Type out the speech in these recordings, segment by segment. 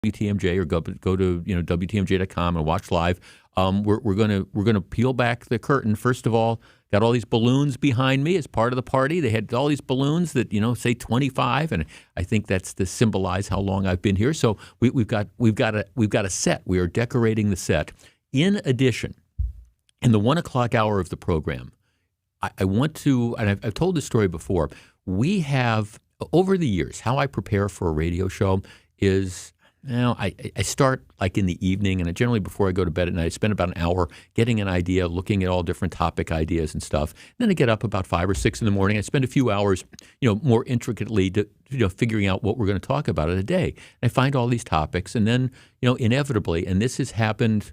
WTMJ or go to WTMJ.com and watch live. We're gonna peel back the curtain. First of all, got all these balloons behind me as part of the party. They had all these balloons that say 25, and I think that's to symbolize how long I've been here. So we've got a set. We are decorating the set. In addition, in the 1 o'clock hour of the program, I want to, and I've told this story before. We have over the years how I prepare for a radio show is. I start like in the evening, and generally before I go to bed at night, I spend about an hour getting an idea, looking at all different topic ideas and stuff. Then I get up about 5 or 6 in the morning. I spend a few hours, more intricately, figuring out what we're going to talk about in a day. And I find all these topics, and then, inevitably, and this has happened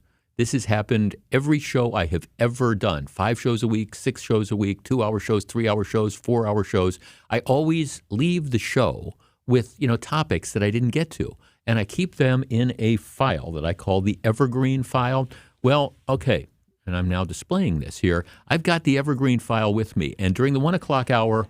every show I have ever done, 5 shows a week, 6 shows a week, 2-hour shows, 3-hour shows, 4-hour shows. I always leave the show with, topics that I didn't get to. And I keep them in a file that I call the Evergreen file. Well, okay, and I'm now displaying this here. I've got the Evergreen file with me, and during the 1 o'clock hour,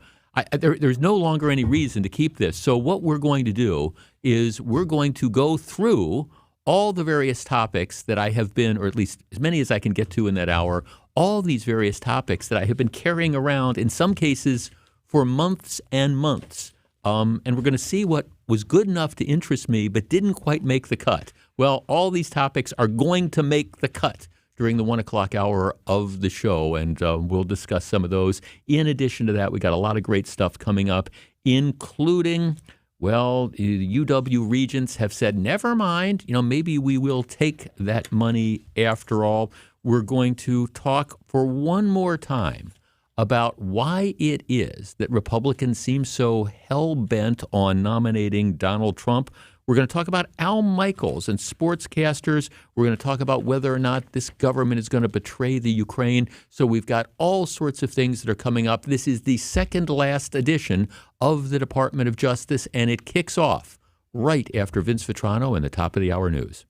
there's no longer any reason to keep this. So what we're going to do is we're going to go through all the various topics that I have been, or at least as many as I can get to in that hour, all these various topics that I have been carrying around, in some cases, for months and months. And we're going to see what was good enough to interest me but didn't quite make the cut. Well, all these topics are going to make the cut during the 1 o'clock hour of the show, and we'll discuss some of those. In addition to that, we got a lot of great stuff coming up, including, the UW Regents have said, never mind, maybe we will take that money after all. We're going to talk for one more time about why it is that Republicans seem so hell-bent on nominating Donald Trump. We're going to talk about Al Michaels and sportscasters. We're going to talk about whether or not this government is going to betray the Ukraine. So we've got all sorts of things that are coming up. This is the second last edition of the Department of Justice, and it kicks off right after Vince Vitrano and the top of the hour news.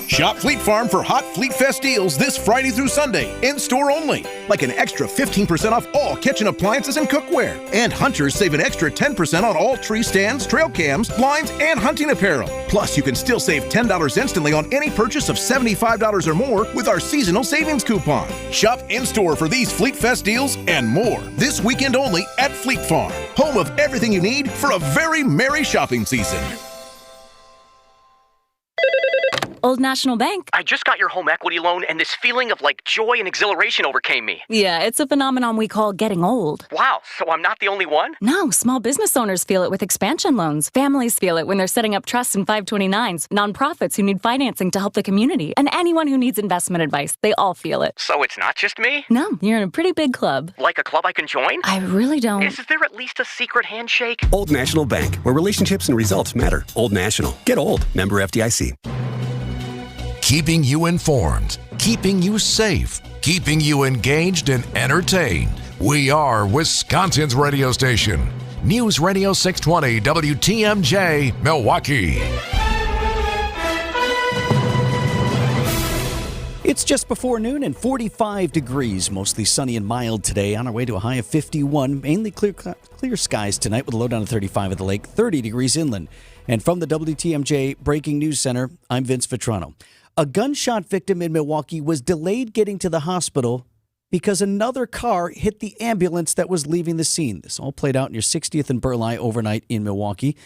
Shop Fleet Farm for hot Fleet Fest deals this Friday through Sunday, in-store only. Like an extra 15% off all kitchen appliances and cookware. And hunters save an extra 10% on all tree stands, trail cams, blinds, and hunting apparel. Plus, you can still save $10 instantly on any purchase of $75 or more with our seasonal savings coupon. Shop in-store for these Fleet Fest deals and more this weekend only at Fleet Farm. Home of everything you need for a very merry shopping season. Old National Bank. I just got your home equity loan, and this feeling of joy and exhilaration overcame me. Yeah, it's a phenomenon we call getting old. Wow, so I'm not the only one? No, small business owners feel it with expansion loans. Families feel it when they're setting up trusts and 529s. Nonprofits who need financing to help the community. And anyone who needs investment advice. They all feel it. So it's not just me? No, you're in a pretty big club. Like a club I can join? I really don't. Is there at least a secret handshake? Old National Bank, where relationships and results matter. Old National. Get old. Member FDIC. Keeping you informed, keeping you safe, keeping you engaged and entertained. We are Wisconsin's radio station. News Radio 620 WTMJ, Milwaukee. It's just before noon and 45 degrees, mostly sunny and mild today, on our way to a high of 51. Mainly clear skies tonight with a low down of 35 at the lake, 30 degrees inland. And from the WTMJ Breaking News Center, I'm Vince Vitrano. A gunshot victim in Milwaukee was delayed getting to the hospital because another car hit the ambulance that was leaving the scene. This all played out near 60th and Burleigh overnight in Milwaukee.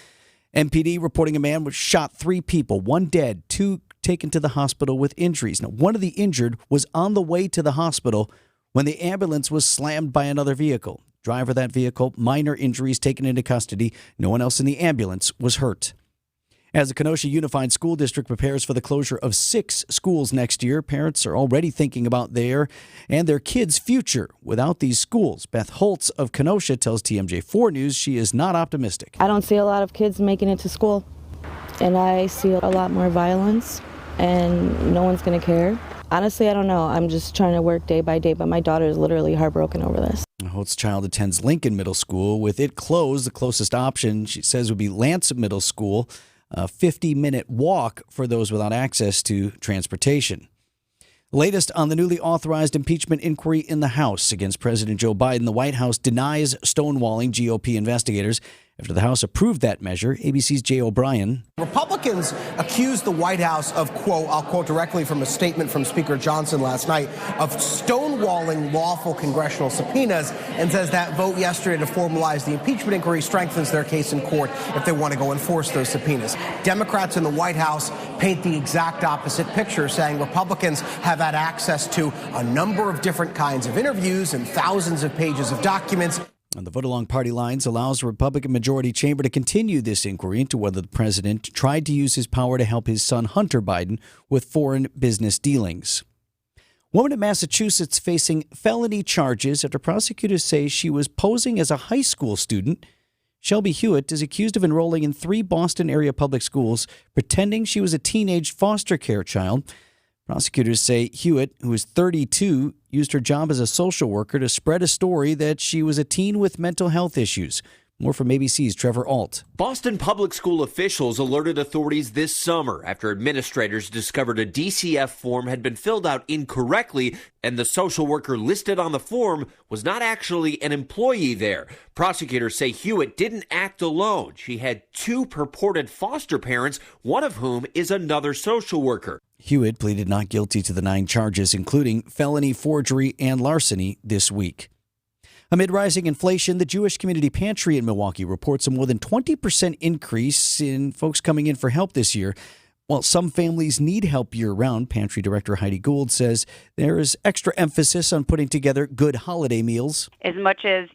MPD reporting a man was shot 3 people, 1 dead, 2 taken to the hospital with injuries. Now, one of the injured was on the way to the hospital when the ambulance was slammed by another vehicle. Driver of that vehicle, minor injuries, taken into custody. No one else in the ambulance was hurt. As the Kenosha Unified School District prepares for the closure of 6 schools next year, parents are already thinking about their kids' future without these schools. Beth Holtz of Kenosha tells TMJ4 News she is not optimistic. I don't see a lot of kids making it to school, and I see a lot more violence, and no one's going to care. Honestly, I don't know. I'm just trying to work day by day, but my daughter is literally heartbroken over this. Holtz's child attends Lincoln Middle School. With it closed, the closest option, she says, would be Lance Middle School. A 50-minute walk for those without access to transportation. Latest on the newly authorized impeachment inquiry in the House against President Joe Biden. The White House denies stonewalling GOP investigators After the House approved that measure, ABC's Jay O'Brien. Republicans accused the White House of, quote, I'll quote directly from a statement from Speaker Johnson last night, of stonewalling lawful congressional subpoenas, and says that vote yesterday to formalize the impeachment inquiry strengthens their case in court if they want to go enforce those subpoenas. Democrats in the White House paint the exact opposite picture, saying Republicans have had access to a number of different kinds of interviews and thousands of pages of documents. And the vote along party lines allows the Republican majority chamber to continue this inquiry into whether the president tried to use his power to help his son Hunter Biden with foreign business dealings. Woman in Massachusetts facing felony charges after prosecutors say she was posing as a high school student. Shelby Hewitt is accused of enrolling in 3 Boston area public schools, pretending she was a teenage foster care child. Prosecutors say Hewitt, who is 32, used her job as a social worker to spread a story that she was a teen with mental health issues. More from ABC's Trevor Alt. Boston public school officials alerted authorities this summer after administrators discovered a DCF form had been filled out incorrectly, and the social worker listed on the form was not actually an employee there. Prosecutors say Hewitt didn't act alone. She had 2 purported foster parents, one of whom is another social worker. Hewitt pleaded not guilty to the 9 charges, including felony forgery and larceny, this week. Amid rising inflation, the Jewish Community Pantry in Milwaukee reports a more than 20% increase in folks coming in for help this year. While some families need help year-round, Pantry Director Heidi Gould says there is extra emphasis on putting together good holiday meals. As much as,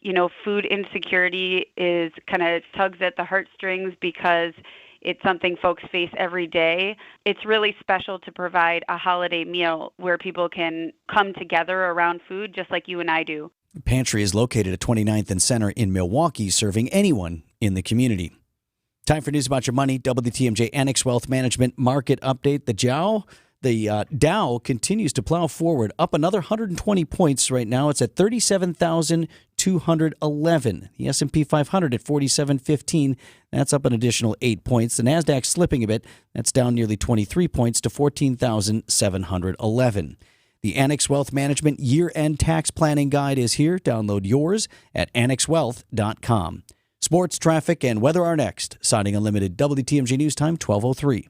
food insecurity is kind of tugs at the heartstrings because it's something folks face every day, it's really special to provide a holiday meal where people can come together around food just like you and I do. The pantry is located at 29th and Center in Milwaukee, serving anyone in the community. Time for news about your money. WTMJ Annex Wealth Management Market Update. The Dow continues to plow forward, up another 120 points right now. It's at 37,211. The S&P 500 at 4715. That's up an additional 8 points. The Nasdaq slipping a bit. That's down nearly 23 points to 14,711. The Annex Wealth Management Year-End Tax Planning Guide is here. Download yours at annexwealth.com. Sports, traffic, and weather are next. Siding Unlimited, WTMJ News Time, 12:03.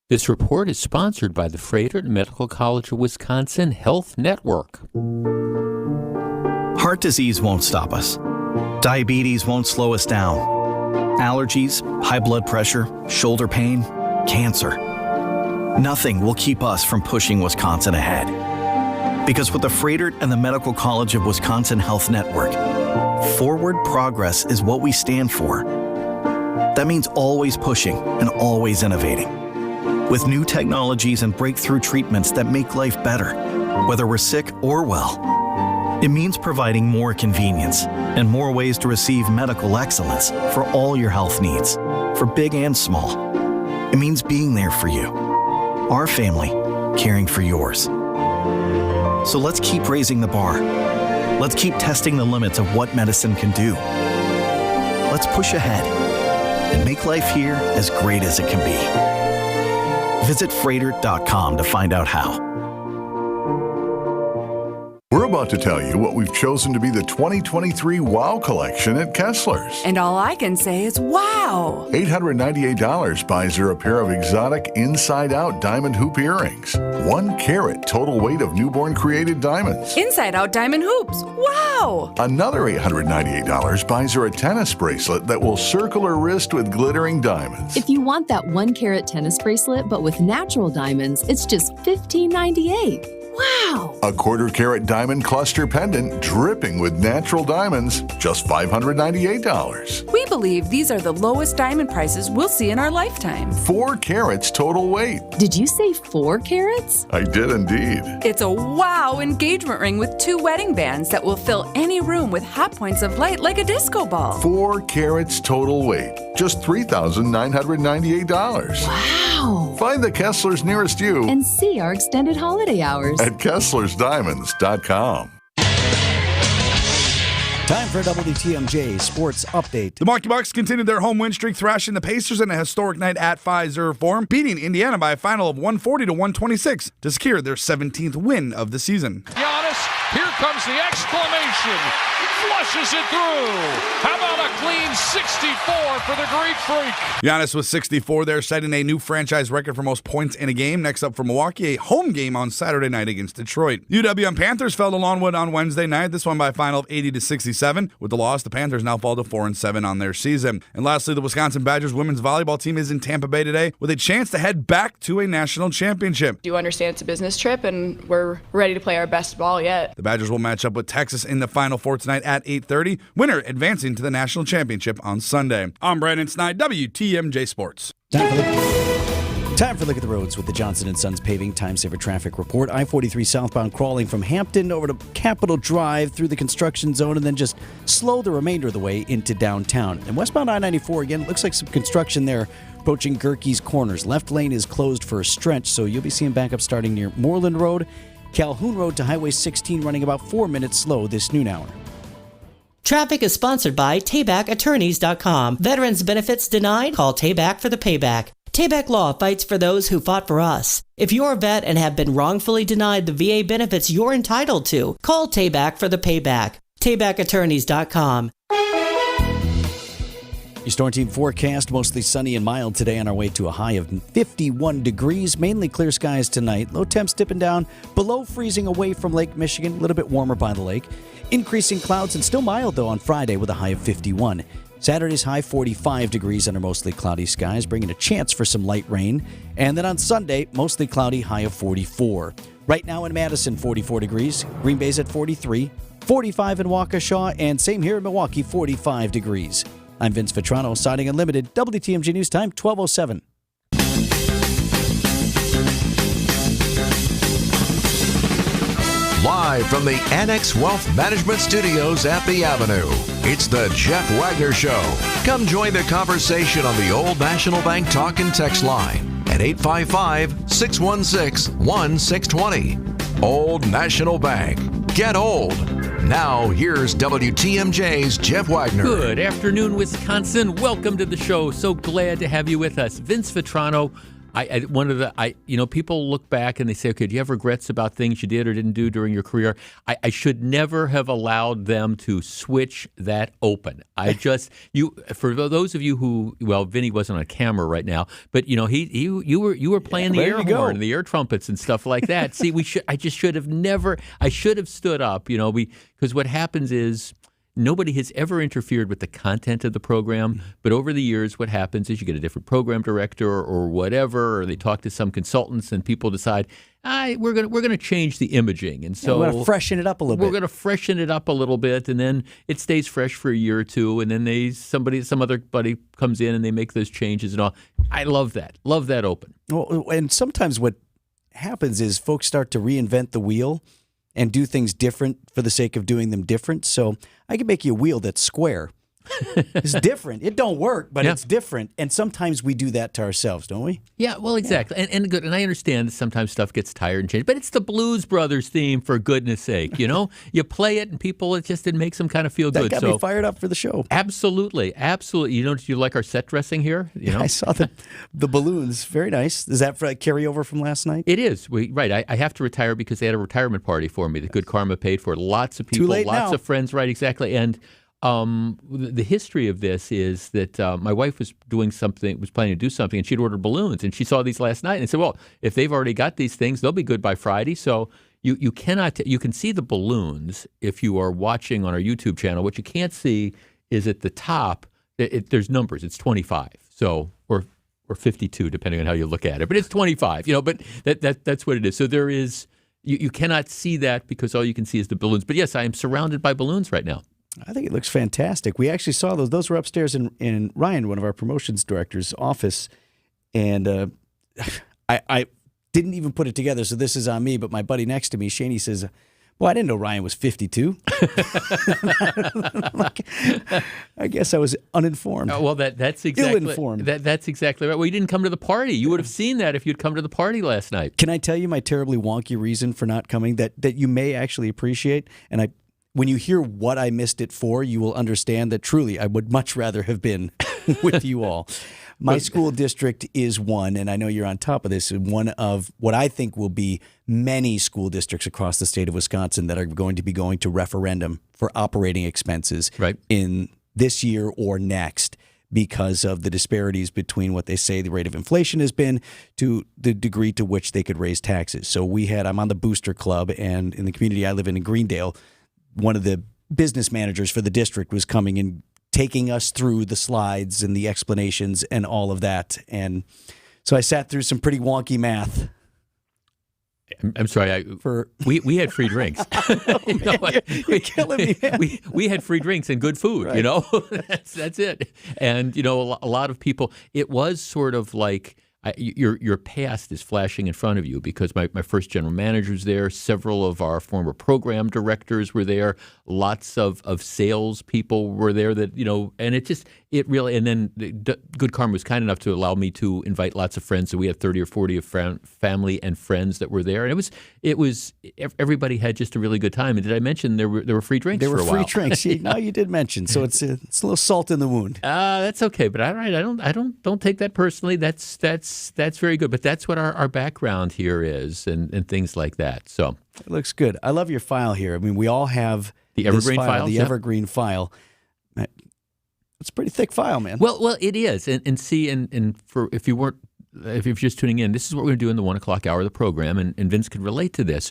This report is sponsored by the Froedtert Medical College of Wisconsin Health Network. Heart disease won't stop us. Diabetes won't slow us down. Allergies, high blood pressure, shoulder pain, cancer. Nothing will keep us from pushing Wisconsin ahead. Because with the Froedtert and the Medical College of Wisconsin Health Network, forward progress is what we stand for. That means always pushing and always innovating. With new technologies and breakthrough treatments that make life better, whether we're sick or well. It means providing more convenience and more ways to receive medical excellence for all your health needs, for big and small. It means being there for you, our family, caring for yours. So let's keep raising the bar. Let's keep testing the limits of what medicine can do. Let's push ahead and make life here as great as it can be. Visit Froedtert.com to find out how. We're about to tell you what we've chosen to be the 2023 WOW collection at Kessler's. And all I can say is wow! $898 buys her a pair of exotic inside-out diamond hoop earrings. 1 carat total weight of newborn created diamonds. Inside-out diamond hoops. Wow! Another $898 buys her a tennis bracelet that will circle her wrist with glittering diamonds. If you want that 1 carat tennis bracelet but with natural diamonds, it's just $15.98. Wow! A 1/4 carat diamond cluster pendant dripping with natural diamonds, just $598. We believe these are the lowest diamond prices we'll see in our lifetime. 4 carats total weight. Did you say 4 carats? I did indeed. It's a wow engagement ring with 2 wedding bands that will fill any room with hot points of light like a disco ball. 4 carats total weight, just $3,998. Wow! Find the Kessler's nearest you and see our extended holiday hours at KesslersDiamonds.com. Time for a WTMJ Sports Update. The Milwaukee Bucks continued their home win streak, thrashing the Pacers in a historic night at Fiserv Forum, beating Indiana by a final of 140-126 to secure their 17th win of the season. Giannis, here comes the exclamation. Flushes it through. How about a clean 64 for the Greek Freak? Giannis with 64 there, setting a new franchise record for most points in a game. Next up for Milwaukee, a home game on Saturday night against Detroit. UW and Panthers fell to Longwood on Wednesday night. This one by a final of 80-67. With the loss, the Panthers now fall to 4-7 on their season. And lastly, the Wisconsin Badgers women's volleyball team is in Tampa Bay today with a chance to head back to a national championship. Do understand it's a business trip, and we're ready to play our best ball yet. The Badgers will match up with Texas in the Final Four tonight at 8:30. Winner advancing to the national championship on Sunday. I'm Brandon Snide, WTMJ Sports. Time for a look at the roads with the Johnson & Sons Paving Time Saver Traffic Report. I-43 southbound crawling from Hampton over to Capitol Drive through the construction zone and then just slow the remainder of the way into downtown. And westbound I-94, again, looks like some construction there approaching Gerke's Corners. Left lane is closed for a stretch, so you'll be seeing backup starting near Moreland Road. Calhoun Road to Highway 16 running about 4 minutes slow this noon hour. Traffic is sponsored by TaybackAttorneys.com. Veterans benefits denied? Call Tayback for the payback. Tayback Law fights for those who fought for us. If you're a vet and have been wrongfully denied the VA benefits you're entitled to, call Tayback for the payback. TaybackAttorneys.com. Your Storm Team forecast, mostly sunny and mild today on our way to a high of 51 degrees. Mainly clear skies tonight. Low temps dipping down below freezing away from Lake Michigan. A little bit warmer by the lake. Increasing clouds and still mild, though, on Friday with a high of 51. Saturday's high 45 degrees under mostly cloudy skies, bringing a chance for some light rain. And then on Sunday, mostly cloudy, high of 44. Right now in Madison, 44 degrees. Green Bay's at 43. 45 in Waukesha. And same here in Milwaukee, 45 degrees. I'm Vince Vitrano, Siding Unlimited, WTMJ News Time, 12:07. Live from the Annex Wealth Management Studios at the Avenue, it's the Jeff Wagner Show. Come join the conversation on the Old National Bank talk and text line at 855-616-1620. Old National Bank. Get old. Now, here's WTMJ's Jeff Wagner. Good afternoon, Wisconsin. Welcome to the show. So glad to have you with us. Vince Vitrano. People look back and they say, okay, do you have regrets about things you did or didn't do during your career? I should never have allowed them to switch that open. For those of you who, well, Vinny wasn't on camera right now, but you were playing the air horn, the air trumpets and stuff like that. See, I should have stood up, because what happens is, nobody has ever interfered with the content of the program, but over the years, what happens is you get a different program director or whatever, or they talk to some consultants, and people decide, we're going to change the imaging, and so we're going to freshen it up a little bit. We're going to freshen it up a little bit, and then it stays fresh for a year or two, and then some other buddy comes in and they make those changes and all. I love that. Love that open. Well, and sometimes what happens is folks start to reinvent the wheel and do things different for the sake of doing them different. So I can make you a wheel that's square. It's different. It don't work, but it's different. And sometimes we do that to ourselves, don't we? Yeah, well, exactly. Yeah. And good. And I understand that sometimes stuff gets tired and changed, but it's the Blues Brothers theme, for goodness sake. You play it and people, it makes them kind of feel good. That got me fired up for the show. Absolutely. Absolutely. Do you like our set dressing here? I saw the balloons. Very nice. Is that for a carryover from last night? It is. Right. I have to retire because they had a retirement party for me that Good Karma paid for. Lots of people, lots of friends. Right, exactly. And the history of this is that my wife was planning to do something, and she'd ordered balloons, and she saw these last night and said, well, if they've already got these things, they'll be good by Friday. So you can see the balloons if you are watching on our YouTube channel. What you can't see is at the top, there's numbers. It's 25. So, or 52, depending on how you look at it. But it's 25, but that's what it is. So there is, you cannot see that because all you can see is the balloons. But yes, I am surrounded by balloons right now. I think it looks fantastic. We actually saw those. Those were upstairs in Ryan, one of our promotions director's office. And I didn't even put it together, so this is on me. But my buddy next to me, Shaney, says, well, I didn't know Ryan was 52. I guess I was uninformed. Well, that's exactly ill-informed. That's exactly right. Well, you didn't come to the party. You would have seen that if you'd come to the party last night. Can I tell you my terribly wonky reason for not coming that you may actually appreciate? And when you hear what I missed it for, you will understand that truly I would much rather have been with you all. My school district is one, and I know you're on top of this, one of what I think will be many school districts across the state of Wisconsin that are going to be going to referendum for operating expenses in this year or next, because of the disparities between what they say the rate of inflation has been to the degree to which they could raise taxes. So I'm on the Booster Club, and in the community I live in Greendale, one of the business managers for the district was coming and taking us through the slides and the explanations and all of that. And so I sat through some pretty wonky math. I'm sorry. We had free drinks. You're killing me, man. We had free drinks and good food. Right. That's it. And a lot of people. It was sort of like your past is flashing in front of you, because my first general manager was there. Several of our former program directors were there. Lots of sales people were there. And it really. And then Good Karma was kind enough to allow me to invite lots of friends. So we had 30 or 40 of family and friends that were there, and it was everybody had just a really good time. And did I mention there were free drinks? There were for a while? free drinks. No, you did mention. So it's a little salt in the wound. That's okay. But all right, I don't take that personally. That's very good. But that's what our background here is, and things like that. So it looks good. I love your file here. I mean, we all have the Evergreen file. The Evergreen file. It's a pretty thick file, man. Well, it is. And see, and for if you're just tuning in, this is what we're going to do in the 1 o'clock hour of the program, and Vince could relate to this.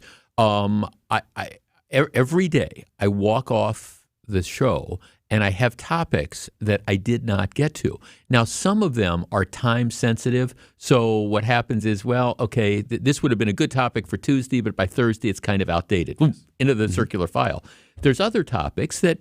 Every day I walk off the show and I have topics that I did not get to. Now, some of them are time sensitive. So what happens is, this would have been a good topic for Tuesday, but by Thursday it's kind of outdated. Into the circular file. There's other topics that,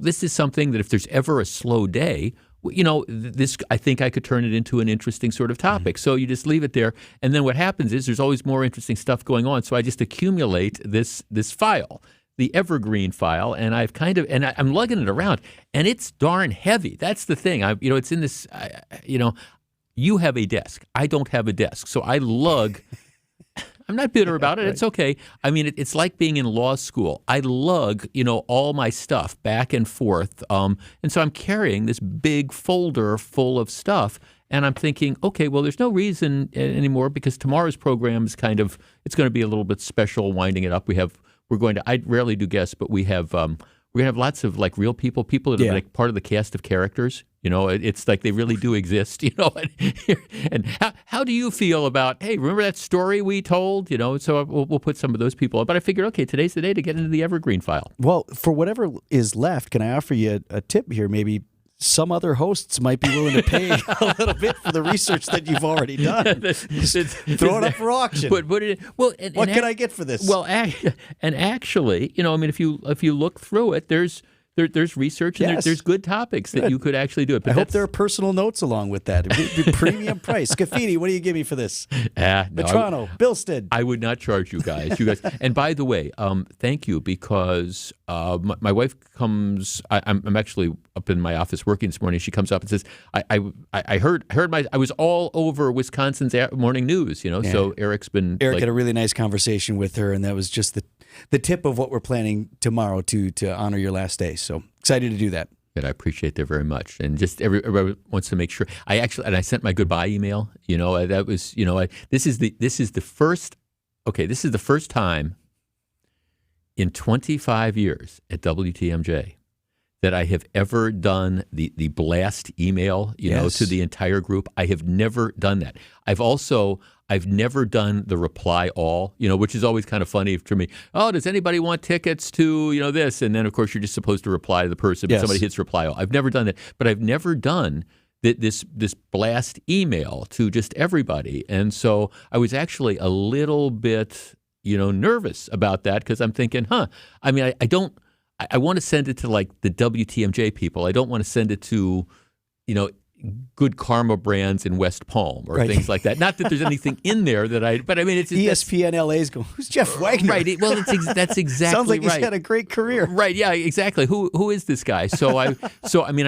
this is something that if there's ever a slow day, this, I think I could turn it into an interesting sort of topic. So you just leave it there. And then what happens is there's always more interesting stuff going on. So I just accumulate this file, the Evergreen file, and I'm lugging it around, and it's darn heavy. That's the thing. It's in this, you have a desk. I don't have a desk. So I lug. I'm not bitter about it. It's okay. I mean, it's like being in law school. I lug, all my stuff back and forth. And so I'm carrying this big folder full of stuff. And I'm thinking, okay, well, there's no reason anymore, because tomorrow's program is it's going to be a little bit special, winding it up. I rarely do guests, but we're going to have lots of like real people that are like part of the cast of characters. It's like they really do exist, And how do you feel about, hey, remember that story we told? So we'll put some of those people up. But I figured, okay, today's the day to get into the Evergreen file. Well, for whatever is left, can I offer you a tip here? Maybe some other hosts might be willing to pay a little bit for the research that you've already done. Throw it up for auction. What can I get for this? Well, and actually, if you look through it, there's research and there's good topics that you could actually do it. But I hope there are personal notes along with that. It'd be premium price. Scafidi, what do you give me for this? Vetrano, Bilstead. I would not charge you guys. And by the way, thank you, because my wife comes. I'm actually up in my office working this morning. She comes up and says, "I heard I was all over Wisconsin's morning news." So Eric had a really nice conversation with her, and that was just the tip of what we're planning tomorrow to honor your last day. So excited to do that. Good, I appreciate that very much. And just everybody wants to make sure. I sent my goodbye email. That was this is the first time in 25 years at WTMJ that I have ever done the blast email, to the entire group. I have never done that. I've never done the reply all, which is always kind of funny to me. Oh, does anybody want tickets to, this? And then, of course, you're just supposed to reply to the person, but somebody hits reply all. I've never done that. But I've never done this blast email to just everybody. And so I was actually a little bit, nervous about that, because I'm thinking, I mean, I want to send it to like the WTMJ people. I don't want to send it to, Good Karma brands in West Palm or things like that. Not that there's anything in there but I mean, it's ESPN LA's going, who's Jeff Wagner? Right. Well, that's exactly Sounds like right. He's had a great career. Right. Yeah, exactly. Who is this guy? So I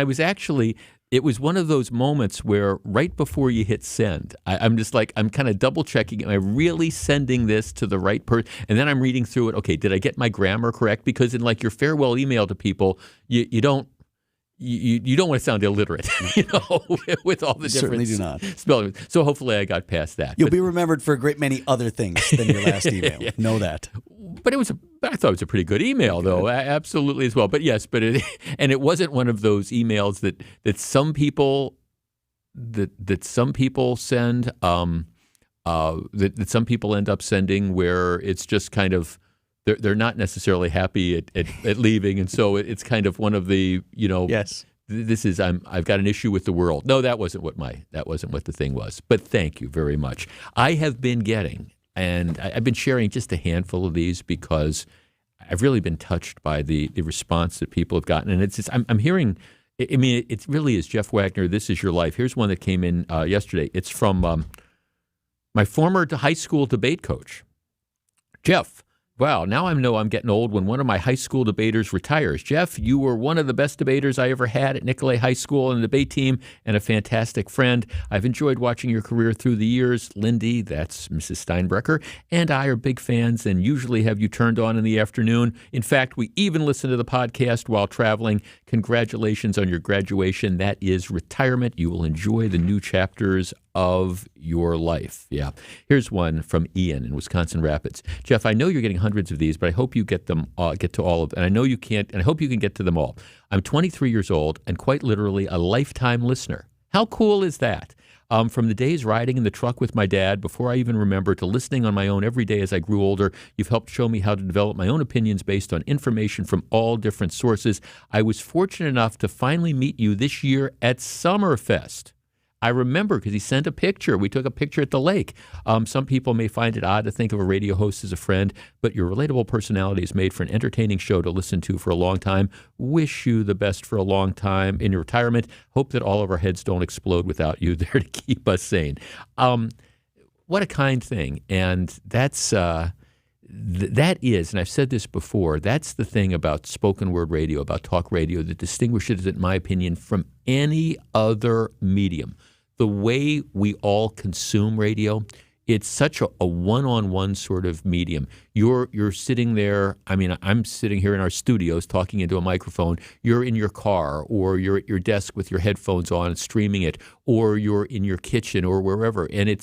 was actually, it was one of those moments where right before you hit send, I'm just like, I'm kind of double checking. Am I really sending this to the right person? And then I'm reading through it. Okay, did I get my grammar correct? Because in like your farewell email to people, you don't you don't want to sound illiterate, with all the different certainly do not. spelling. So hopefully I got past that. You'll be remembered for a great many other things than your last email. Yeah. Know that. But I thought it was a pretty good email, though. Absolutely as well. But yes, it wasn't one of those emails that some people send, that some people end up sending, where it's just kind of they're not necessarily happy at leaving, and so it's kind of one of the Yes. This is I've got an issue with the world. No, that wasn't what the thing was. But thank you very much. I have been getting, and I've been sharing just a handful of these because I've really been touched by the response that people have gotten, and it's just, I'm hearing. I mean, it really is Jeff Wagner. This is your life. Here's one that came in yesterday. It's from my former high school debate coach, Jeff. Wow, now I know I'm getting old when one of my high school debaters retires. Jeff, you were one of the best debaters I ever had at Nicolay High School and the debate team, and a fantastic friend. I've enjoyed watching your career through the years. Lindy, that's Mrs. Steinbrecher, and I are big fans and usually have you turned on in the afternoon. In fact, we even listen to the podcast while traveling. Congratulations on your graduation. That is retirement. You will enjoy the new chapters of your life. Yeah. Here's one from Ian in Wisconsin Rapids. Jeff, I know you're getting hundreds of these, but I hope you get to all of them. And I know you can't, and I hope you can get to them all. I'm 23 years old and quite literally a lifetime listener. How cool is that? From the days riding in the truck with my dad before I even remember to listening on my own every day as I grew older, you've helped show me how to develop my own opinions based on information from all different sources. I was fortunate enough to finally meet you this year at Summerfest. I remember because he sent a picture. We took a picture at the lake. Some people may find it odd to think of a radio host as a friend, but your relatable personality is made for an entertaining show to listen to for a long time. Wish you the best for a long time in your retirement. Hope that all of our heads don't explode without you there to keep us sane. What a kind thing. And that's that is, and I've said this before, that's the thing about spoken word radio, about talk radio, that distinguishes it, in my opinion, from any other medium. The way we all consume radio, it's such a one-on-one sort of medium. You're sitting there. I mean, I'm sitting here in our studios talking into a microphone. You're in your car, or you're at your desk with your headphones on and streaming it, or you're in your kitchen or wherever, and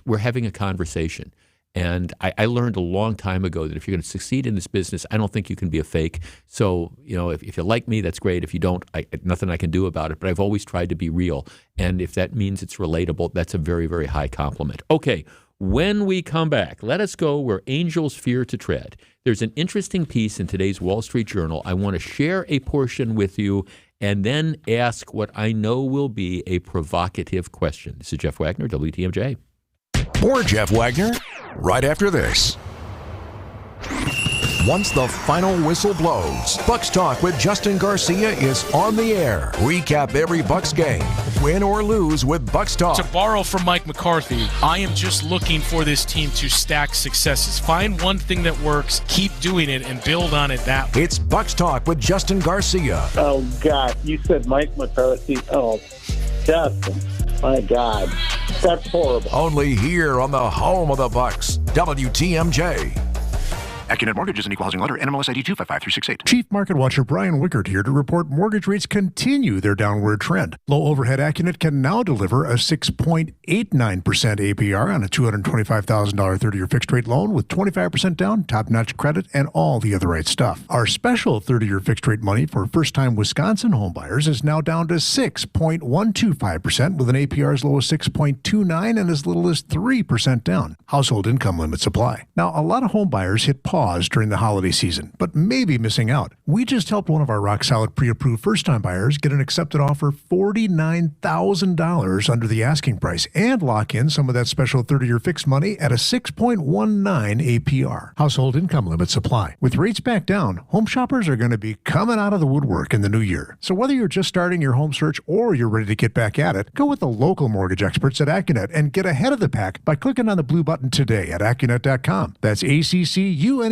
we're having a conversation. And I learned a long time ago that if you're going to succeed in this business, I don't think you can be a fake. So, if you like me, that's great. If you don't, nothing I can do about it. But I've always tried to be real. And if that means it's relatable, that's a very, very high compliment. Okay, when we come back, let us go where angels fear to tread. There's an interesting piece in today's Wall Street Journal. I want to share a portion with you and then ask what I know will be a provocative question. This is Jeff Wagner, WTMJ. More Jeff Wagner right after this. Once the final whistle blows, Bucks Talk with Justin Garcia is on the air. Recap every Bucks game, win or lose with Bucks Talk. To borrow from Mike McCarthy, I am just looking for this team to stack successes. Find one thing that works, keep doing it, and build on it that way. It's Bucks Talk with Justin Garcia. Oh, God. You said Mike McCarthy. Oh, Justin. My God. That's horrible. Only here on the home of the Bucks, WTMJ. AccuNet Mortgage is an equal housing lender. NMLS ID 255368. Chief Market Watcher Brian Wickert here to report mortgage rates continue their downward trend. Low overhead AccuNet can now deliver a 6.89% APR on a $225,000 30-year fixed rate loan with 25% down, top-notch credit, and all the other right stuff. Our special 30-year fixed rate money for first-time Wisconsin homebuyers is now down to 6.125% with an APR as low as 6.29 and as little as 3% down. Household income limits apply. Now, a lot of homebuyers hit pause during the holiday season, but maybe missing out. We just helped one of our rock-solid pre-approved first-time buyers get an accepted offer $49,000 under the asking price and lock in some of that special 30-year fixed money at a 6.19 APR. Household income limits apply. With rates back down, home shoppers are going to be coming out of the woodwork in the new year. So whether you're just starting your home search or you're ready to get back at it, go with the local mortgage experts at AccuNet and get ahead of the pack by clicking on the blue button today at AccuNet.com. That's ACCUNET.com.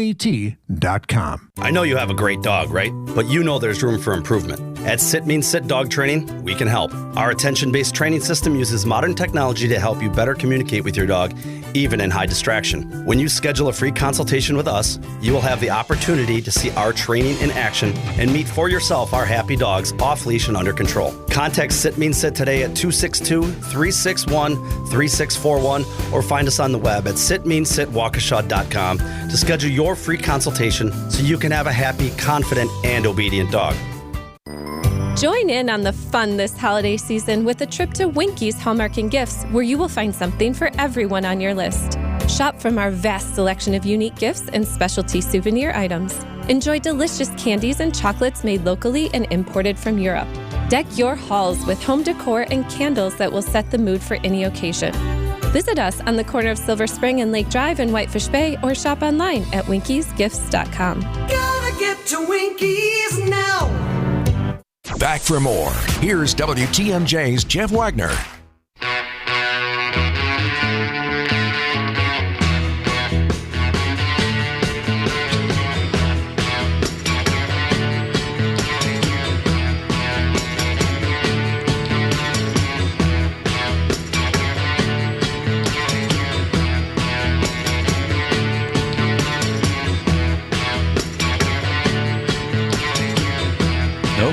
I know you have a great dog, right? But you know there's room for improvement. At Sit Means Sit Dog Training, we can help. Our attention-based training system uses modern technology to help you better communicate with your dog, even in high distraction. When you schedule a free consultation with us, you will have the opportunity to see our training in action and meet for yourself our happy dogs off leash and under control. Contact Sit Means Sit today at 262-361-3641 or find us on the web at sitmeansitwaukesha.com to schedule your free consultation so you can have a happy, confident, and obedient dog. Join in on the fun this holiday season with a trip to Winky's Hallmark and Gifts, where you will find something for everyone on your list. Shop from our vast selection of unique gifts and specialty souvenir items. Enjoy delicious candies and chocolates made locally and imported from Europe. Deck your halls with home decor and candles that will set the mood for any occasion. Visit us on the corner of Silver Spring and Lake Drive in Whitefish Bay or shop online at winkysgifts.com. Gotta get to Winky's now. Back for more. Here's WTMJ's Jeff Wagner.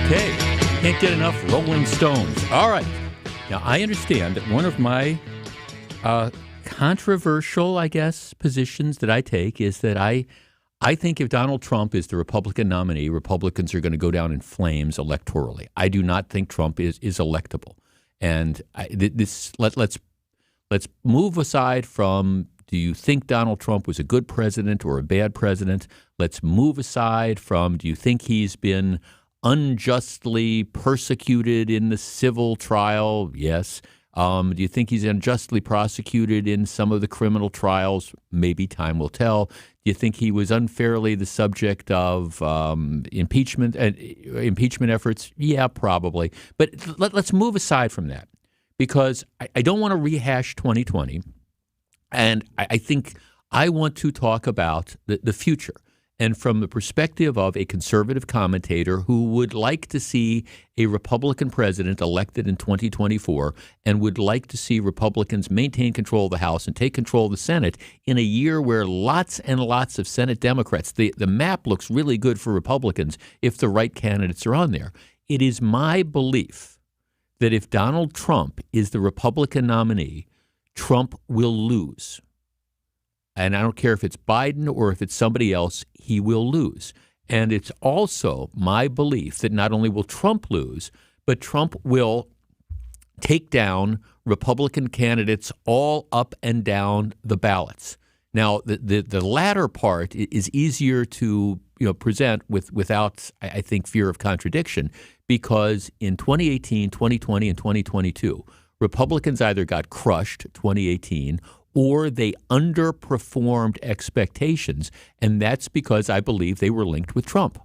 Okay. Can't get enough Rolling Stones. All right. Now, I understand that one of my controversial, I guess, positions that I take is that I think if Donald Trump is the Republican nominee, Republicans are going to go down in flames electorally. I do not think Trump is electable. And let's move aside from, do you think Donald Trump was a good president or a bad president? Let's move aside from, do you think he's been unjustly persecuted in the civil trial? Yes. Do you think he's unjustly prosecuted in some of the criminal trials? Maybe time will tell. Do you think he was unfairly the subject of impeachment efforts? Yeah, probably. But let's move aside from that, because I don't want to rehash 2020, and I think I want to talk about the future. And from the perspective of a conservative commentator who would like to see a Republican president elected in 2024 and would like to see Republicans maintain control of the House and take control of the Senate in a year where lots and lots of Senate Democrats, the map looks really good for Republicans if the right candidates are on there. It is my belief that if Donald Trump is the Republican nominee, Trump will lose. And I don't care if it's Biden or if it's somebody else, he will lose. And it's also my belief that not only will Trump lose, but Trump will take down Republican candidates all up and down the ballots. Now, the latter part is easier to present without, I think, fear of contradiction, because in 2018, 2020, and 2022, Republicans either got crushed 2018 or they underperformed expectations, and that's because I believe they were linked with Trump.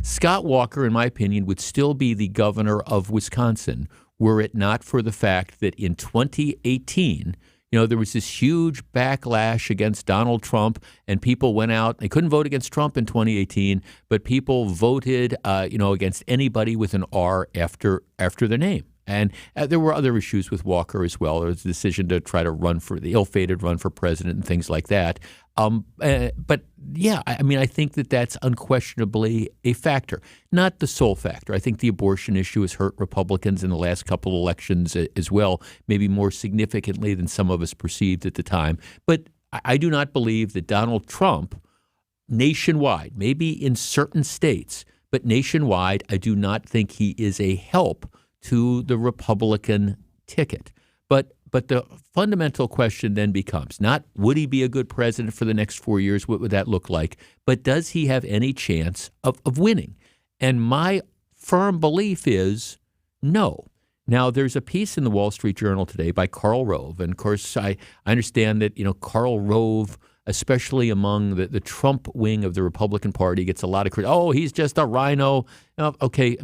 Scott Walker, in my opinion, would still be the governor of Wisconsin were it not for the fact that in 2018, there was this huge backlash against Donald Trump, and people went out. They couldn't vote against Trump in 2018, but people voted, against anybody with an R after their name. And there were other issues with Walker as well. There was a decision to try to run for the ill-fated run for president and things like that. But yeah, I think that that's unquestionably a factor, not the sole factor. I think the abortion issue has hurt Republicans in the last couple of elections as well, maybe more significantly than some of us perceived at the time. But I do not believe that Donald Trump nationwide, maybe in certain states, but nationwide, I do not think he is a help to the Republican ticket. But the fundamental question then becomes not would he be a good president for the next 4 years, what would that look like, but does he have any chance of winning? And my firm belief is no. Now, there's a piece in the Wall Street Journal today by Karl Rove, and of course I understand that Karl Rove, especially among the Trump wing of the Republican Party, gets a lot of credit. Oh, he's just a rhino. Okay,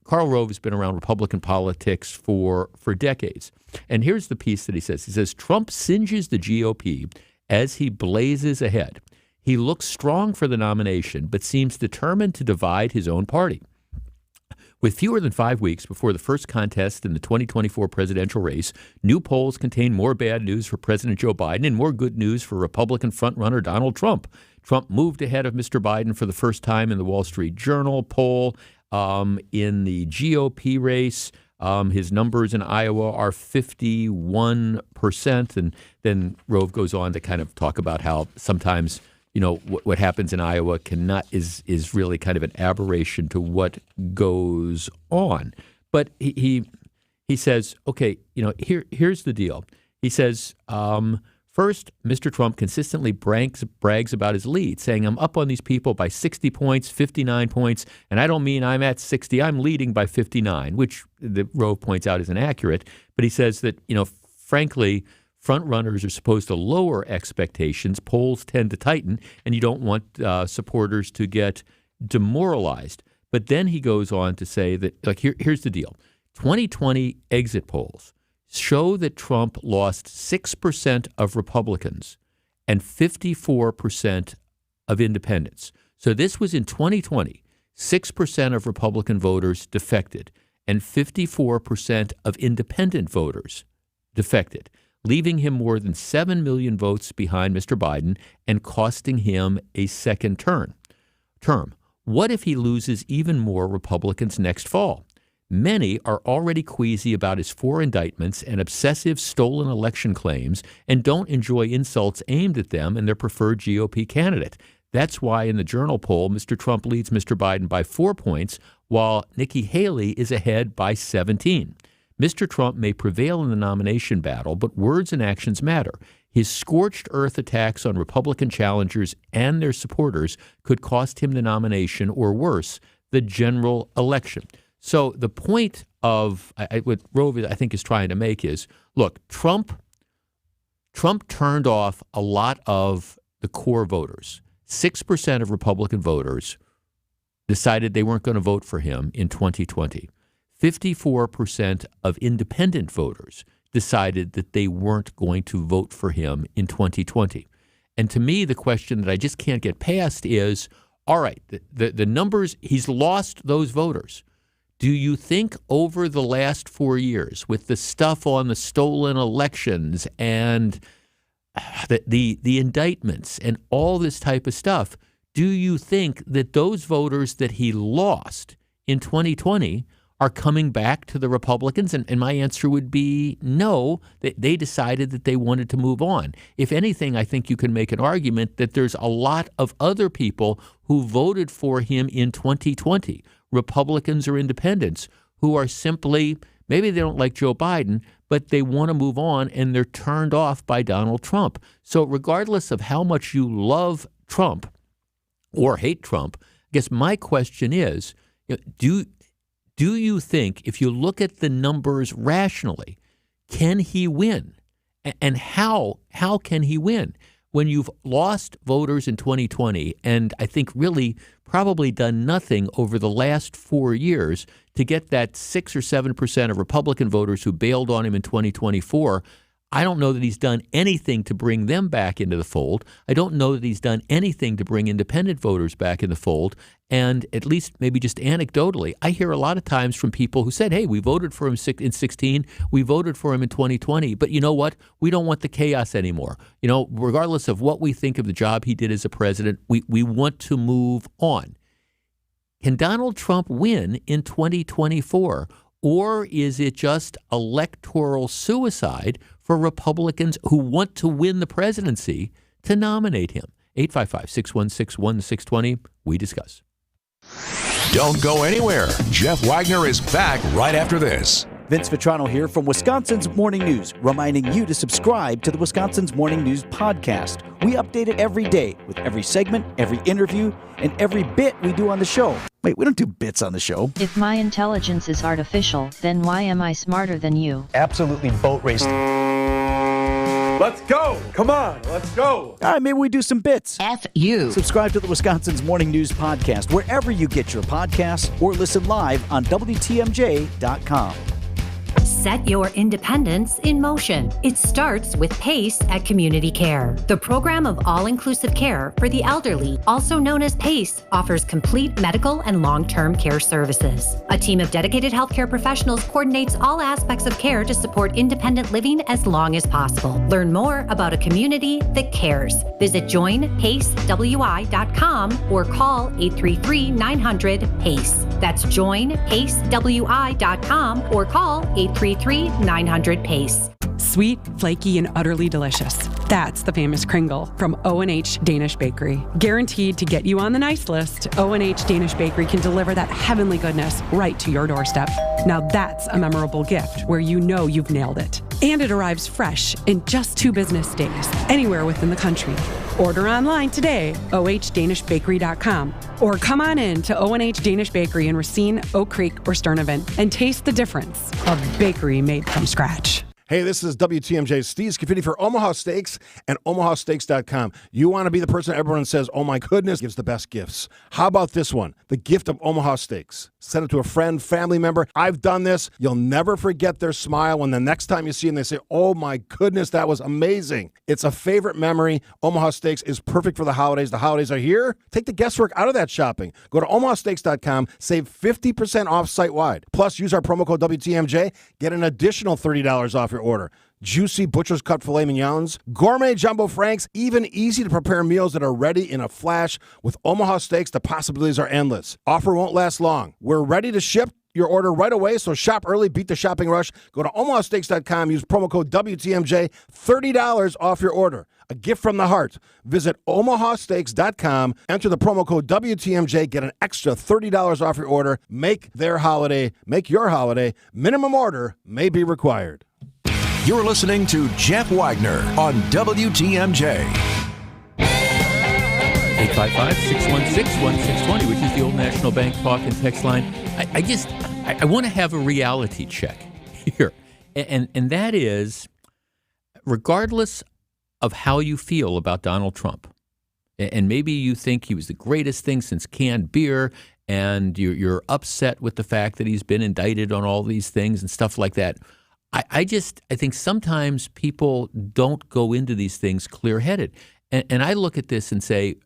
Karl Rove has been around Republican politics for decades. And here's the piece that he says. He says, Trump singes the GOP as he blazes ahead. He looks strong for the nomination, but seems determined to divide his own party. With fewer than 5 weeks before the first contest in the 2024 presidential race, new polls contain more bad news for President Joe Biden and more good news for Republican frontrunner Donald Trump. Trump moved ahead of Mr. Biden for the first time in the Wall Street Journal poll. In the GOP race, his numbers in Iowa are 51%. And then Rove goes on to kind of talk about how sometimes what happens in Iowa is really kind of an aberration to what goes on. But he says, okay, here's the deal. He says, first, Mr. Trump consistently brags about his lead, saying, I'm up on these people by 60 points, 59 points, and I don't mean I'm at 60, I'm leading by 59, which the Rove points out is inaccurate. But he says that, frankly, front runners are supposed to lower expectations. Polls tend to tighten, and you don't want supporters to get demoralized. But then he goes on to say that, here's the deal. 2020 exit polls show that Trump lost 6% of Republicans and 54% of independents. So this was in 2020. 6% of Republican voters defected and 54% of independent voters defected, leaving him more than 7 million votes behind Mr. Biden and costing him a second term. What if he loses even more Republicans next fall? Many are already queasy about his 4 indictments and obsessive stolen election claims and don't enjoy insults aimed at them and their preferred GOP candidate. That's why in the Journal poll, Mr. Trump leads Mr. Biden by 4 points, while Nikki Haley is ahead by 17. Mr. Trump may prevail in the nomination battle, but words and actions matter. His scorched earth attacks on Republican challengers and their supporters could cost him the nomination or worse, the general election. So the point of what Rove, I think, is trying to make is, look, Trump turned off a lot of the core voters. 6% of Republican voters decided they weren't going to vote for him in 2020. 54% of independent voters decided that they weren't going to vote for him in 2020. And to me, the question that I just can't get past is, all right, the numbers, he's lost those voters. Do you think over the last 4 years, with the stuff on the stolen elections and the indictments and all this type of stuff, do you think that those voters that he lost in 2020 are coming back to the Republicans? And my answer would be no, that they decided that they wanted to move on. If anything, I think you can make an argument that there's a lot of other people who voted for him in 2020, Republicans or independents, who are simply, maybe they don't like Joe Biden, but they want to move on and they're turned off by Donald Trump. So regardless of how much you love Trump or hate Trump, I guess my question is, do you think, if you look at the numbers rationally, can he win? And how can he win? When you've lost voters in 2020 and I think really probably done nothing over the last 4 years to get that 6 or 7% of Republican voters who bailed on him in 2024, I don't know that he's done anything to bring them back into the fold. I don't know that he's done anything to bring independent voters back in the fold. And at least maybe just anecdotally, I hear a lot of times from people who said, hey, we voted for him in 16, we voted for him in 2020, but you know what? We don't want the chaos anymore. Regardless of what we think of the job he did as a president, we want to move on. Can Donald Trump win in 2024? Or is it just electoral suicide for Republicans who want to win the presidency to nominate him? 855-616-1620. We discuss. Don't go anywhere. Jeff Wagner is back right after this. Vince Vitrano here from Wisconsin's Morning News, reminding you to subscribe to the Wisconsin's Morning News podcast. We update it every day with every segment, every interview, and every bit we do on the show. Wait, we don't do bits on the show. If my intelligence is artificial, then why am I smarter than you? Absolutely boat racing. Let's go. Come on, let's go. All right, maybe we do some bits. F you. Subscribe to the Wisconsin's Morning News podcast wherever you get your podcasts or listen live on WTMJ.com. Set your independence in motion. It starts with PACE at Community Care. The program of all-inclusive care for the elderly, also known as PACE, offers complete medical and long-term care services. A team of dedicated healthcare professionals coordinates all aspects of care to support independent living as long as possible. Learn more about a community that cares. Visit joinpacewi.com or call 833-900-PACE. That's joinpacewi.com or call 833-900-PACE. Sweet, flaky, and utterly delicious. That's the famous Kringle from O&H Danish Bakery. Guaranteed to get you on the nice list, O&H Danish Bakery can deliver that heavenly goodness right to your doorstep. Now that's a memorable gift where you know you've nailed it. And it arrives fresh in just 2 business days, anywhere within the country. Order online today, ohndanishbakery.com, or come on in to O&H Danish Bakery in Racine, Oak Creek, or Sturnivan and taste the difference of bakery made from scratch. Hey, this is WTMJ Steve Scafidi for Omaha Steaks and omahasteaks.com. You want to be the person everyone says, oh my goodness, gives the best gifts. How about this one? The gift of Omaha Steaks. Send it to a friend, family member. I've done this. You'll never forget their smile when the next time you see them, they say, oh my goodness, that was amazing. It's a favorite memory. Omaha Steaks is perfect for the holidays. The holidays are here. Take the guesswork out of that shopping. Go to omahasteaks.com, save 50% off site-wide. Plus, use our promo code WTMJ, get an additional $30 off your order. Juicy butcher's cut filet mignons, gourmet jumbo franks, even easy to prepare meals that are ready in a flash. With Omaha Steaks, the possibilities are endless. Offer won't last long. We're ready to ship your order right away, so shop early, beat the shopping rush. Go to omahasteaks.com, use promo code WTMJ, $30 off your order. A gift from the heart. Visit omahasteaks.com, enter the promo code WTMJ, get an extra $30 off your order. Make your holiday. Minimum order may be required. You're listening to Jeff Wagner on WTMJ. 855-616-1620, which is the Old National Bank talk and text line. I want to have a reality check here. And that is, regardless of how you feel about Donald Trump, and maybe you think he was the greatest thing since canned beer, and you're upset with the fact that he's been indicted on all these things and stuff like that, I think sometimes people don't go into these things clear-headed. And I look at this and say,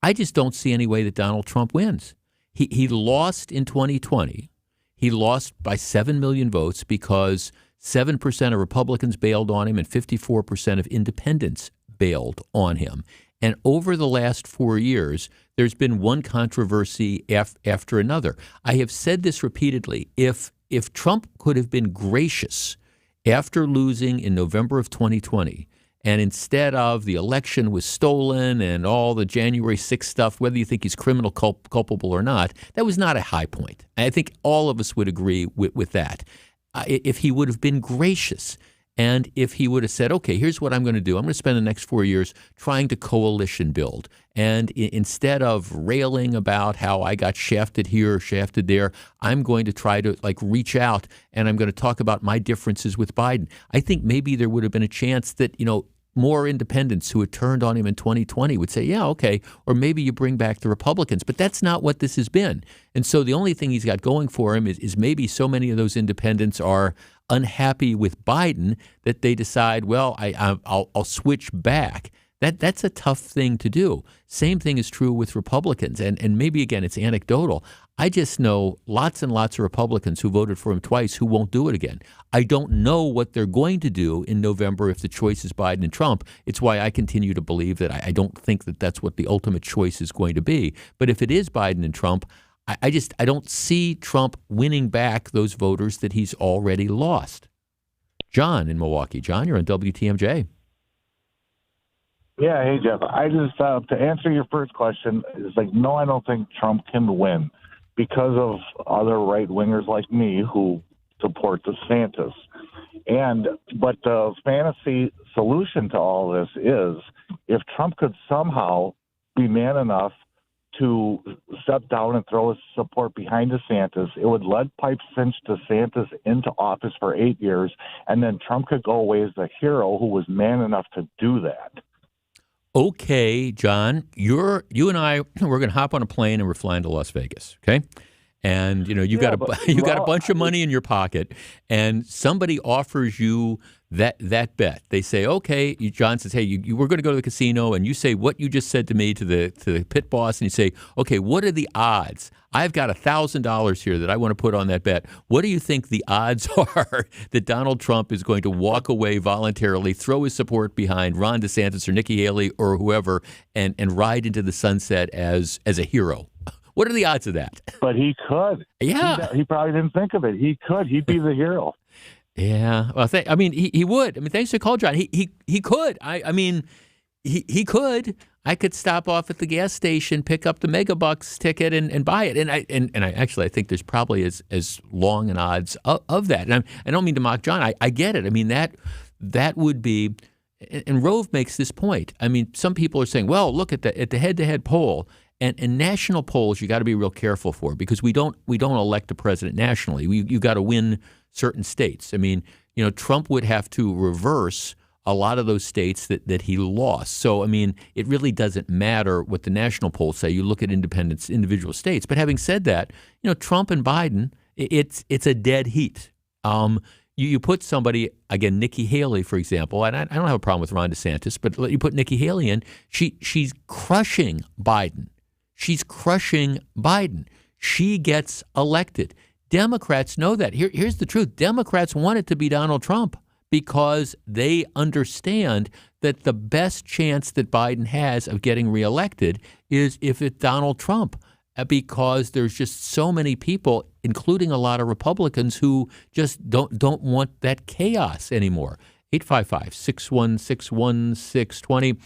I just don't see any way that Donald Trump wins. He lost in 2020. He lost by 7 million votes because 7% of Republicans bailed on him and 54% of independents bailed on him. And over the last 4 years, there's been one controversy after another. I have said this repeatedly. If Trump could have been gracious after losing in November of 2020, and instead of the election was stolen and all the January 6th stuff, whether you think he's criminal culpable or not, that was not a high point. I think all of us would agree with that. If he would have been gracious, and if he would have said, okay, here's what I'm going to do. I'm going to spend the next 4 years trying to coalition build. And instead of railing about how I got shafted here or shafted there, I'm going to try to reach out and I'm going to talk about my differences with Biden. I think maybe there would have been a chance that, more independents who had turned on him in 2020 would say, yeah, okay, or maybe you bring back the Republicans. But that's not what this has been. And so the only thing he's got going for him is maybe so many of those independents are unhappy with Biden that they decide, well, I'll switch back. That's a tough thing to do. Same thing is true with Republicans. And maybe, again, it's anecdotal. I just know lots and lots of Republicans who voted for him twice who won't do it again. I don't know what they're going to do in November if the choice is Biden and Trump. It's why I continue to believe that I don't think that that's what the ultimate choice is going to be. But if it is Biden and Trump, I don't see Trump winning back those voters that he's already lost. John in Milwaukee. John, you're on WTMJ. Yeah, hey, Jeff. I just, to answer your first question, it's no, I don't think Trump can win because of other right-wingers like me who support DeSantis. But the fantasy solution to all this is if Trump could somehow be man enough to step down and throw his support behind DeSantis, it would lead pipe cinch DeSantis into office for 8 years, and then Trump could go away as the hero who was man enough to do that. Okay, John, you and I, we're going to hop on a plane and we're flying to Las Vegas, okay? and you got a bunch of money in your pocket, and somebody offers you that bet. They say, okay, John says, hey, we're going to go to the casino, and you say what you just said to me to the pit boss, and you say, okay, what are the odds? I've got $1,000 here that I want to put on that bet. What do you think the odds are that Donald Trump is going to walk away voluntarily, throw his support behind Ron DeSantis or Nikki Haley or whoever, and ride into the sunset as a hero? What are the odds of that? But he could. Yeah. He probably didn't think of it. He could. He'd be the hero. Yeah. Well, he would. I mean, thanks for the call, John. He could. He could. I could stop off at the gas station, pick up the Megabucks ticket, and buy it. And I think there's probably as long an odds of that. And I don't mean to mock John. I get it. I mean, that would be. And Rove makes this point. I mean, some people are saying, well, look at the head-to-head poll. And national polls you got to be real careful for, because we don't elect a president nationally. You got to win certain states. I mean, Trump would have to reverse a lot of those states that he lost. So, I mean, it really doesn't matter what the national polls say. You look at individual states. But having said that, Trump and Biden, it's a dead heat. You put somebody, again, Nikki Haley, for example, and I don't have a problem with Ron DeSantis, but you put Nikki Haley in, she's crushing Biden. She's crushing Biden. She gets elected. Democrats know that. Here's the truth. Democrats want it to be Donald Trump because they understand that the best chance that Biden has of getting reelected is if it's Donald Trump, because there's just so many people, including a lot of Republicans, who just don't want that chaos anymore. 855-616-1620.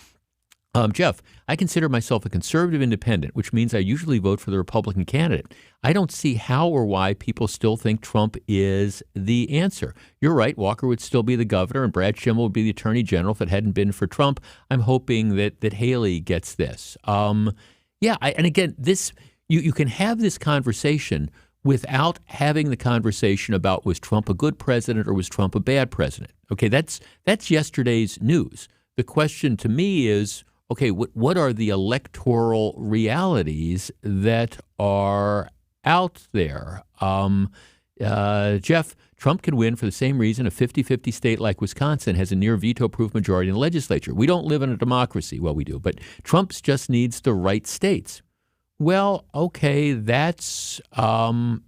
Jeff, I consider myself a conservative independent, which means I usually vote for the Republican candidate. I don't see how or why people still think Trump is the answer. You're right. Walker would still be the governor, and Brad Schimmel would be the attorney general if it hadn't been for Trump. I'm hoping that Haley gets this. And again, this you can have this conversation without having the conversation about, was Trump a good president or was Trump a bad president? Okay, that's yesterday's news. The question to me is, okay, what are the electoral realities that are out there? Jeff, Trump can win for the same reason a 50-50 state like Wisconsin has a near veto-proof majority in the legislature. We don't live in a democracy. Well, we do, but Trump just needs the right states. Well, okay, that's the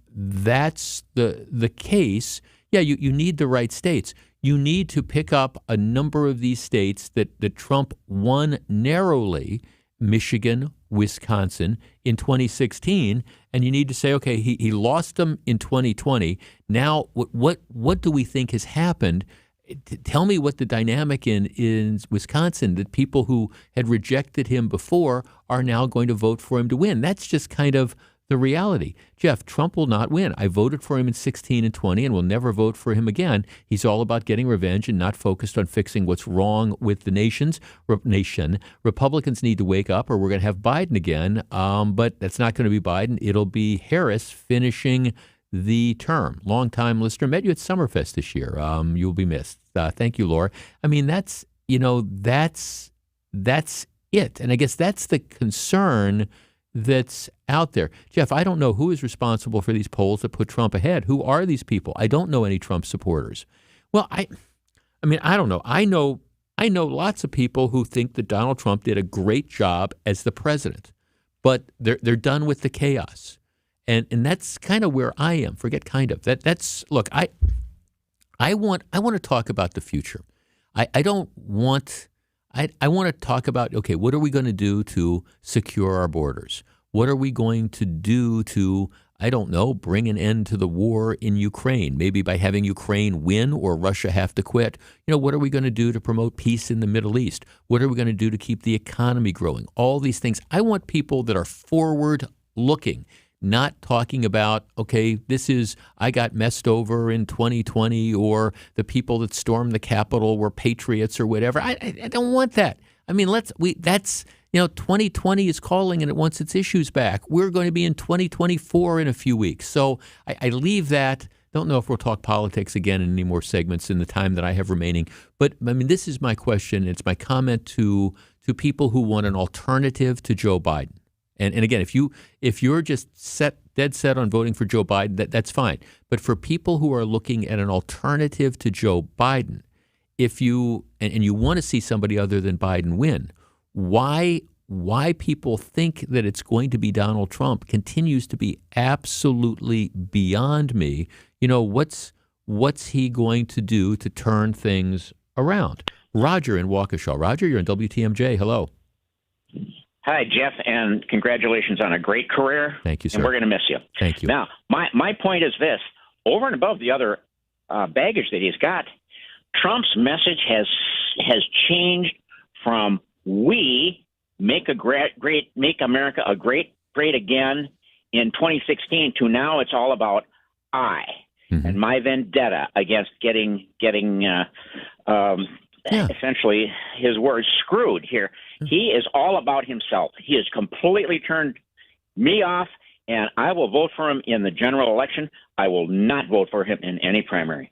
case. Yeah, you need the right states. You need to pick up a number of these states that Trump won narrowly, Michigan, Wisconsin, in 2016, and you need to say, okay, he lost them in 2020. Now, what do we think has happened? Tell me what the dynamic in Wisconsin, that people who had rejected him before are now going to vote for him to win. That's just kind of the reality. Jeff, Trump will not win. I voted for him in 16 and 20 and will never vote for him again. He's all about getting revenge and not focused on fixing what's wrong with the nation. Republicans need to wake up, or we're going to have Biden again. But that's not going to be Biden. It'll be Harris finishing the term. Longtime listener, met you at Summerfest this year. You'll be missed. Thank you, Laura. I mean, that's it. And I guess that's the concern that's out there. Jeff, I don't know who is responsible for these polls that put Trump ahead. Who are these people? I don't know any Trump supporters. Well, I mean, I don't know. I know lots of people who think that Donald Trump did a great job as the president, but they're done with the chaos. And that's kind of where I am. Forget kind of. That's look, I want to talk about the future. I want to talk about, okay, what are we going to do to secure our borders? What are we going to do to, I don't know, bring an end to the war in Ukraine? Maybe by having Ukraine win or Russia have to quit. What are we going to do to promote peace in the Middle East? What are we going to do to keep the economy growing? All these things. I want people that are forward looking, not talking about, okay, this is, I got messed over in 2020, or the people that stormed the Capitol were patriots or whatever. I don't want that. I mean, 2020 is calling and it wants its issues back. We're going to be in 2024 in a few weeks. So I leave that. Don't know if we'll talk politics again in any more segments in the time that I have remaining. But I mean, this is my question. It's my comment to people who want an alternative to Joe Biden. And again, if you're just set dead set on voting for Joe Biden, that's fine. But for people who are looking at an alternative to Joe Biden, if you and you want to see somebody other than Biden win, why people think that it's going to be Donald Trump continues to be absolutely beyond me. What's he going to do to turn things around? Roger in Waukesha. Roger, you're in WTMJ. Hello. Hi, Jeff, and congratulations on a great career. Thank you, sir. And we're going to miss you. Thank you. Now, my point is this. Over and above the other baggage that he's got, Trump's message has changed from we make America a great again in 2016 to now it's all about I and my vendetta against getting essentially his words screwed here. He is all about himself. He has completely turned me off, and I will vote for him in the general election. I will not vote for him in any primary.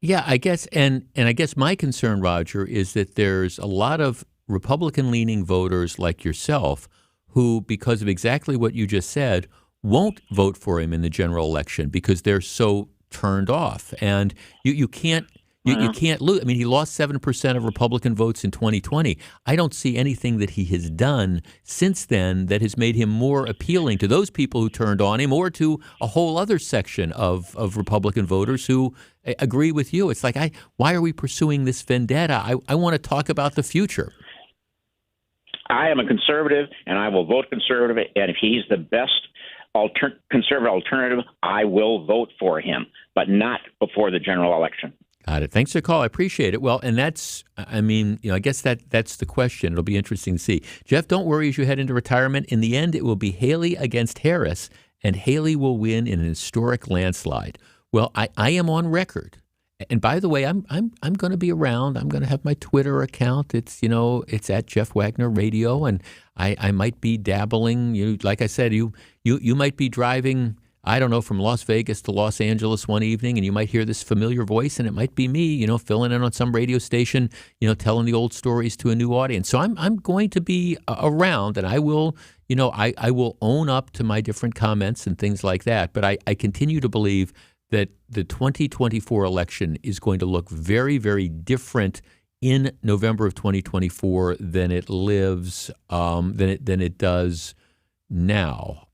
Yeah, I guess, and I guess my concern, Roger, is that there's a lot of Republican-leaning voters like yourself who, because of exactly what you just said, won't vote for him in the general election because they're so turned off. And you can't lose. I mean, he lost 7% of Republican votes in 2020. I don't see anything that he has done since then that has made him more appealing to those people who turned on him or to a whole other section of Republican voters who agree with you. It's like, why are we pursuing this vendetta? I want to talk about the future. I am a conservative, and I will vote conservative. And if he's the best conservative alternative, I will vote for him, but not before the general election. Got it. Thanks for the call. I appreciate it. Well, and that's, I guess that's the question. It'll be interesting to see. Jeff, don't worry as you head into retirement. In the end, it will be Haley against Harris, and Haley will win in an historic landslide. Well, I am on record. And by the way, I'm going to be around. I'm going to have my Twitter account. It's at Jeff Wagner Radio, and I might be dabbling. Like I said, you might be driving, I don't know, from Las Vegas to Los Angeles one evening, and you might hear this familiar voice, and it might be me, filling in on some radio station, telling the old stories to a new audience. So I'm going to be around, and I will, I will own up to my different comments and things like that. But I continue to believe that the 2024 election is going to look very, very different in November of 2024 than it lives, than it does now.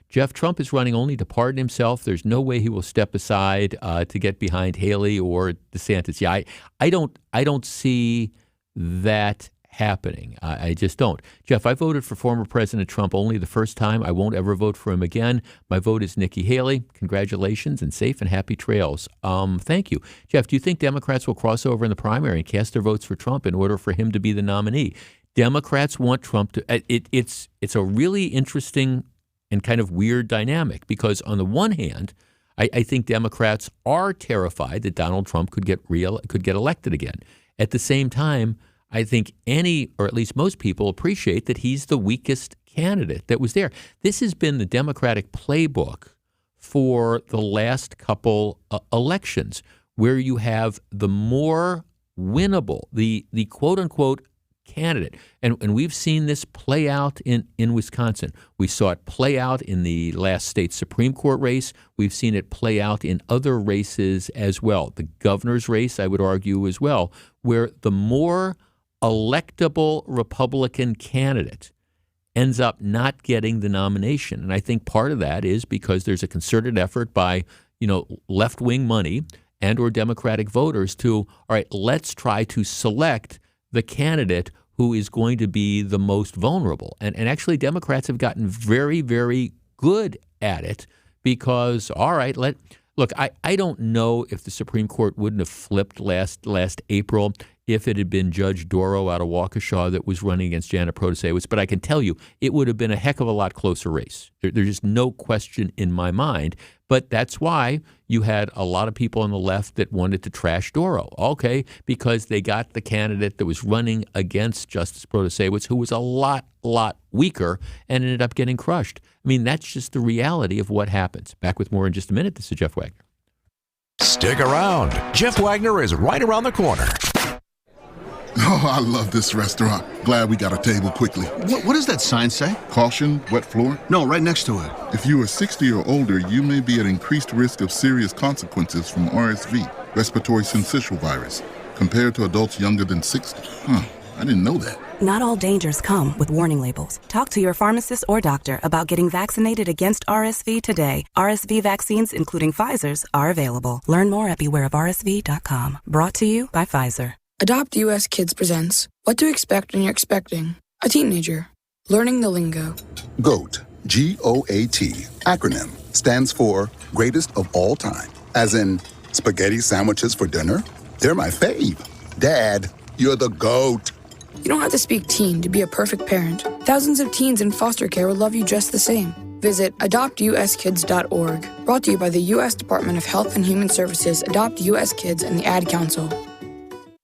Jeff, Trump is running only to pardon himself. There's no way he will step aside to get behind Haley or DeSantis. Yeah, I don't see that happening. I just don't. Jeff, I voted for former President Trump only the first time. I won't ever vote for him again. My vote is Nikki Haley. Congratulations and safe and happy trails. Thank you. Jeff, do you think Democrats will cross over in the primary and cast their votes for Trump in order for him to be the nominee? Democrats want Trump to. It's a really interesting and kind of weird dynamic because on the one hand, I think Democrats are terrified that Donald Trump could get elected again. At the same time, I think or at least most people appreciate that he's the weakest candidate that was there. This has been the Democratic playbook for the last couple elections, where you have the more winnable, the quote unquote candidate. And we've seen this play out in Wisconsin. We saw it play out in the last state Supreme Court race. We've seen it play out in other races as well. The governor's race, I would argue as well, where the more electable Republican candidate ends up not getting the nomination. And I think part of that is because there's a concerted effort by, left-wing money and or Democratic voters to, all right, let's try to select the candidate who is going to be the most vulnerable. And actually Democrats have gotten very, very good at it because, all right, look, I don't know if the Supreme Court wouldn't have flipped last April if it had been Judge Doro out of Waukesha that was running against Janet Protasewicz, but I can tell you it would have been a heck of a lot closer race. There's just no question in my mind. But that's why you had a lot of people on the left that wanted to trash Doro, okay, because they got the candidate that was running against Justice Protasewicz, who was a lot weaker and ended up getting crushed. I mean, that's just the reality of what happens. Back with more in just a minute. This is Jeff Wagner. Stick around. Jeff Wagner is right around the corner. Oh, I love this restaurant. Glad we got a table quickly. What does that sign say? Caution, wet floor? No, right next to it. If you are 60 or older, you may be at increased risk of serious consequences from RSV, respiratory syncytial virus, compared to adults younger than 60. Huh, I didn't know that. Not all dangers come with warning labels. Talk to your pharmacist or doctor about getting vaccinated against RSV today. RSV vaccines, including Pfizer's, are available. Learn more at bewareofrsv.com. Brought to you by Pfizer. Adopt US Kids presents What to Expect When You're Expecting a Teenager. Learning the lingo. GOAT, G-O-A-T, acronym, stands for Greatest of All Time. As in, spaghetti sandwiches for dinner? They're my fave. Dad, you're the GOAT. You don't have to speak teen to be a perfect parent. Thousands of teens in foster care will love you just the same. Visit adoptuskids.org. Brought to you by the U.S. Department of Health and Human Services, Adopt U.S. Kids, and the Ad Council.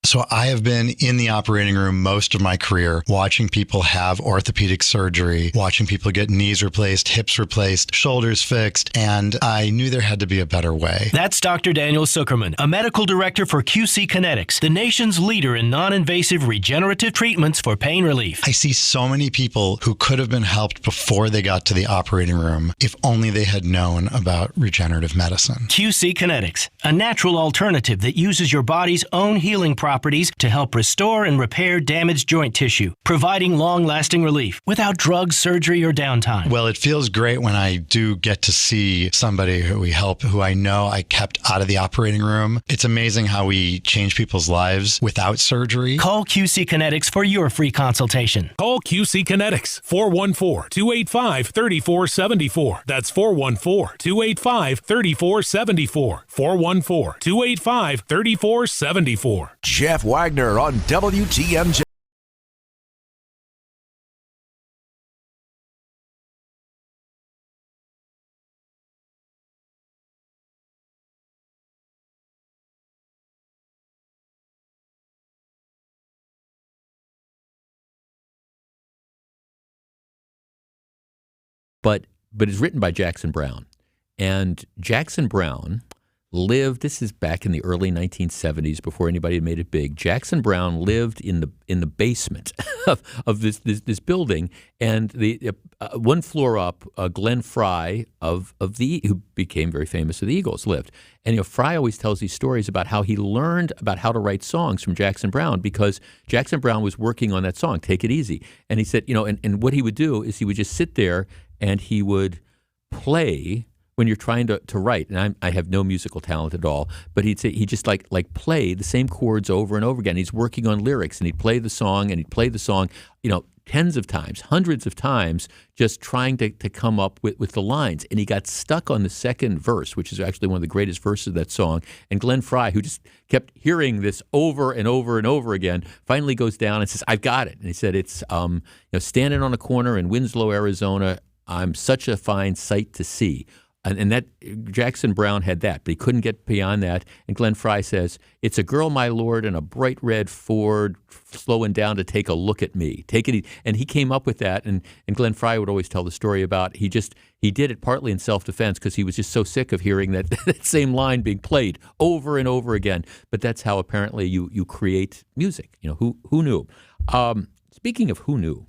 So I have been in the operating room most of my career, watching people have orthopedic surgery, watching people get knees replaced, hips replaced, shoulders fixed, and I knew there had to be a better way. That's Dr. Daniel Zuckerman, a medical director for QC Kinetics, the nation's leader in non-invasive regenerative treatments for pain relief. I see so many people who could have been helped before they got to the operating room if only they had known about regenerative medicine. QC Kinetics, a natural alternative that uses your body's own healing properties to help restore and repair damaged joint tissue, providing long-lasting relief without drugs, surgery, or downtime. Well, it feels great when I do get to see somebody who we help, who I know I kept out of the operating room. It's amazing how we change people's lives without surgery. Call QC Kinetics for your free consultation. Call QC Kinetics, 414-285-3474. That's 414-285-3474. 414-285-3474. Jeff Wagner on WTMJ. But it's written by Jackson Browne. And Jackson Browne lived, this is back in the early 1970s before anybody had made it big. Jackson Browne lived in the basement of this building, and the one floor up, Glenn Frey who became very famous with the Eagles, lived. And Frey always tells these stories about how he learned about how to write songs from Jackson Browne because Jackson Browne was working on that song, Take It Easy. And he said, and what he would do is he would just sit there and he would play when you're trying to write, and I have no musical talent at all, but he'd say he just like play the same chords over and over again. He's working on lyrics, and he'd play the song, tens of times, hundreds of times, just trying to come up with the lines. And he got stuck on the second verse, which is actually one of the greatest verses of that song. And Glenn Frey, who just kept hearing this over and over and over again, finally goes down and says, "I've got it." And he said, "It's standing on a corner in Winslow, Arizona. I'm such a fine sight to see." And that Jackson Browne had that, but he couldn't get beyond that. And Glenn Frey says, "It's a girl, my lord, in a bright red Ford, slowing down to take a look at me. Take it." And he came up with that. And Glenn Frey would always tell the story about he did it partly in self-defense because he was just so sick of hearing that same line being played over and over again. But that's how apparently you create music. Who knew? Speaking of who knew.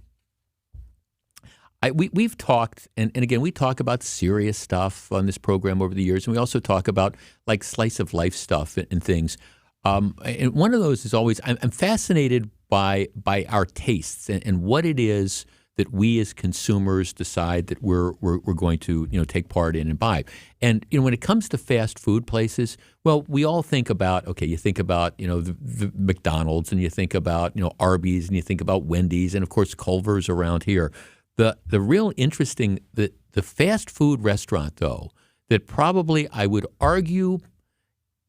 We've talked, and again, we talk about serious stuff on this program over the years, and we also talk about like slice of life stuff and things. And one of those is always, I'm fascinated by our tastes and what it is that we as consumers decide that we're going to take part in and buy. And when it comes to fast food places, well, we all think about you think about the McDonald's, and you think about Arby's, and you think about Wendy's, and of course Culver's around here. The real interesting, the fast food restaurant, though, that probably I would argue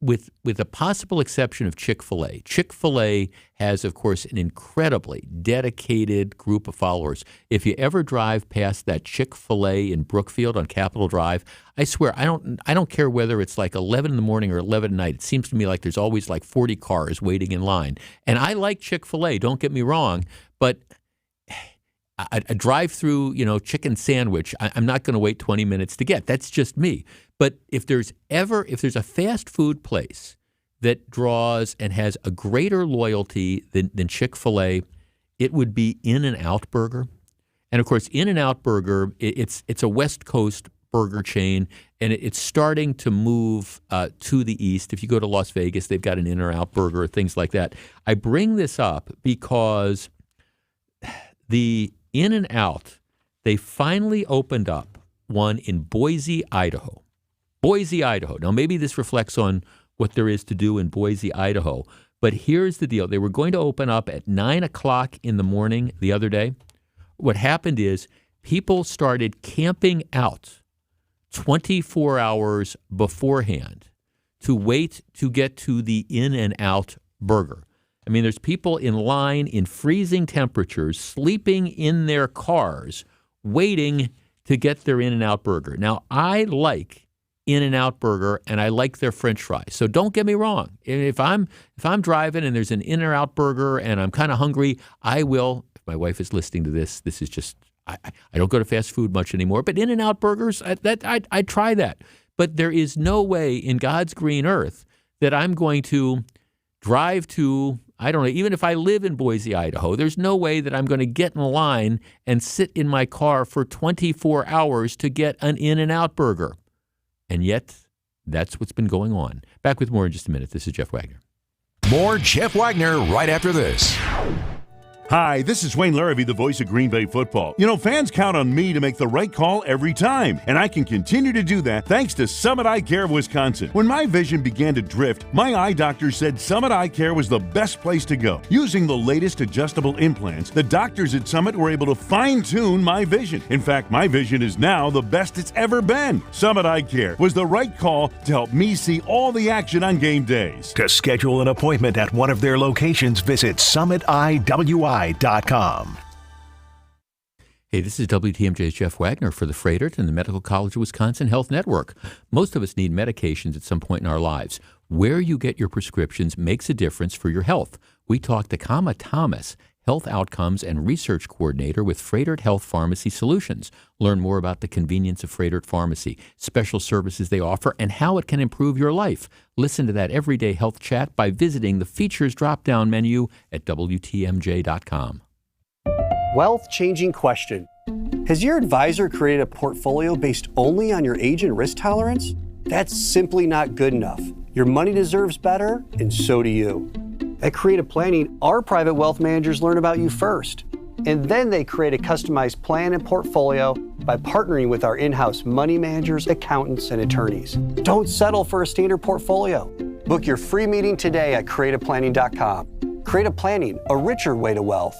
with a possible exception of Chick-fil-A. Chick-fil-A has, of course, an incredibly dedicated group of followers. If you ever drive past that Chick-fil-A in Brookfield on Capitol Drive, I swear, I don't care whether it's like 11 in the morning or 11 at night. It seems to me like there's always like 40 cars waiting in line. And I like Chick-fil-A, don't get me wrong, but a drive-through, chicken sandwich, I'm not going to wait 20 minutes to get. That's just me. But if there's a fast food place that draws and has a greater loyalty than Chick-fil-A, it would be In-N-Out Burger. And, of course, In-N-Out Burger, it's a West Coast burger chain, and it's starting to move to the east. If you go to Las Vegas, they've got an In-N-Out Burger, things like that. I bring this up because the In-N-Out, they finally opened up one in Boise, Idaho. Boise, Idaho. Now, maybe this reflects on what there is to do in Boise, Idaho, but here's the deal. They were going to open up at 9 o'clock in the morning the other day. What happened is people started camping out 24 hours beforehand to wait to get to the In-N-Out Burger. I mean, there's people in line in freezing temperatures, sleeping in their cars, waiting to get their In-N-Out Burger. Now, I like In-N-Out Burger, and I like their French fries. So don't get me wrong. If I'm driving and there's an In-N-Out Burger and I'm kind of hungry, I will. If my wife is listening to this, this is just I don't go to fast food much anymore. But In-N-Out Burgers, I'd try that. But there is no way in God's green earth that I'm going to drive to, I don't know, even if I live in Boise, Idaho, there's no way that I'm going to get in line and sit in my car for 24 hours to get an In-N-Out Burger. And yet, that's what's been going on. Back with more in just a minute. This is Jeff Wagner. More Jeff Wagner right after this. Hi, this is Wayne Larrabee, the voice of Green Bay football. You know, fans count on me to make the right call every time, and I can continue to do that thanks to Summit Eye Care of Wisconsin. When my vision began to drift, my eye doctor said Summit Eye Care was the best place to go. Using the latest adjustable implants, the doctors at Summit were able to fine-tune my vision. In fact, my vision is now the best it's ever been. Summit Eye Care was the right call to help me see all the action on game days. To schedule an appointment at one of their locations, visit summitiwi.com. Hey, this is WTMJ's Jeff Wagner for the Freighter and the Medical College of Wisconsin Health Network. Most of us need medications at some point in our lives. Where you get your prescriptions makes a difference for your health. We talked to Kama Thomas, Health Outcomes and Research Coordinator with Freighter Health Pharmacy Solutions. Learn more about the convenience of Freighter Pharmacy, special services they offer, and how it can improve your life. Listen to that everyday health chat by visiting the features drop-down menu at WTMJ.com. Wealth-changing question. Has your advisor created a portfolio based only on your age and risk tolerance? That's simply not good enough. Your money deserves better, and so do you. At Creative Planning, our private wealth managers learn about you first, and then they create a customized plan and portfolio by partnering with our in-house money managers, accountants, and attorneys. Don't settle for a standard portfolio. Book your free meeting today at creativeplanning.com. Creative Planning, a richer way to wealth.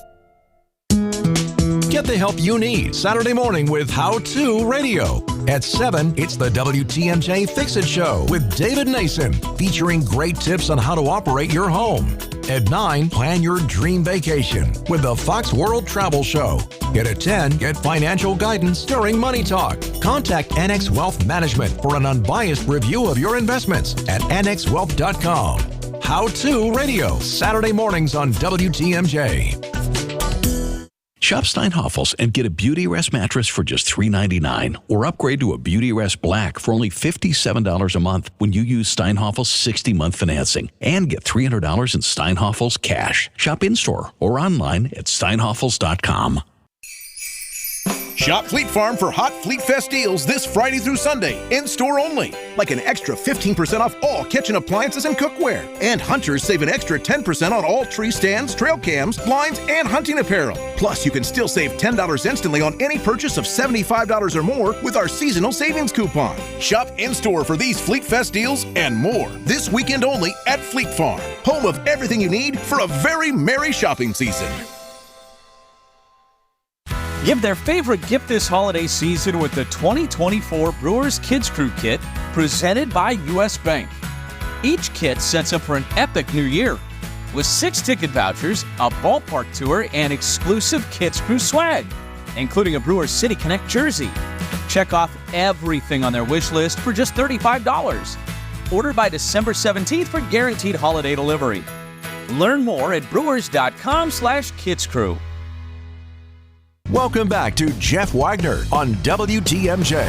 Get the help you need Saturday morning with How To Radio. At 7, it's the WTMJ Fix-It Show with David Nason, featuring great tips on how to operate your home. At 9, plan your dream vacation with the Fox World Travel Show. And at 10, get financial guidance during Money Talk. Contact Annex Wealth Management for an unbiased review of your investments at annexwealth.com. How To Radio, Saturday mornings on WTMJ. Shop Steinhofels and get a Beauty Rest mattress for just $3.99 or upgrade to a Beauty Rest Black for only $57 a month when you use Steinhofels 60-month financing and get $300 in Steinhofels cash. Shop in-store or online at steinhofels.com. Shop Fleet Farm for hot Fleet Fest deals this Friday through Sunday, in-store only. Like an extra 15% off all kitchen appliances and cookware. And hunters save an extra 10% on all tree stands, trail cams, blinds, and hunting apparel. Plus, you can still save $10 instantly on any purchase of $75 or more with our seasonal savings coupon. Shop in-store for these Fleet Fest deals and more this weekend only at Fleet Farm, home of everything you need for a very merry shopping season. Give their favorite gift this holiday season with the 2024 Brewers Kids Crew Kit presented by U.S. Bank. Each kit sets up for an epic new year with 6 ticket vouchers, a ballpark tour, and exclusive Kids Crew swag, including a Brewers City Connect jersey. Check off everything on their wish list for just $35. Order by December 17th for guaranteed holiday delivery. Learn more at brewers.com/kidscrew. Welcome back to Jeff Wagner on WTMJ.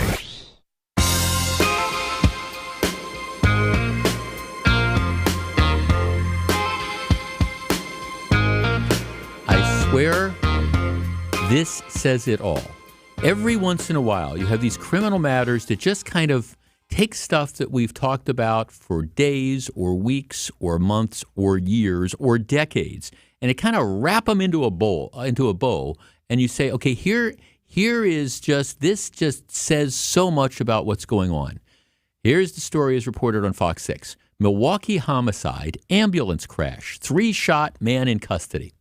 swear this says it all. Every once in a while, you have these criminal matters that just kind of take stuff that we've talked about for days or weeks or months or years or decades, and it kind of wrap them into a bow, and you say, okay, here is this just says so much about what's going on. Here's the story as reported on Fox 6. Milwaukee homicide, ambulance crash, 3-shot man in custody.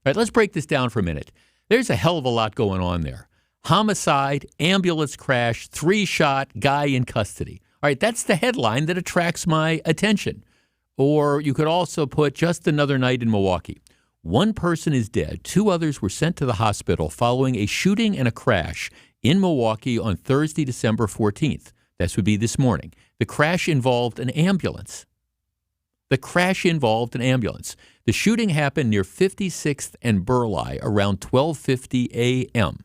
All right, let's break this down for a minute. There's a hell of a lot going on there. Homicide, ambulance crash, 3-shot guy in custody. All right, that's the headline that attracts my attention. Or you could also put just another night in Milwaukee. 1 person is dead. 2 others were sent to the hospital following a shooting and a crash in Milwaukee on Thursday, December 14th. This would be this morning. The crash involved an ambulance. The shooting happened near 56th and Burleigh around 12:50 a.m.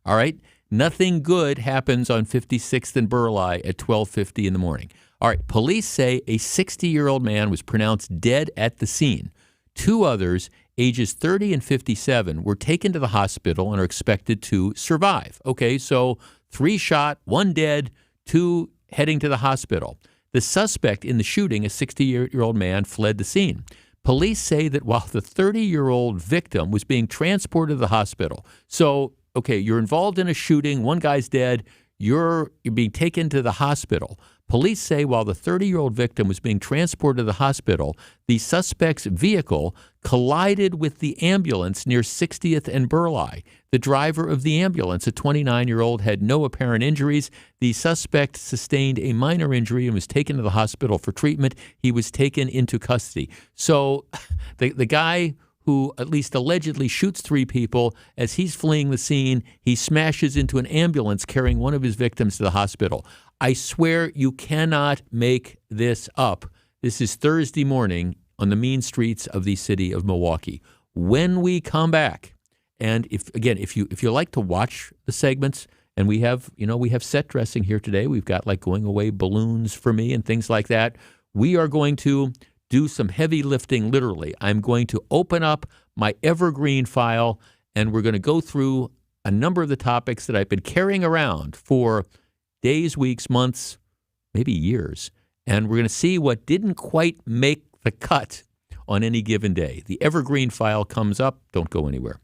All right? Nothing good happens on 56th and Burleigh at 12:50 in the morning. All right, police say a 60-year-old man was pronounced dead at the scene. 2 others, ages 30 and 57, were taken to the hospital and are expected to survive. Okay, so 3-shot, 1 dead, 2 heading to the hospital. The suspect in the shooting, a 60-year-old man, fled the scene. Police say that while the 30-year-old victim was being transported to the hospital, so, okay, you're involved in a shooting, 1 guy's dead, you're being taken to the hospital. Police say while the 30-year-old victim was being transported to the hospital, the suspect's vehicle collided with the ambulance near 60th and Burleigh. The driver of the ambulance, a 29-year-old, had no apparent injuries. The suspect sustained a minor injury and was taken to the hospital for treatment. He was taken into custody. So the guy who at least allegedly shoots 3 people, as he's fleeing the scene, he smashes into an ambulance carrying one of his victims to the hospital. I swear you cannot make this up. This is Thursday morning on the mean streets of the city of Milwaukee. When we come back, and if you like to watch the segments, and we have set dressing here today. We've got like going away balloons for me and things like that. We are going to do some heavy lifting, literally. I'm going to open up my Evergreen file, and we're going to go through a number of the topics that I've been carrying around for days, weeks, months, maybe years. And we're going to see what didn't quite make the cut on any given day. The Evergreen file comes up. Don't go anywhere.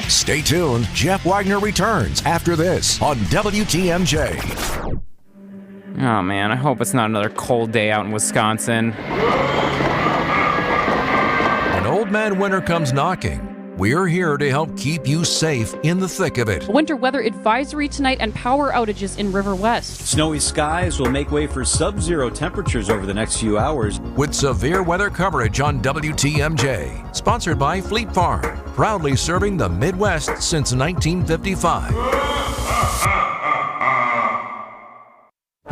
Stay tuned. Jeff Wagner returns after this on WTMJ. Oh, man, I hope it's not another cold day out in Wisconsin. When Old Man Winter comes knocking, we're here to help keep you safe in the thick of it. Winter weather advisory tonight and power outages in River West. Snowy skies will make way for sub-zero temperatures over the next few hours. With severe weather coverage on WTMJ, sponsored by Fleet Farm, proudly serving the Midwest since 1955.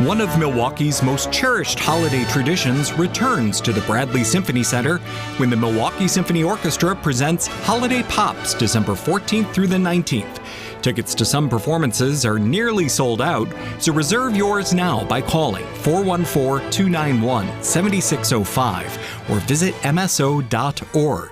One of Milwaukee's most cherished holiday traditions returns to the Bradley Symphony Center when the Milwaukee Symphony Orchestra presents Holiday Pops December 14th through the 19th. Tickets to some performances are nearly sold out, so reserve yours now by calling 414-291-7605 or visit mso.org.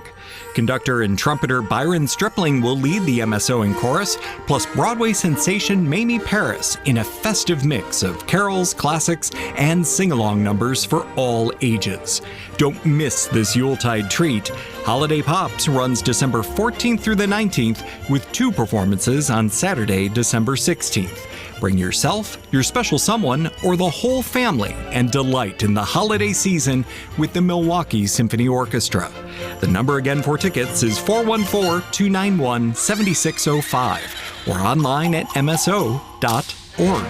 Conductor and trumpeter Byron Stripling will lead the MSO in chorus, plus Broadway sensation Mamie Paris in a festive mix of carols, classics, and sing-along numbers for all ages. Don't miss this Yuletide treat. Holiday Pops runs December 14th through the 19th with 2 performances on Saturday, December 16th. Bring yourself, your special someone, or the whole family and delight in the holiday season with the Milwaukee Symphony Orchestra. The number again for tickets is 414-291-7605 or online at mso.org.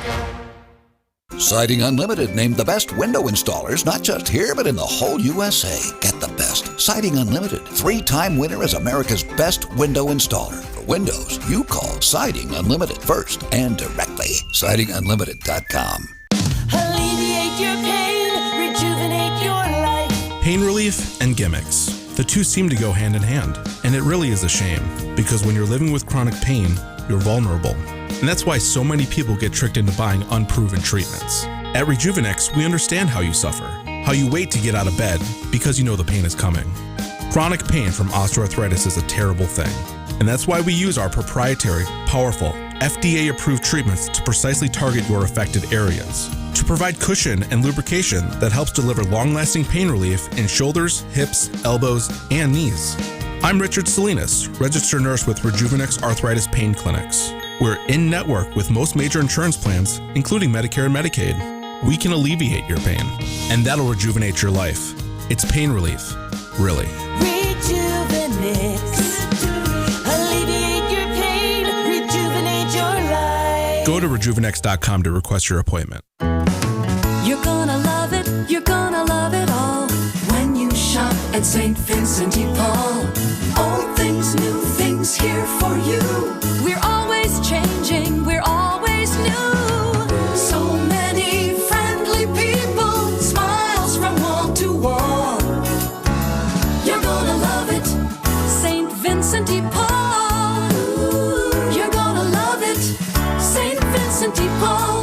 Siding Unlimited named the best window installers, not just here, but in the whole USA. Get the best. Siding Unlimited, 3-time winner as America's best window installer. For windows, you call Siding Unlimited first and directly. SidingUnlimited.com. Alleviate your pain, rejuvenate your life. Pain relief and gimmicks. The two seem to go hand in hand. And it really is a shame, because when you're living with chronic pain, you're vulnerable. And that's why so many people get tricked into buying unproven treatments. At Rejuvenex, we understand how you suffer, how you wait to get out of bed because you know the pain is coming. Chronic pain from osteoarthritis is a terrible thing. And that's why we use our proprietary, powerful, FDA-approved treatments to precisely target your affected areas. To provide cushion and lubrication that helps deliver long-lasting pain relief in shoulders, hips, elbows, and knees. I'm Richard Salinas, registered nurse with Rejuvenex Arthritis Pain Clinics. We're in-network with most major insurance plans, including Medicare and Medicaid. We can alleviate your pain, and that'll rejuvenate your life. It's pain relief, really. Rejuvenex. Alleviate your pain. Rejuvenate your life. Go to rejuvenex.com to request your appointment. You're gonna love it. You're gonna love it all. When you shop at St. Vincent de Paul. Old things, new things here for you. We're always changing. We're always new. So many friendly people. Smiles from wall to wall. You're gonna love it. St. Vincent de Paul. You're gonna love it. St. Vincent de Paul.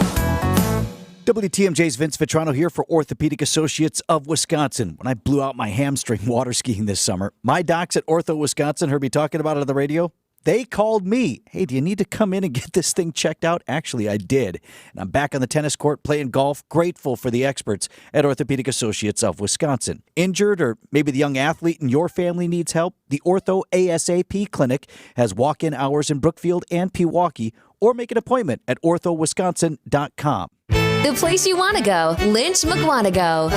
WTMJ's Vince Vitrano here for Orthopedic Associates of Wisconsin. When I blew out my hamstring water skiing this summer, my docs at Ortho Wisconsin heard me talking about it on the radio. They called me. Hey, do you need to come in and get this thing checked out? Actually, I did. And I'm back on the tennis court playing golf, grateful for the experts at Orthopedic Associates of Wisconsin. Injured or maybe the young athlete in your family needs help? The Ortho ASAP Clinic has walk-in hours in Brookfield and Pewaukee, or make an appointment at orthowisconsin.com. The place you want to go, Lynch McWanago.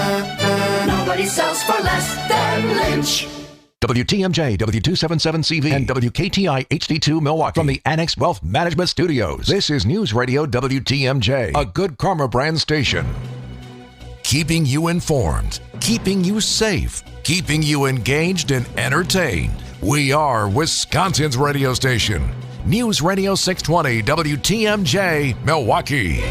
Nobody sells for less than Lynch. WTMJ, W277CV, and WKTI HD2 Milwaukee from the Annex Wealth Management Studios. This is News Radio WTMJ, a Good Karma brand station. Keeping you informed, keeping you safe, keeping you engaged and entertained. We are Wisconsin's radio station. News Radio 620 WTMJ, Milwaukee.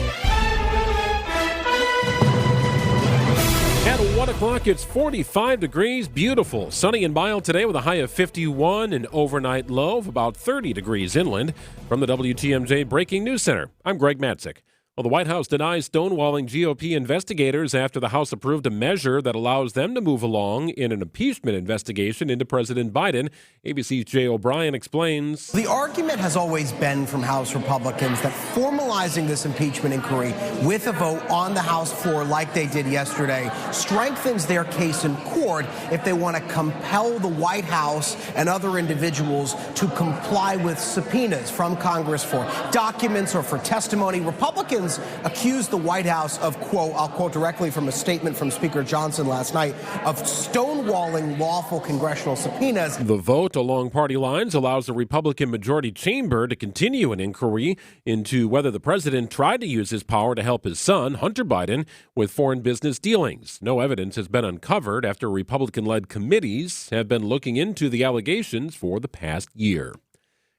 At 1 o'clock, it's 45 degrees, beautiful. Sunny and mild today with a high of 51, an overnight low of about 30 degrees inland. From the WTMJ Breaking News Center, I'm Greg Matzik. Well, the White House denies stonewalling GOP investigators after the House approved a measure that allows them to move along in an impeachment investigation into President Biden. ABC's Jay O'Brien explains. The argument has always been from House Republicans that formalizing this impeachment inquiry with a vote on the House floor like they did yesterday strengthens their case in court if they want to compel the White House and other individuals to comply with subpoenas from Congress for documents or for testimony. Republicans accused the White House of, quote, I'll quote directly from a statement from Speaker Johnson last night, of stonewalling lawful congressional subpoenas. The vote along party lines allows the Republican majority chamber to continue an inquiry into whether the president tried to use his power to help his son, Hunter Biden, with foreign business dealings. No evidence has been uncovered after Republican-led committees have been looking into the allegations for the past year.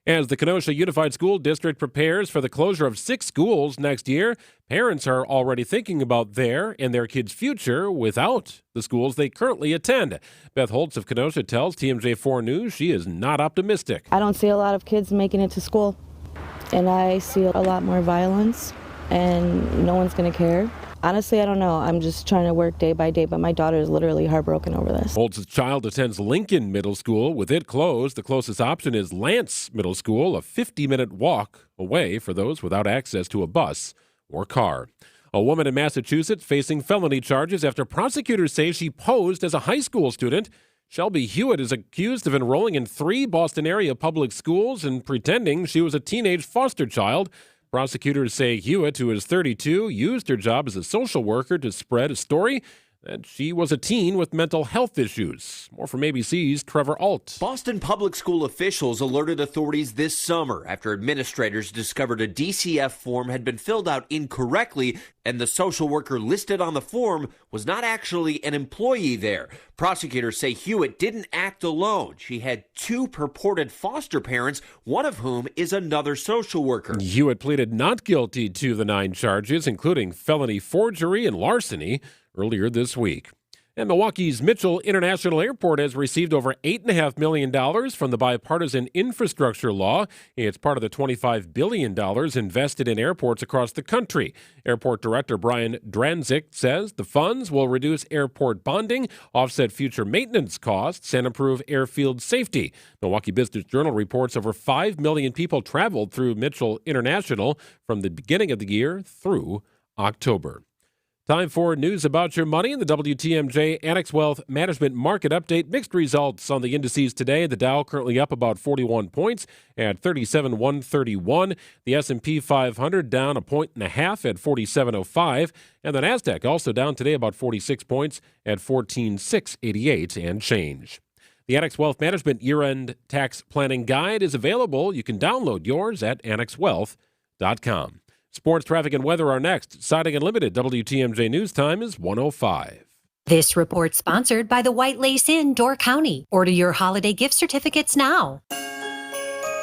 As the Kenosha Unified School District prepares for the closure of 6 schools next year, parents are already thinking about their and their kids' future without the schools they currently attend. Beth Holtz of Kenosha tells TMJ4 News she is not optimistic. I don't see a lot of kids making it to school, and I see a lot more violence, and no one's going to care. Honestly, I don't know. I'm just trying to work day by day, but my daughter is literally heartbroken over this. Holtz's child attends Lincoln Middle School. With it closed, the closest option is Lance Middle School, a 50-minute walk away for those without access to a bus or car. A woman in Massachusetts facing felony charges after prosecutors say she posed as a high school student. Shelby Hewitt is accused of enrolling in 3 Boston-area public schools and pretending she was a teenage foster child. Prosecutors say Hewitt, who is 32, used her job as a social worker to spread a story that she was a teen with mental health issues. More from ABC's Trevor Alt. Boston public school officials alerted authorities this summer after administrators discovered a DCF form had been filled out incorrectly, and the social worker listed on the form was not actually an employee there. Prosecutors say Hewitt didn't act alone. She had 2 purported foster parents, one of whom is another social worker. Hewitt pleaded not guilty to the 9 charges, including felony forgery and larceny, earlier this week. And Milwaukee's Mitchell International Airport has received over $8.5 million from the bipartisan infrastructure law. It's part of the $25 billion invested in airports across the country. Airport Director Brian Dranzik says the funds will reduce airport bonding, offset future maintenance costs, and improve airfield safety. Milwaukee Business Journal reports over 5 million people traveled through Mitchell International from the beginning of the year through October. Time for news about your money in the WTMJ Annex Wealth Management Market Update. Mixed results on the indices today. The Dow currently up about 41 points at 37,131. The S&P 500 down 1.5 at 4705. And the NASDAQ also down today about 46 points at 14,688 and change. The Annex Wealth Management Year-End Tax Planning Guide is available. You can download yours at annexwealth.com. Sports, traffic, and weather are next. Siding Unlimited, WTMJ News Time is 1:05. This report sponsored by the White Lace Inn, Door County. Order your holiday gift certificates now.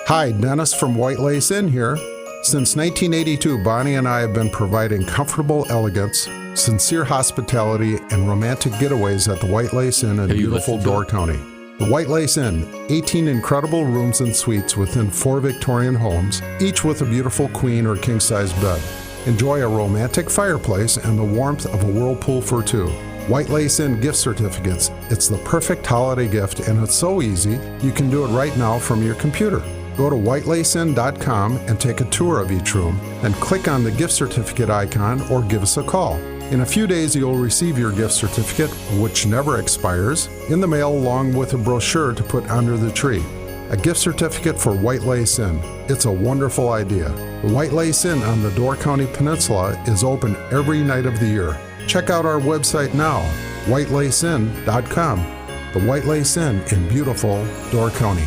Hi, Dennis from White Lace Inn here. Since 1982, Bonnie and I have been providing comfortable elegance, sincere hospitality, and romantic getaways at the White Lace Inn in beautiful Door County. The White Lace Inn, 18 incredible rooms and suites within 4 Victorian homes, each with a beautiful queen or king-size bed. Enjoy a romantic fireplace and the warmth of a whirlpool for two. White Lace Inn gift certificates. It's the perfect holiday gift, and it's so easy, you can do it right now from your computer. Go to whitelacinn.com and take a tour of each room, and click on the gift certificate icon or give us a call. In a few days, you'll receive your gift certificate, which never expires, in the mail along with a brochure to put under the tree. A gift certificate for White Lace Inn. It's a wonderful idea. The White Lace Inn on the Door County Peninsula is open every night of the year. Check out our website now, whitelacinn.com. The White Lace Inn in beautiful Door County.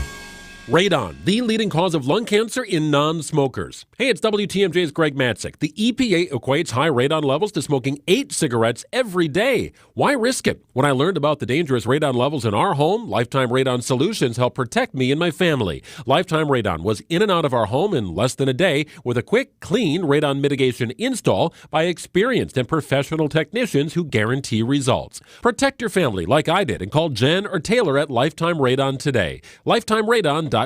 Radon, the leading cause of lung cancer in non-smokers. Hey, it's WTMJ's Greg Matzik. The EPA equates high radon levels to smoking 8 cigarettes every day. Why risk it? When I learned about the dangerous radon levels in our home, Lifetime Radon Solutions helped protect me and my family. Lifetime Radon was in and out of our home in less than a day with a quick, clean radon mitigation install by experienced and professional technicians who guarantee results. Protect your family like I did and call Jen or Taylor at Lifetime Radon today. LifetimeRadon.com.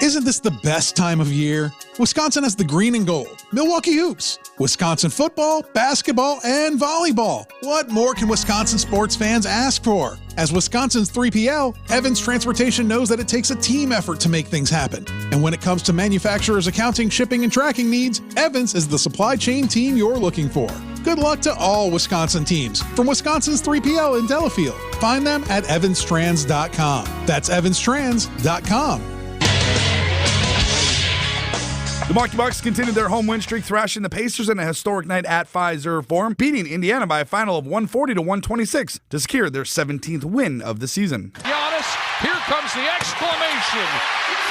Isn't this the best time of year? Wisconsin has the green and gold, Milwaukee hoops, Wisconsin football, basketball, and volleyball. What more can Wisconsin sports fans ask for? As Wisconsin's 3PL, Evans Transportation knows that it takes a team effort to make things happen. And when it comes to manufacturers' accounting, shipping, and tracking needs, Evans is the supply chain team you're looking for. Good luck to all Wisconsin teams from Wisconsin's 3PL in Delafield. Find them at evanstrans.com. That's evanstrans.com. The Milwaukee Bucks continued their home win streak, thrashing the Pacers in a historic night at Fiserv Forum, beating Indiana by a final of 140-126 to secure their 17th win of the season. Giannis, here comes the exclamation.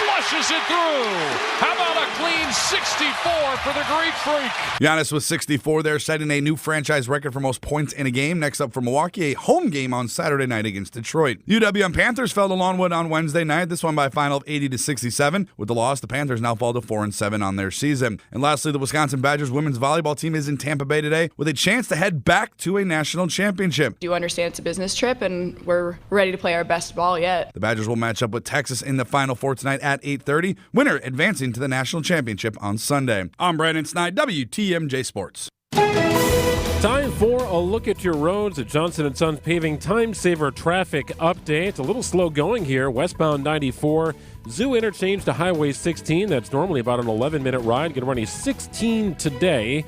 Flushes it through. How about a clean 64 for the Greek Freak? Giannis with 64 there, setting a new franchise record for most points in a game. Next up for Milwaukee, a home game on Saturday night against Detroit. UWM Panthers fell to Longwood on Wednesday night. This one by a final of 80-67. With the loss, the Panthers now fall to 4-7 on their season. And lastly, the Wisconsin Badgers women's volleyball team is in Tampa Bay today with a chance to head back to a national championship. Do understand it's a business trip, and we're ready to play our best ball yet. The Badgers will match up with Texas in the Final Four tonight at 8:30. Winner advancing to the national championship on Sunday. I'm Brandon Snide, WTMJ Sports. Time for a look at your roads at Johnson & Sons Paving Time Saver Traffic Update. A little slow going here. Westbound 94, Zoo Interchange to Highway 16. That's normally about an 11-minute ride. Going to run a 16 today.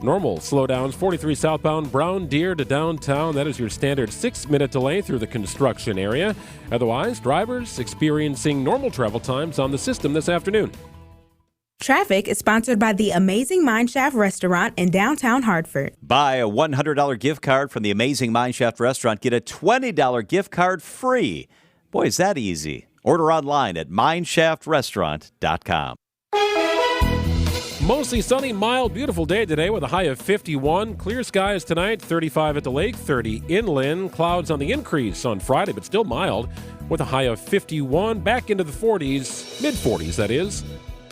Normal slowdowns, 43 southbound, Brown Deer to downtown. That is your standard 6-minute delay through the construction area. Otherwise, drivers experiencing normal travel times on the system this afternoon. Traffic is sponsored by the Amazing Mineshaft Restaurant in downtown Hartford. Buy a $100 gift card from the Amazing Mineshaft Restaurant. Get a $20 gift card free. Boy, is that easy. Order online at mineshaftrestaurant.com. Mostly sunny, mild, beautiful day today with a high of 51. Clear skies tonight, 35 at the lake, 30 inland. Clouds on the increase on Friday, but still mild with a high of 51. Back into the 40s, mid-40s that is,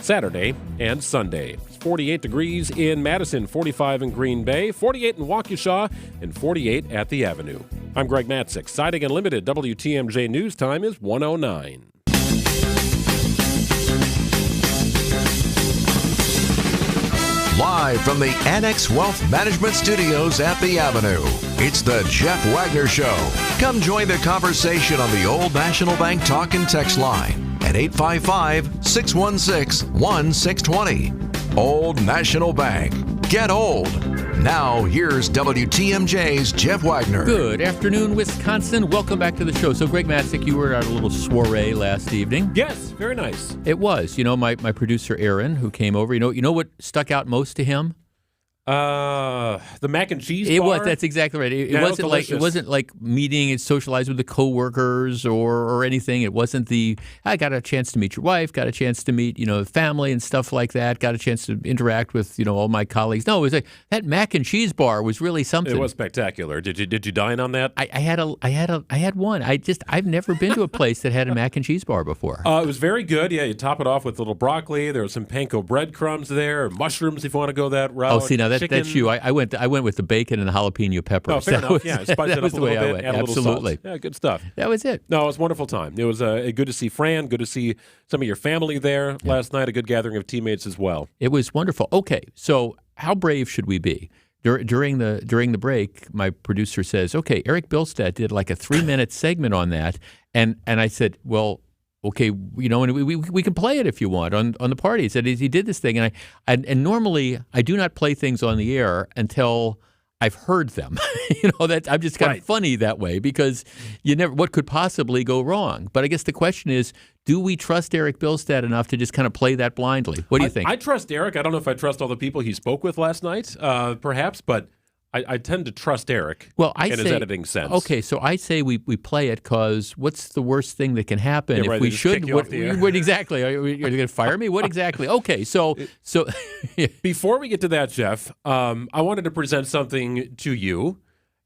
Saturday and Sunday. It's 48 degrees in Madison, 45 in Green Bay, 48 in Waukesha, and 48 at the Avenue. I'm Greg Matzik. Siding Unlimited WTMJ News Time is 1:09. Live from the Annex Wealth Management Studios at the Avenue, it's the Jeff Wagner Show. Come join the conversation on the Old National Bank talk and text line at 855-616-1620. Old National Bank. Get old. Now, here's WTMJ's Jeff Wagner. Good afternoon, Wisconsin. Welcome back to the show. So, Greg Matzik, you were at a little soiree last evening. Yes, very nice. It was. You know, my producer, Aaron, who came over, you know what stuck out most to him? The mac and cheese bar? It was. That's exactly right. It wasn't like meeting and socializing with the coworkers or anything. It wasn't I got a chance to meet your wife, got a chance to meet family and stuff like that. Got a chance to interact with all my colleagues. No, it was like that mac and cheese bar was really something. It was spectacular. Did you dine on that? I had one. I've never been to a place that had a mac and cheese bar before. It was very good. Yeah, you top it off with a little broccoli. There was some panko breadcrumbs there, mushrooms if you want to go that route. Oh, see now that's you. I went with the bacon and the jalapeno peppers. Oh, fair enough. Spice it up a little bit. Add Absolutely. A little sauce. Yeah, good stuff. That was it. No, it was a wonderful time. It was good to see Fran. Good to see some of your family there last night. A good gathering of teammates as well. It was wonderful. Okay, so how brave should we be? During the break, my producer says, "Okay, Eric Bilstead did like a 3-minute segment on that," and I said, "Well." Okay, and we can play it if you want on the party. He said he did this thing, and normally I do not play things on the air until I've heard them. I'm just kind of funny that way because what could possibly go wrong? But I guess the question is, do we trust Eric Bilstead enough to just kind of play that blindly? What do you think? I trust Eric. I don't know if I trust all the people he spoke with last night, perhaps, but I tend to trust Eric in his editing sense. Okay, so I say we play it because what's the worst thing that can happen if we should? What exactly? Are you going to fire me? What exactly? Okay, so before we get to that, Jeff, I wanted to present something to you,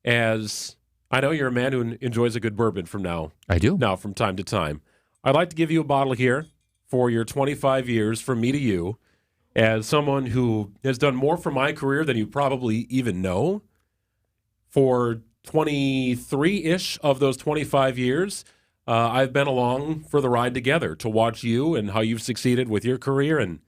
as I know you're a man who enjoys a good bourbon from time to time. I'd like to give you a bottle here for your 25 years from me to you. As someone who has done more for my career than you probably even know, for 23-ish of those 25 years, I've been along for the ride together to watch you and how you've succeeded with your career. And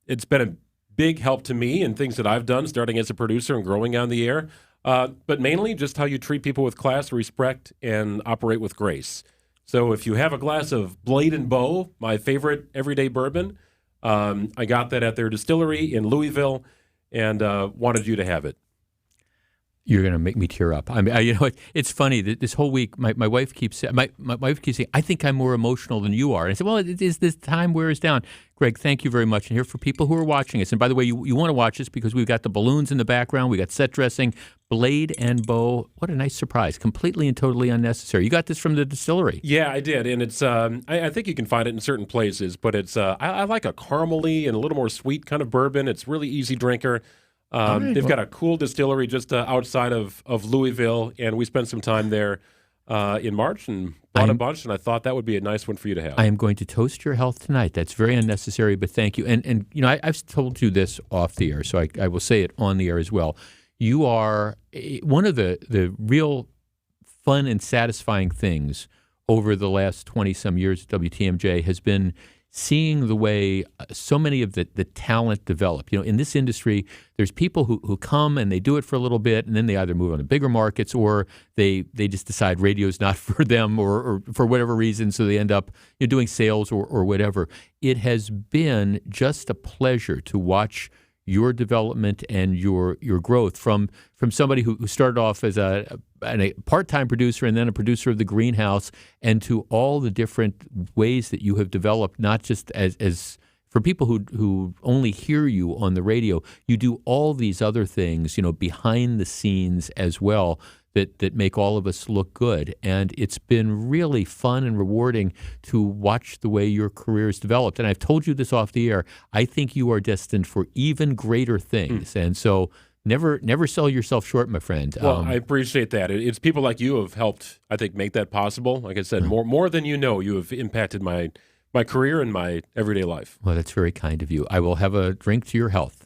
it's been a big help to me in things that I've done, starting as a producer and growing on the air, but mainly just how you treat people with class, respect, and operate with grace. So if you have a glass of Blade and Bow, my favorite everyday bourbon, I got that at their distillery in Louisville, and wanted you to have it. You're going to make me tear up. I mean, it's funny that this whole week, my wife keeps saying, I think I'm more emotional than you are. And I said, well, it is this time wears down. Greg, thank you very much. And here for people who are watching us, and by the way, you want to watch this because we've got the balloons in the background, we got set dressing, Blade and Bow. What a nice surprise! Completely and totally unnecessary. You got this from the distillery. Yeah, I did, and it's. I think you can find it in certain places, but it's. I like a caramely and a little more sweet kind of bourbon. It's really easy drinker. They've got a cool distillery just outside of Louisville, and we spent some time there in March and bought a bunch, and I thought that would be a nice one for you to have. I am going to toast your health tonight. That's very unnecessary, but thank you. And I've told you this off the air, so I will say it on the air as well. You are one of the real fun and satisfying things over the last 20-some years at WTMJ has been seeing the way so many of the talent develop. In this industry, there's people who come and they do it for a little bit, and then they either move on to bigger markets or they just decide radio's not for them or for whatever reason, so they end up doing sales or whatever. It has been just a pleasure to watch your development and your growth from somebody who started off as a part-time producer and then a producer of the Greenhouse, and to all the different ways that you have developed, not just as for people who only hear you on the radio, you do all these other things, behind the scenes as well, that make all of us look good. And it's been really fun and rewarding to watch the way your career has developed. And I've told you this off the air, I think you are destined for even greater things. And so never sell yourself short, my friend. Well, I appreciate that. It's people like you who have helped, I think, make that possible. Like I said, more than you know, you have impacted my career and my everyday life. Well, that's very kind of you. I will have a drink to your health.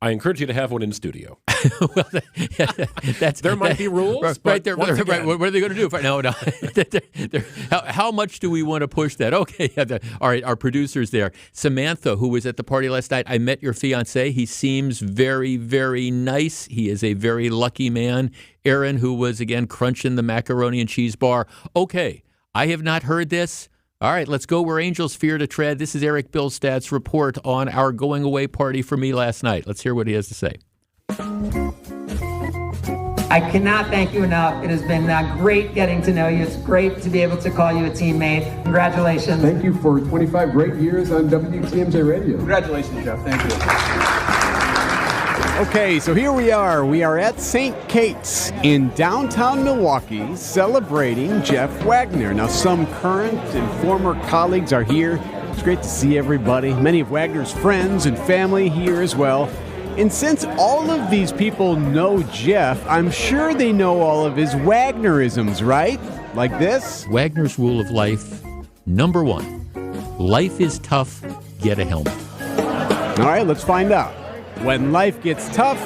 I encourage you to have one in studio. Well, there might be rules, right there. Once again, What are they going to do? No. How much do we want to push that? Okay, all right. Our producer's there, Samantha, who was at the party last night. I met your fiance. He seems very, very nice. He is a very lucky man. Aaron, who was again crunching the macaroni and cheese bar. Okay, I have not heard this. All right, let's go where angels fear to tread. This is Eric Billstad's report on our going away party for me last night. Let's hear what he has to say. I cannot thank you enough. It has been great getting to know you. It's great to be able to call you a teammate. Congratulations. Thank you for 25 great years on WTMJ Radio. Congratulations, Jeff. Thank you. Okay, so here we are. We are at St. Kate's in downtown Milwaukee celebrating Jeff Wagner. Now, some current and former colleagues are here. It's great to see everybody. Many of Wagner's friends and family here as well. And since all of these people know Jeff, I'm sure they know all of his Wagnerisms, right? Like this? Wagner's rule of life, number 1, life is tough, get a helmet. All right, let's find out. When life gets tough,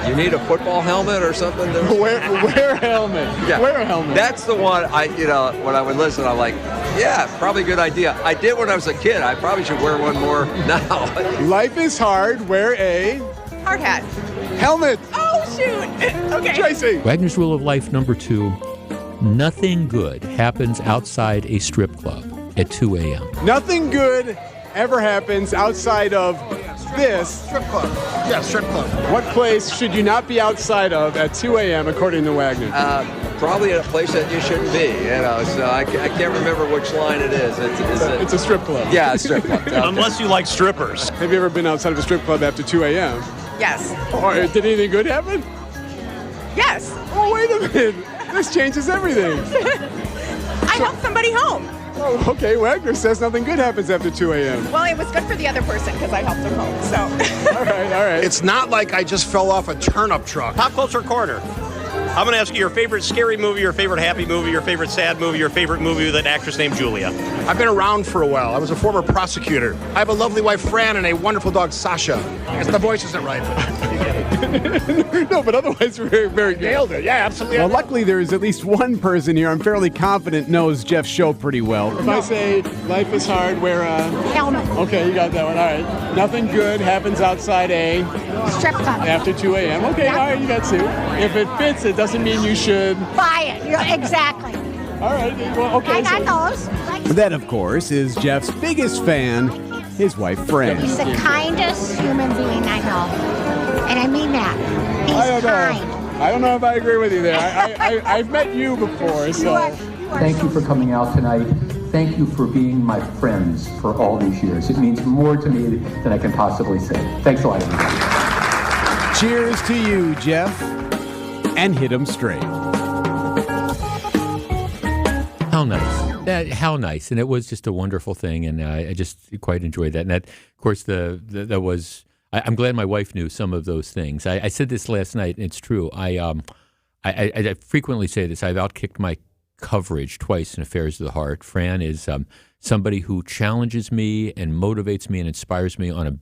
you need a football helmet or something? Wear a helmet. Yeah. Wear a helmet. That's the one, when I would listen, I'm like, yeah, probably a good idea. I did when I was a kid. I probably should wear one more now. Life is hard. Wear a hard hat. Helmet. Oh, shoot. Okay. Tracy. Wagner's rule of life, number 2, nothing good happens outside a strip club at 2 a.m. Nothing good ever happens outside of this. Strip club. Yeah, strip club. What place should you not be outside of at 2 a.m. according to Wagner? Probably in a place that you shouldn't be, so I can't remember which line it is. It's a strip club. Yeah, a strip club. Okay. Unless you like strippers. Have you ever been outside of a strip club after 2 a.m.? Yes. Or did anything good happen? Yes. Oh, wait a minute. This changes everything. I helped somebody home. Oh, okay. Wagner says nothing good happens after 2 a.m. Well, it was good for the other person because I helped them home, so. All right. It's not like I just fell off a turnip truck. Pop Culture Corner. I'm going to ask you your favorite scary movie, your favorite happy movie, your favorite sad movie, your favorite movie with an actress named Julia. I've been around for a while. I was a former prosecutor. I have a lovely wife, Fran, and a wonderful dog, Sasha. I guess the voice isn't right. No, but otherwise very, very good. Nailed it. Yeah, absolutely. Well, luckily there is at least one person here I'm fairly confident knows Jeff's show pretty well. If I say life is hard, wear a helmet. Okay, you got that one. All right. Nothing good happens outside a strip club after 2 a.m. Okay, Yep. all right, you got 2. If it fits, it doesn't mean you should buy it. Exactly. All right. Well, okay. I got those. That, of course, is Jeff's biggest fan, his wife, Fran. He's the kindest human being I know. And I mean that. He's kind. I don't know if I agree with you there. I've met you before, so. Thank you for coming out tonight. Thank you for being my friends for all these years. It means more to me than I can possibly say. Thanks a lot, everybody. Cheers to you, Jeff. And hit him straight. How nice. How nice. And it was just a wonderful thing, and I just quite enjoyed that. And that, of course, that was... I'm glad my wife knew some of those things. I said this last night, and it's true. I frequently say this. I've outkicked my coverage twice in Affairs of the Heart. Fran is somebody who challenges me and motivates me and inspires me on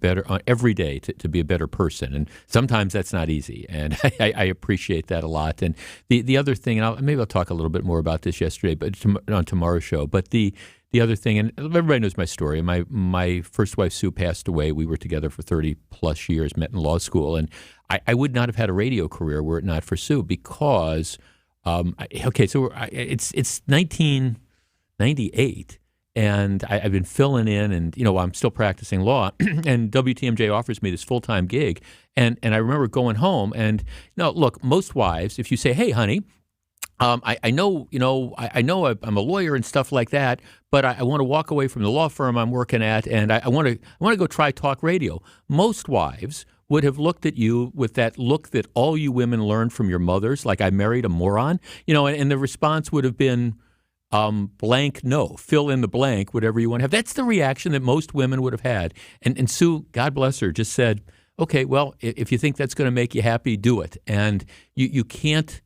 every day to be a better person. And sometimes that's not easy, and I appreciate that a lot. And the other thing, and maybe I'll talk a little bit more about this on tomorrow's show, but the other thing, and everybody knows my story. My first wife, Sue, passed away. We were together for 30-plus years, met in law school, and I would not have had a radio career were it not for Sue because, it's 1998, and I've been filling in, and I'm still practicing law, and WTMJ offers me this full-time gig, and I remember going home, and look, most wives, if you say, hey, honey, I know I'm a lawyer and stuff like that, but I want to walk away from the law firm I'm working at, and I want to go try talk radio. Most wives would have looked at you with that look that all you women learned from your mothers, like I married a moron, and the response would have been blank no, fill in the blank, whatever you want to have. That's the reaction that most women would have had. And Sue, God bless her, just said, okay, well, if you think that's going to make you happy, do it. And you can't.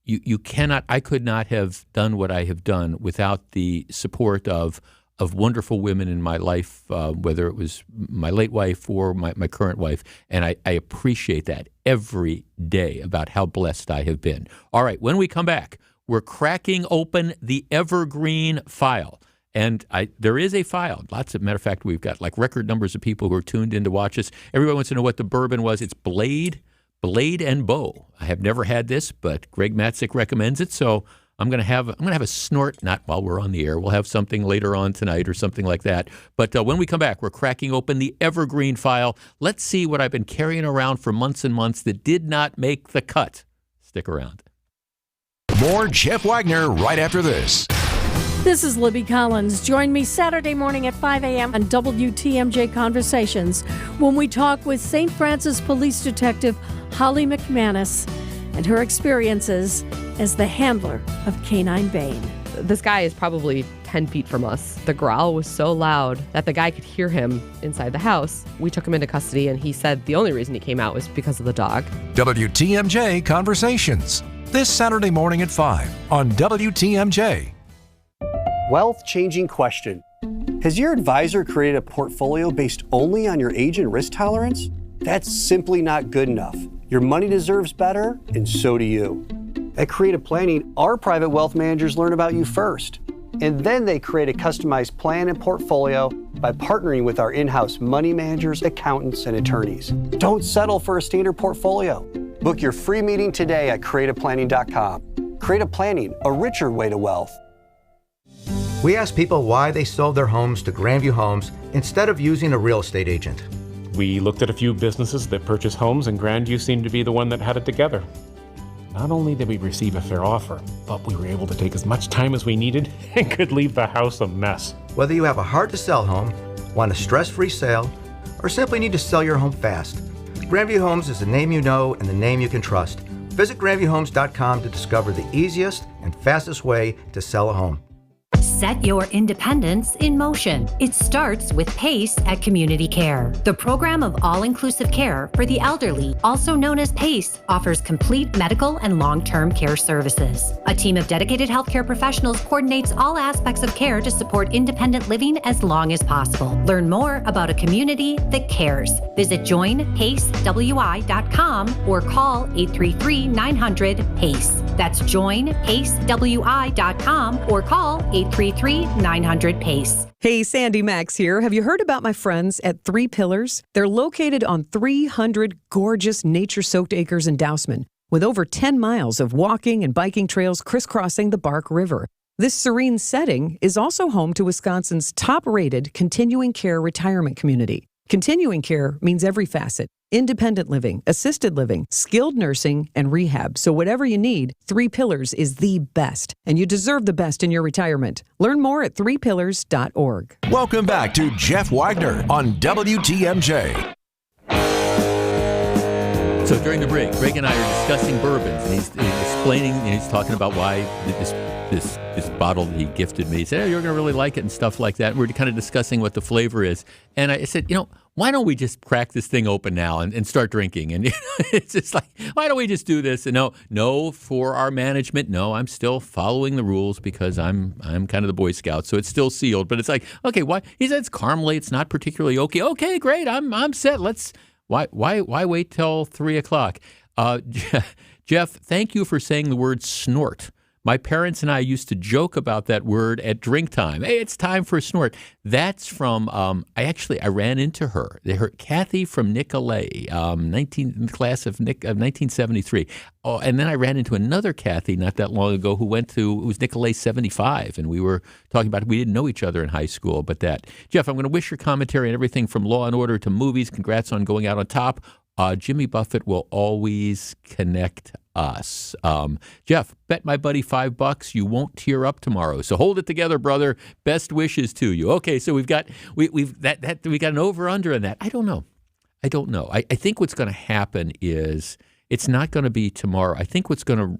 You cannot, I could not have done what I have done without the support of of wonderful women in my life, whether it was my late wife or my current wife, and I appreciate that every day about how blessed I have been. All right, when we come back, we're cracking open the Evergreen file. And there is a file. Matter of fact, we've got like record numbers of people who are tuned in to watch us. Everybody wants to know what the bourbon was. It's Blade and Bow. I have never had this, but Greg Matzik recommends it, so I'm going to have a snort, not while we're on the air. We'll have something later on tonight or something like that. But when we come back, we're cracking open the Evergreen file. Let's see what I've been carrying around for months and months that did not make the cut. Stick around. More Jeff Wagner right after this. This is Libby Collins. Join me Saturday morning at 5 a.m. on WTMJ Conversations when we talk with St. Francis Police Detective Holly McManus and her experiences as the handler of Canine Bane. This guy is probably 10 feet from us. The growl was so loud that the guy could hear him inside the house. We took him into custody, and he said the only reason he came out was because of the dog. WTMJ Conversations, this Saturday morning at 5 on WTMJ. Wealth-changing question. Has your advisor created a portfolio based only on your age and risk tolerance? That's simply not good enough. Your money deserves better, and so do you. At Creative Planning, our private wealth managers learn about you first, and then they create a customized plan and portfolio by partnering with our in-house money managers, accountants, and attorneys. Don't settle for a standard portfolio. Book your free meeting today at creativeplanning.com. Creative Planning, a richer way to wealth. We asked people why they sold their homes to Grandview Homes instead of using a real estate agent. We looked at a few businesses that purchase homes, and Grandview seemed to be the one that had it together. Not only did we receive a fair offer, but we were able to take as much time as we needed and could leave the house a mess. Whether you have a hard-to-sell home, want a stress-free sale, or simply need to sell your home fast, Grandview Homes is the name you know and the name you can trust. Visit GrandviewHomes.com to discover the easiest and fastest way to sell a home. Set your independence in motion. It starts with PACE at Community Care. The program of all-inclusive care for the elderly, also known as PACE, offers complete medical and long-term care services. A team of dedicated healthcare professionals coordinates all aspects of care to support independent living as long as possible. Learn more about a community that cares. Visit joinpacewi.com or call 833-900-PACE. That's joinpacewi.com or call 833-900-PACE. Hey, Sandy Max here. Have you heard about my friends at Three Pillars? They're located on 300 gorgeous nature-soaked acres in Dousman, with over 10 miles of walking and biking trails crisscrossing the Bark River. This serene setting is also home to Wisconsin's top-rated continuing care retirement community. Continuing care means every facet: independent living, assisted living, skilled nursing, and rehab. So whatever you need, Three Pillars is the best, and you deserve the best in your retirement. Learn more at threepillars.org. Welcome back to Jeff Wagner on WTMJ. So during the break, Greg and I are discussing bourbons, and he's explaining, and he's talking about why this bottle that he gifted me. He said, "Oh, you're going to really like it," and stuff like that. We're kind of discussing what the flavor is. And I said, why don't we just crack this thing open now and start drinking? And it's just like, why don't we just do this? And no, for our management, no, I'm still following the rules because I'm kind of the Boy Scout, so it's still sealed. But it's like, okay, why? He said it's caramely. It's not particularly oaky. Okay, great. I'm set. Why wait till 3:00? Jeff, thank you for saying the word snort. My parents and I used to joke about that word at drink time. Hey, it's time for a snort. That's from, I ran into her. Kathy from Nicolay, class of 1973. Oh, and then I ran into another Kathy not that long ago it was Nicolay 75, and we were talking about it. We didn't know each other in high school, but that. Jeff, I'm going to wish your commentary on everything from Law & Order to movies. Congrats on going out on top. Jimmy Buffett will always connect us. Jeff, bet my buddy $5 you won't tear up tomorrow. So hold it together, brother. Best wishes to you. Okay, so we got an over under on that. I don't know. I think what's going to happen is it's not going to be tomorrow. I think what's going to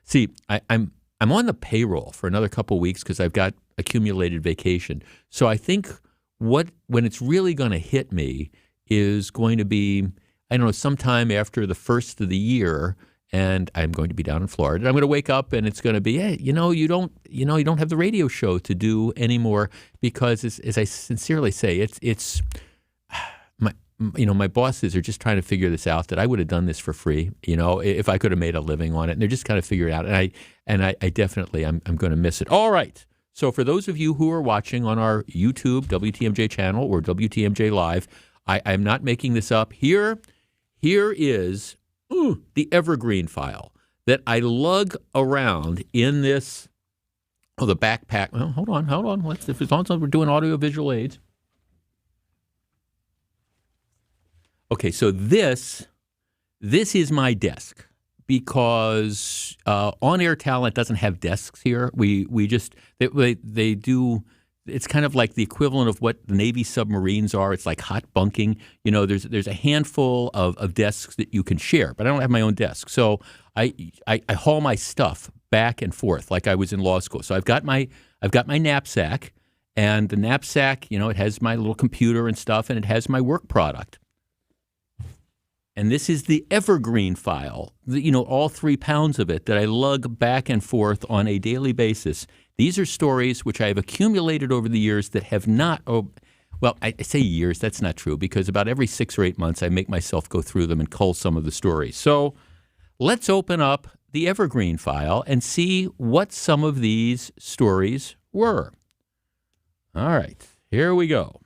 see. I'm on the payroll for another couple of weeks because I've got accumulated vacation. So I think when it's really going to hit me is going to be, I don't know, sometime after the first of the year. and I'm going to be down in Florida. I'm going to wake up and it's going to be, hey, you don't have the radio show to do anymore because, as I sincerely say, it's my bosses are just trying to figure this out, that I would have done this for free, if I could have made a living on it. And they're just kind of figuring it out. And I definitely, I'm going to miss it. All right. So for those of you who are watching on our YouTube WTMJ channel or WTMJ Live, I'm not making this up. Here is the Evergreen file that I lug around in this, the backpack. Well, hold on. As long as we're doing audio-visual aids. Okay, so this is my desk, because On-Air Talent doesn't have desks here. We just they do. It's kind of like the equivalent of what the Navy submarines are. It's like hot bunking. There's a handful of desks that you can share, but I don't have my own desk. So I haul my stuff back and forth like I was in law school. So I've got my knapsack, and the knapsack, it has my little computer and stuff, and it has my work product. And this is the Evergreen file, all 3 pounds of it that I lug back and forth on a daily basis. These are stories which I have accumulated over the years that have not, I say years, that's not true, because about every 6 or 8 months I make myself go through them and cull some of the stories. So let's open up the Evergreen file and see what some of these stories were. All right, here we go.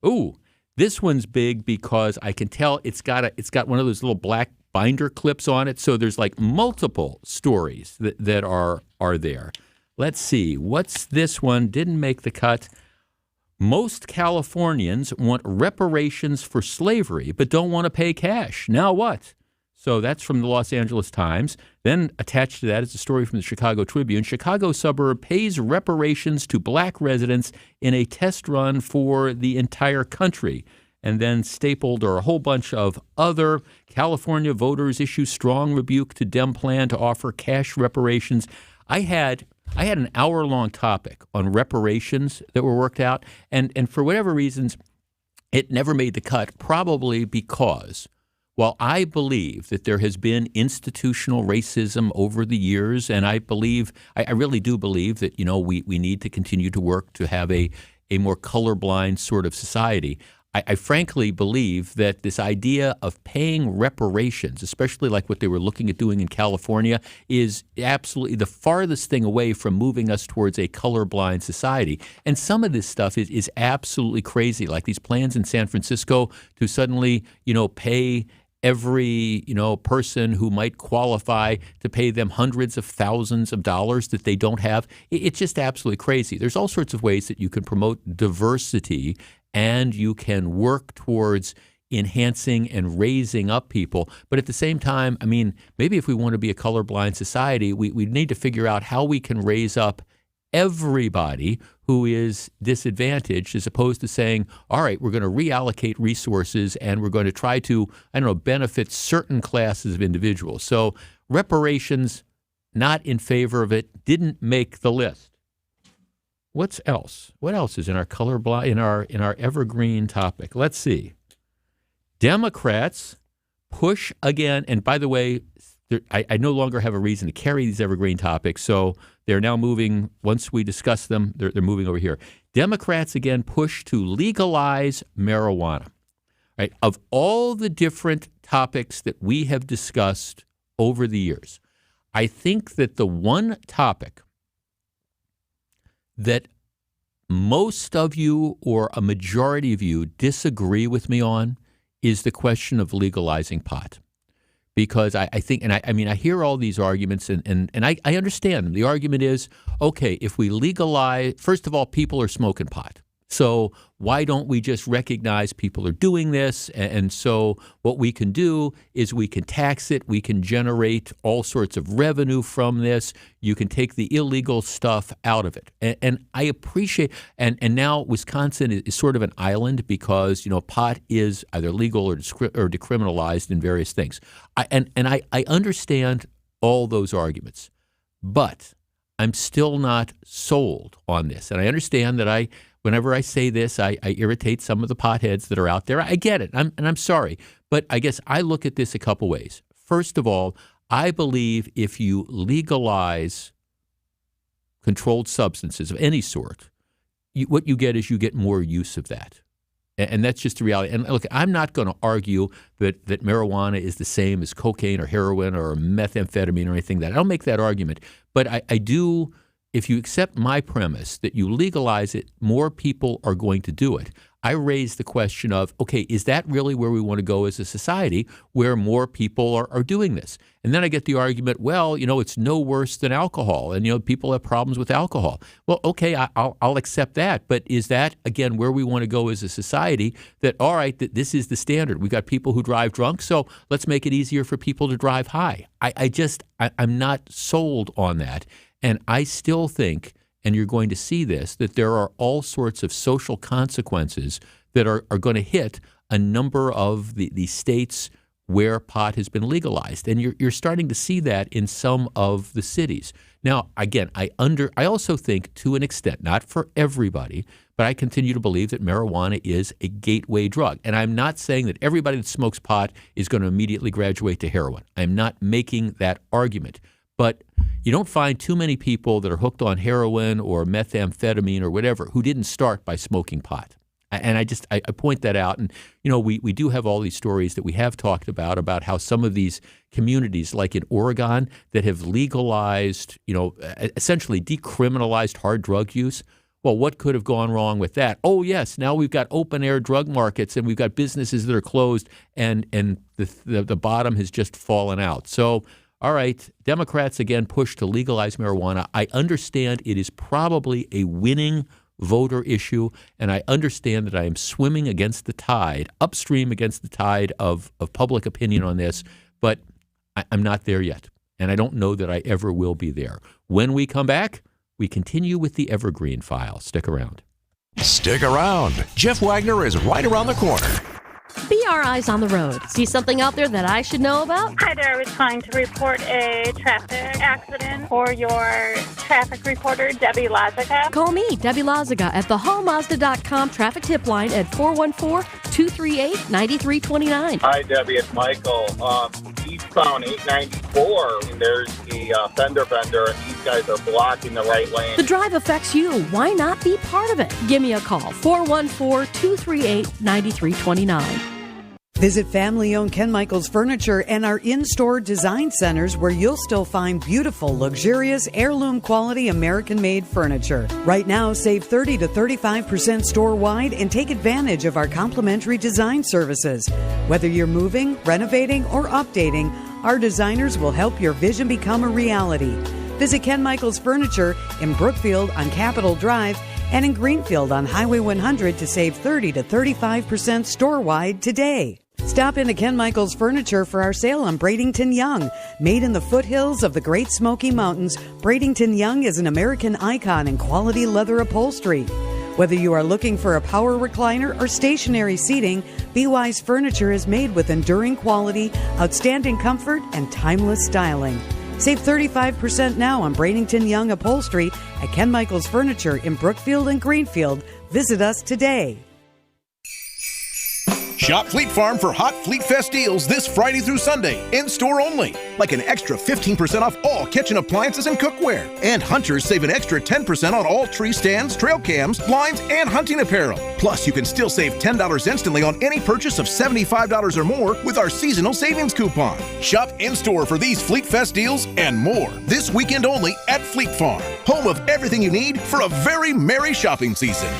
Ooh. This one's big because I can tell it's got one of those little black binder clips on it. So there's like multiple stories that are there. Let's see. What's this one? Didn't make the cut. Most Californians want reparations for slavery, but don't want to pay cash. Now what? So that's from the Los Angeles Times. Then attached to that is a story from the Chicago Tribune. Chicago suburb pays reparations to black residents in a test run for the entire country. And then stapled are a whole bunch of other. California voters issue strong rebuke to Dem plan to offer cash reparations. I had an hour-long topic on reparations that were worked out. And for whatever reasons, it never made the cut, probably because while I believe that there has been institutional racism over the years, and I really do believe that, we need to continue to work to have a more colorblind sort of society, I frankly believe that this idea of paying reparations, especially like what they were looking at doing in California, is absolutely the farthest thing away from moving us towards a colorblind society. And some of this stuff is absolutely crazy, like these plans in San Francisco to suddenly, pay every, person who might qualify, to pay them hundreds of thousands of dollars that they don't have. It's just absolutely crazy. There's all sorts of ways that you can promote diversity and you can work towards enhancing and raising up people. But at the same time, maybe if we want to be a colorblind society, we need to figure out how we can raise up everybody who is disadvantaged, as opposed to saying, all right, we're going to reallocate resources and we're going to try to, benefit certain classes of individuals. So reparations, not in favor of it, didn't make the list. What's else? What else is in our in our Evergreen topic? Let's see. Democrats push again, and by the way, I no longer have a reason to carry these Evergreen topics, so they're now moving. Once we discuss them, they're moving over here. Democrats again push to legalize marijuana. Right? Of all the different topics that we have discussed over the years, I think that the one topic that most of you or a majority of you disagree with me on is the question of legalizing pot. Because I think, and I hear all these arguments, and I understand them. The argument is, okay, if we legalize, first of all, people are smoking pot. So why don't we just recognize people are doing this? And so what we can do is we can tax it. We can generate all sorts of revenue from this. You can take the illegal stuff out of it. And I appreciate, and now Wisconsin is sort of an island because, pot is either legal or decriminalized in various things. I understand all those arguments, but I'm still not sold on this. And I understand that whenever I say this, I irritate some of the potheads that are out there. I get it, and I'm sorry. But I guess I look at this a couple ways. First of all, I believe if you legalize controlled substances of any sort, what you get is you get more use of that. And that's just the reality. And look, I'm not going to argue that marijuana is the same as cocaine or heroin or methamphetamine or anything like that. I don't make that argument. But I do, if you accept my premise that you legalize it, more people are going to do it. I raise the question of, okay, is that really where we want to go as a society, where more people are doing this? And then I get the argument, well, it's no worse than alcohol, and, people have problems with alcohol. Well, okay, I'll accept that. But is that, again, where we want to go as a society, that, all right, that this is the standard? We've got people who drive drunk, so let's make it easier for people to drive high. I'm not sold on that. And I still think, and you're going to see this, that there are all sorts of social consequences that are going to hit a number of the states where pot has been legalized. And you're starting to see that in some of the cities. Now, again, I also think to an extent, not for everybody, but I continue to believe that marijuana is a gateway drug. And I'm not saying that everybody that smokes pot is going to immediately graduate to heroin. I'm not making that argument. But you don't find too many people that are hooked on heroin or methamphetamine or whatever who didn't start by smoking pot. And I point that out. And, we do have all these stories that we have talked about how some of these communities, like in Oregon, that have legalized, essentially decriminalized hard drug use. Well, what could have gone wrong with that? Oh, yes, now we've got open-air drug markets and we've got businesses that are closed and the bottom has just fallen out. So, all right, Democrats again push to legalize marijuana. I understand it is probably a winning voter issue, and I understand that I am swimming against the tide, upstream against the tide of public opinion on this, but I'm not there yet, and I don't know that I ever will be there. When we come back, we continue with the Evergreen file. Stick around. Stick around. Jeff Wagner is right around the corner. Be our eyes on the road. See something out there that I should know about? Hi there. I was trying to report a traffic accident for your traffic reporter, Debbie Lazica. Call me, Debbie Lazica, at thehallmazda.com traffic tip line at 414-238-9329. Hi, Debbie. It's Michael. Eastbound 894, and there's the fender bender, and these guys are blocking the right lane. The drive affects you. Why not be part of it? Give me a call, 414-238-9329. Visit family-owned Ken Michaels Furniture and our in-store design centers where you'll still find beautiful, luxurious, heirloom-quality American-made furniture. Right now, save 30 to 35% store-wide and take advantage of our complimentary design services. Whether you're moving, renovating, or updating, our designers will help your vision become a reality. Visit Ken Michaels Furniture in Brookfield on Capitol Drive and in Greenfield on Highway 100 to save 30 to 35% store-wide today. Stop into Ken Michaels Furniture for our sale on Bradenton Young. Made in the foothills of the Great Smoky Mountains, Bradenton Young is an American icon in quality leather upholstery. Whether you are looking for a power recliner or stationary seating, B-Wise Furniture is made with enduring quality, outstanding comfort, and timeless styling. Save 35% now on Bradenton Young upholstery at Ken Michaels Furniture in Brookfield and Greenfield. Visit us today. Shop Fleet Farm for hot Fleet Fest deals this Friday through Sunday, in-store only. Like an extra 15% off all kitchen appliances and cookware. And hunters save an extra 10% on all tree stands, trail cams, blinds, and hunting apparel. Plus, you can still save $10 instantly on any purchase of $75 or more with our seasonal savings coupon. Shop in-store for these Fleet Fest deals and more this weekend only at Fleet Farm, home of everything you need for a very merry shopping season.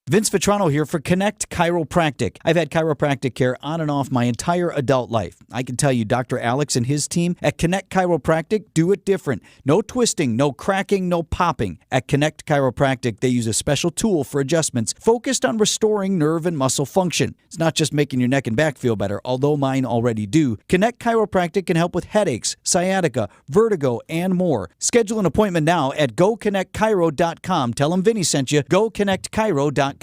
Vince Vitrano here for Connect Chiropractic. I've had chiropractic care on and off my entire adult life. I can tell you Dr. Alex and his team at Connect Chiropractic do it different. No twisting, no cracking, no popping. At Connect Chiropractic, they use a special tool for adjustments focused on restoring nerve and muscle function. It's not just making your neck and back feel better, although mine already do. Connect Chiropractic can help with headaches, sciatica, vertigo, and more. Schedule an appointment now at GoConnectChiro.com. Tell them Vinny sent you. GoConnectChiro.com.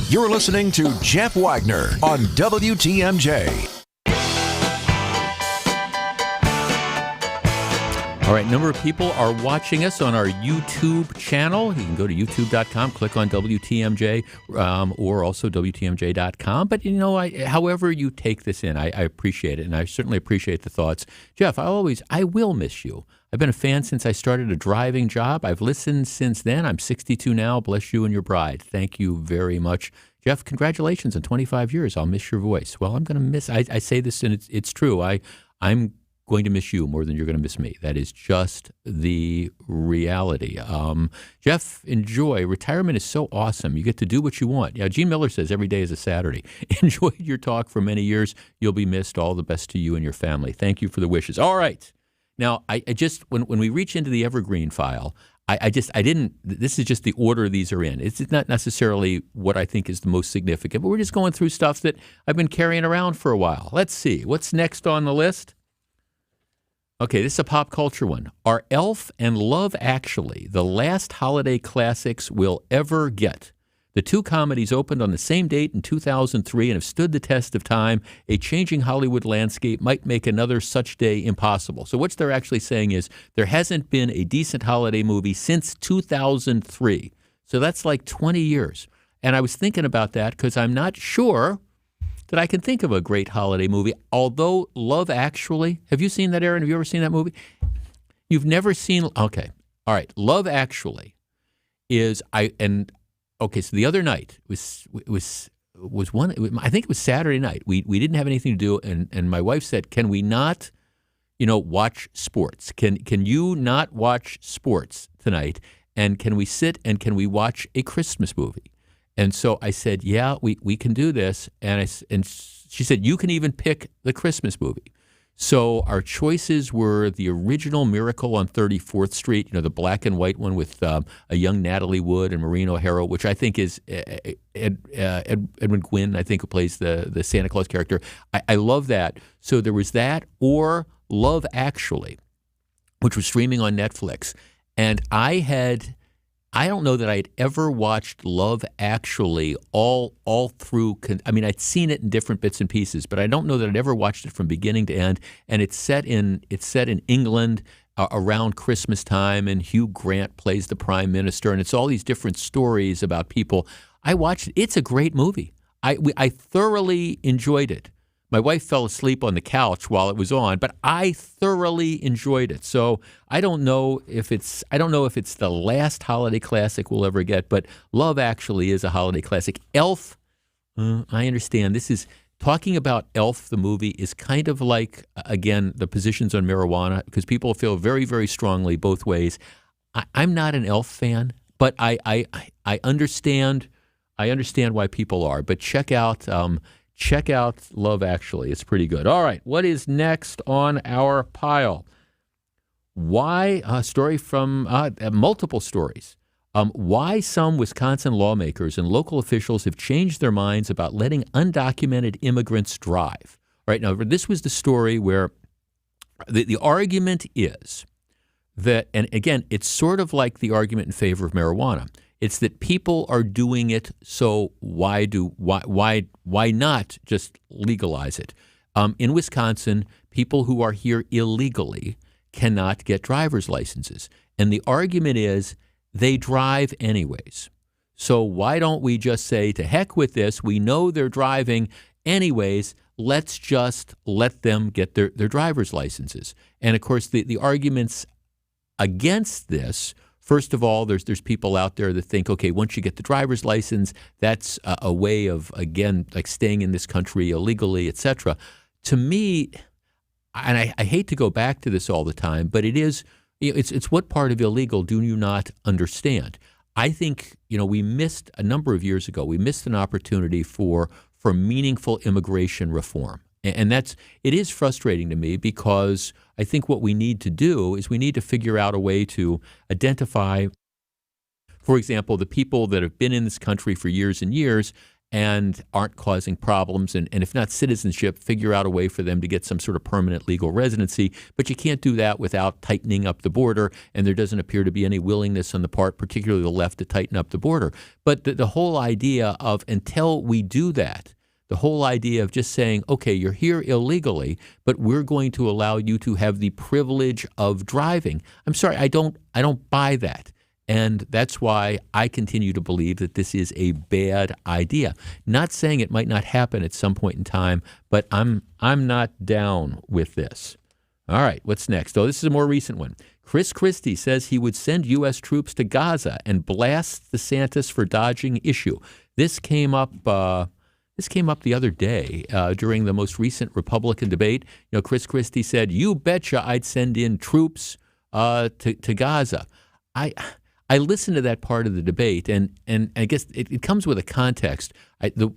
You're listening to Jeff Wagner on WTMJ. All right, a number of people are watching us on our YouTube channel. You can go to youtube.com, click on WTMJ, or also WTMJ.com. But, however you take this in, I appreciate it, and I certainly appreciate the thoughts. Jeff, I will miss you. I've been a fan since I started a driving job. I've listened since then. I'm 62 now. Bless you and your bride. Thank you very much. Jeff, congratulations on 25 years. I'll miss your voice. Well, I'm going to miss, I say this, and it's true. I'm going to miss you more than you're going to miss me. That is just the reality. Jeff, enjoy. Retirement is so awesome. You get to do what you want. Yeah, Gene Miller says every day is a Saturday. Enjoyed your talk for many years. You'll be missed. All the best to you and your family. Thank you for the wishes. All right. Now, I just, when we reach into the Evergreen file, I didn't, this is just the order these are in. It's not necessarily what I think is the most significant, but we're just going through stuff that I've been carrying around for a while. Let's see. What's next on the list? Okay, this is a pop culture one. Are Elf and Love Actually the last holiday classics we'll ever get? The two comedies opened on the same date in 2003 and have stood the test of time. A changing Hollywood landscape might make another such day impossible. So what they're actually saying is there hasn't been a decent holiday movie since 2003. So that's like 20 years. And I was thinking about that because I'm not sure that I can think of a great holiday movie. Although Love Actually, have you seen that, Aaron? Have you ever seen that movie? You've never seen, okay. All right, Love Actually is, okay, so the other night was one. I think it was Saturday night. We didn't have anything to do, and my wife said, "Can we not, watch sports? Can you not watch sports tonight? And can we sit and can we watch a Christmas movie?" And so I said, "Yeah, we can do this." And she said, "You can even pick the Christmas movie." So our choices were the original Miracle on 34th Street, the black and white one with a young Natalie Wood and Maureen O'Hara, which I think is Edwin Gwynn, I think, who plays the Santa Claus character. I love that. So there was that, or Love Actually, which was streaming on Netflix. And I don't know that I'd ever watched Love Actually all through. I'd seen it in different bits and pieces, but I don't know that I'd ever watched it from beginning to end. And it's set in England around Christmas time, and Hugh Grant plays the prime minister, and it's all these different stories about people. I watched it. It's a great movie. I thoroughly enjoyed it. My wife fell asleep on the couch while it was on, but I thoroughly enjoyed it. So I don't know if it's the last holiday classic we'll ever get, but Love Actually is a holiday classic. Elf, I understand. This is talking about Elf, the movie, is kind of like, again, the positions on marijuana, because people feel very, very strongly both ways. I'm not an Elf fan, but I understand why people are. But check out Love Actually. It's pretty good. All right. What is next on our pile? Why a story from multiple stories. Why some Wisconsin lawmakers and local officials have changed their minds about letting undocumented immigrants drive. All right. Now, this was the story where the argument is that, and again, it's sort of like the argument in favor of marijuana. It's that people are doing it, so why not just legalize it? In Wisconsin, people who are here illegally cannot get driver's licenses. And the argument is they drive anyways. So why don't we just say, to heck with this, we know they're driving anyways, let's just let them get their driver's licenses. And of course, the arguments against this, first of all, there's people out there that think, okay, once you get the driver's license, that's a way of, again, like staying in this country illegally, et cetera. To me, and I hate to go back to this all the time, but it's what part of illegal do you not understand? I think, we missed a number of years ago, we missed an opportunity for meaningful immigration reform. And it is frustrating to me, because I think what we need to do is we need to figure out a way to identify, for example, the people that have been in this country for years and years and aren't causing problems, and if not citizenship, figure out a way for them to get some sort of permanent legal residency. But you can't do that without tightening up the border, and there doesn't appear to be any willingness on the part, particularly the left, to tighten up the border. But the whole idea of, until we do that, The whole idea of just saying, okay, you're here illegally, but we're going to allow you to have the privilege of driving. I'm sorry, I don't buy that. And that's why I continue to believe that this is a bad idea. Not saying it might not happen at some point in time, but I'm not down with this. All right, what's next? Oh, this is a more recent one. Chris Christie says he would send U.S. troops to Gaza and blast DeSantis for dodging issue. This came up the other day during the most recent Republican debate. You know, Chris Christie said, "You betcha I'd send in troops to Gaza." I listened to that part of the debate, and I guess it comes with a context.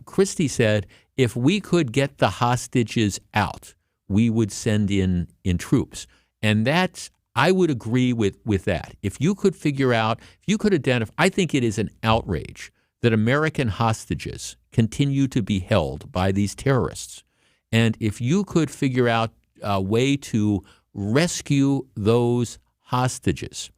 Christie said, if we could get the hostages out, we would send in troops. And that's, I would agree with that. If you could figure out, if you could identify, I think it is an outrage that American hostages continue to be held by these terrorists. And if you could figure out a way to rescue those hostages,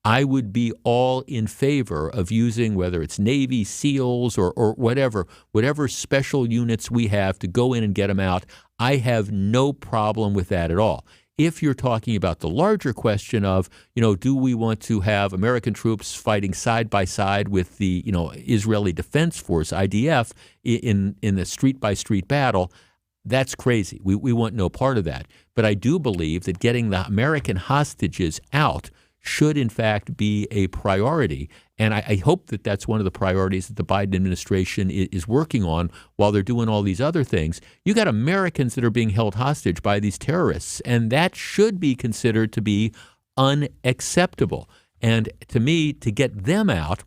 I would be all in favor of using, whether it's Navy, SEALs, or whatever special units we have to go in and get them out. I have no problem with that at all. If you're talking about the larger question of, do we want to have American troops fighting side by side with the, Israeli Defense Force, IDF, in a street-by-street battle, that's crazy. We want no part of that. But I do believe that getting the American hostages out should, in fact, be a priority. And I hope that that's one of the priorities that the Biden administration is working on while they're doing all these other things. You got Americans that are being held hostage by these terrorists, and that should be considered to be unacceptable. And to me, to get them out,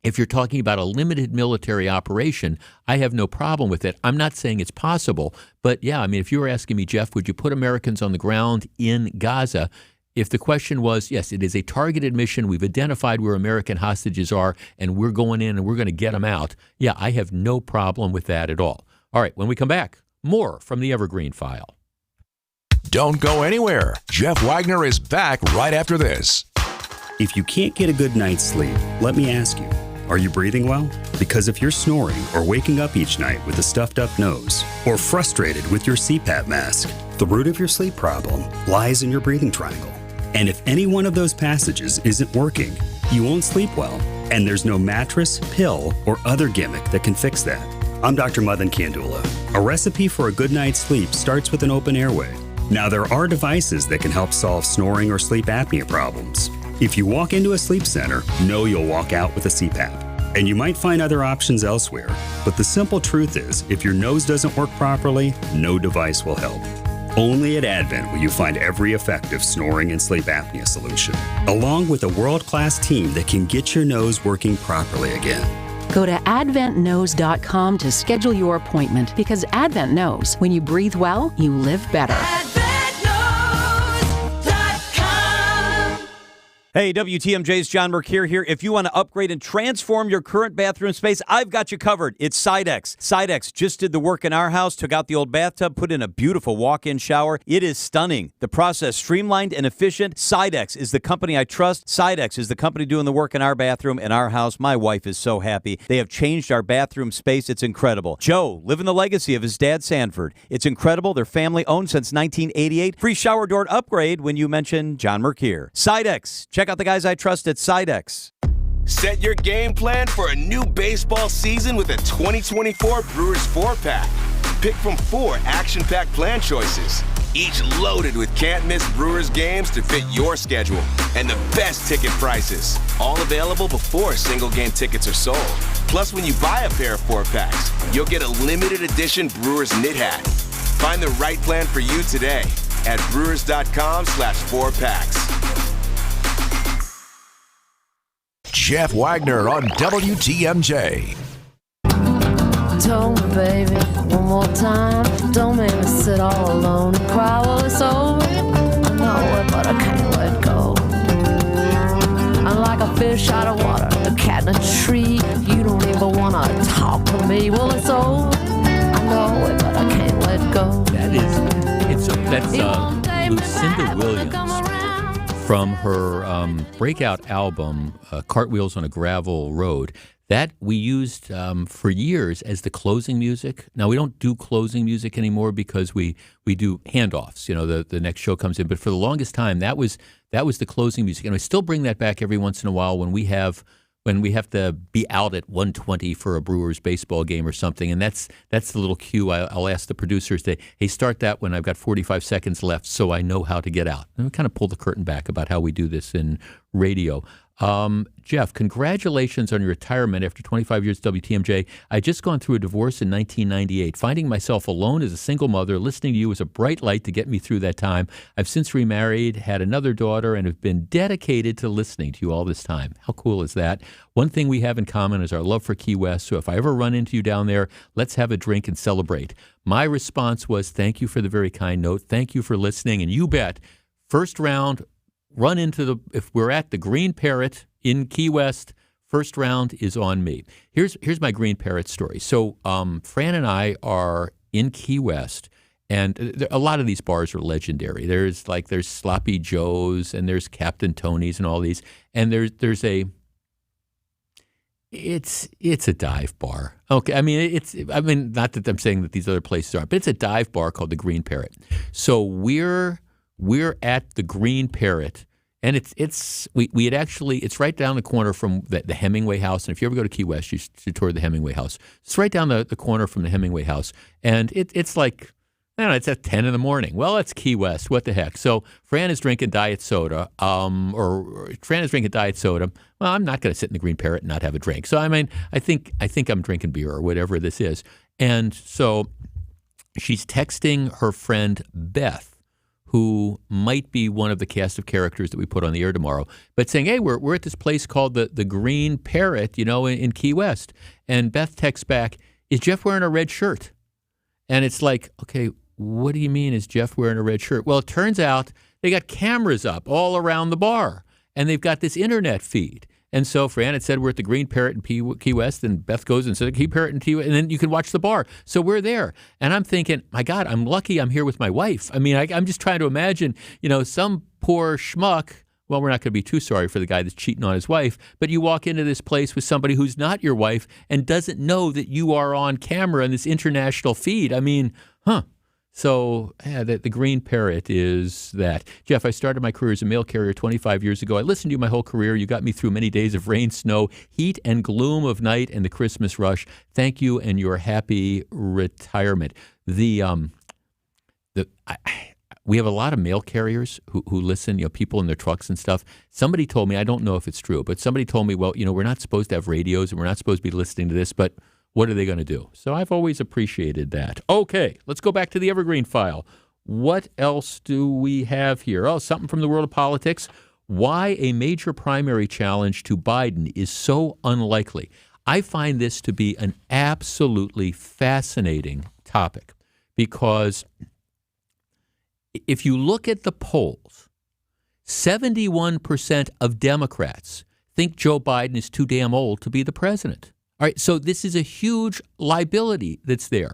if you're talking about a limited military operation, I have no problem with it. I'm not saying it's possible, but yeah, I mean, if you were asking me, Jeff, would you put Americans on the ground in Gaza? If the question was, yes, it is a targeted mission, we've identified where American hostages are, and we're going in and we're going to get them out, yeah, I have no problem with that at all. All right, when we come back, more from the Evergreen File. Don't go anywhere. Jeff Wagner is back right after this. If you can't get a good night's sleep, let me ask you, are you breathing well? Because if you're snoring or waking up each night with a stuffed up nose, or frustrated with your CPAP mask, the root of your sleep problem lies in your breathing triangle. And if any one of those passages isn't working, you won't sleep well. And there's no mattress, pill, or other gimmick that can fix that. I'm Dr. Madan Kandula. A recipe for a good night's sleep starts with an open airway. Now, there are devices that can help solve snoring or sleep apnea problems. If you walk into a sleep center, know you'll walk out with a CPAP. And you might find other options elsewhere. But the simple truth is, if your nose doesn't work properly, no device will help. Only at Advent will you find every effective snoring and sleep apnea solution, along with a world-class team that can get your nose working properly again. Go to adventknows.com to schedule your appointment, because Advent knows when you breathe well, you live better. Hey, WTMJ's John Mercure here. If you want to upgrade and transform your current bathroom space, I've got you covered. It's Sidex. Sidex just did the work in our house, took out the old bathtub, put in a beautiful walk-in shower. It is stunning. The process streamlined and efficient. Sidex is the company I trust. Sidex is the company doing the work in our bathroom and our house. My wife is so happy. They have changed our bathroom space. It's incredible. Joe, living the legacy of his dad, Sanford. It's incredible. They're family-owned since 1988. Free shower door upgrade when you mention John Mercure. Sidex. Check out the guys I trust at Sidex. Set your game plan for a new baseball season with a 2024 Brewers 4-pack. Pick from 4 action-packed plan choices, each loaded with can't-miss Brewers games to fit your schedule and the best ticket prices. All available before single-game tickets are sold. Plus, when you buy a pair of 4-packs, you'll get a limited edition Brewers knit hat. Find the right plan for you today at brewers.com/4packs. Jeff Wagner on WTMJ. Tell me, baby, one more time. Don't make me sit all alone and cry while it's over. I know it, but I can't let go. I'm like a fish out of water, a cat in a tree. You don't even want to talk to me. Well, it's over. I know it, but I can't let go. That's Lucinda Williams from her breakout album, Cartwheels on a Gravel Road. That we used for years as the closing music. Now, we don't do closing music anymore because we do handoffs. You know, the next show comes in. But for the longest time, that was the closing music. And I still bring that back every once in a while when we have to be out at 1:20 for a Brewers baseball game or something. And that's the little cue. I'll ask the producers to, hey, start that when I've got 45 seconds left so I know how to get out. And we kind of pull the curtain back about how we do this in radio. Jeff, congratulations on your retirement after 25 years at WTMJ. I just gone through a divorce in 1998. Finding myself alone as a single mother, listening to you was a bright light to get me through that time. I've since remarried, had another daughter, and have been dedicated to listening to you all this time. How cool is that? One thing we have in common is our love for Key West, so if I ever run into you down there, let's have a drink and celebrate. My response was, thank you for the very kind note. Thank you for listening, and you bet, first round, run into if we're at the Green Parrot in Key West, first round is on me. Here's my Green Parrot story. So Fran and I are in Key West, and a lot of these bars are legendary. There's Sloppy Joe's and there's Captain Tony's and all these, and there's it's a dive bar. Okay, I mean not that I'm saying that these other places aren't, but it's a dive bar called the Green Parrot. So we're at the Green Parrot, and it's right down the corner from the Hemingway House. And if you ever go to Key West, you should tour the Hemingway House. It's right down the corner from the Hemingway House, and it's like, I don't know, it's at 10 in the morning. Well, it's Key West. What the heck? So Fran is drinking diet soda, Well, I'm not going to sit in the Green Parrot and not have a drink. So I mean, I think I'm drinking beer or whatever this is, and so she's texting her friend Beth, who might be one of the cast of characters that we put on the air tomorrow, but saying, hey, we're at this place called the Green Parrot, in Key West. And Beth texts back, is Jeff wearing a red shirt? And it's like, okay, what do you mean is Jeff wearing a red shirt? Well, it turns out they got cameras up all around the bar, and they've got this internet feed. And so Fran had said we're at the Green Parrot in Key West, and Beth goes and said Key Parrot in Key West, and then you can watch the bar. So we're there, and I'm thinking, my God, I'm lucky I'm here with my wife. I mean, I'm just trying to imagine, some poor schmuck. Well, we're not going to be too sorry for the guy that's cheating on his wife, but you walk into this place with somebody who's not your wife and doesn't know that you are on camera in this international feed. I mean, So the Green Parrot is that. Jeff, I started my career as a mail carrier 25 years ago. I listened to you my whole career. You got me through many days of rain, snow, heat, and gloom of night and the Christmas rush. Thank you, and your happy retirement. We have a lot of mail carriers who listen, people in their trucks and stuff. Somebody told me, I don't know if it's true, but somebody told me, well, we're not supposed to have radios and we're not supposed to be listening to this, but what are they going to do? So I've always appreciated that. Okay, let's go back to the Evergreen file. What else do we have here? Oh, something from the world of politics. Why a major primary challenge to Biden is so unlikely. I find this to be an absolutely fascinating topic because if you look at the polls, 71% of Democrats think Joe Biden is too damn old to be the president. All right, so this is a huge liability that's there.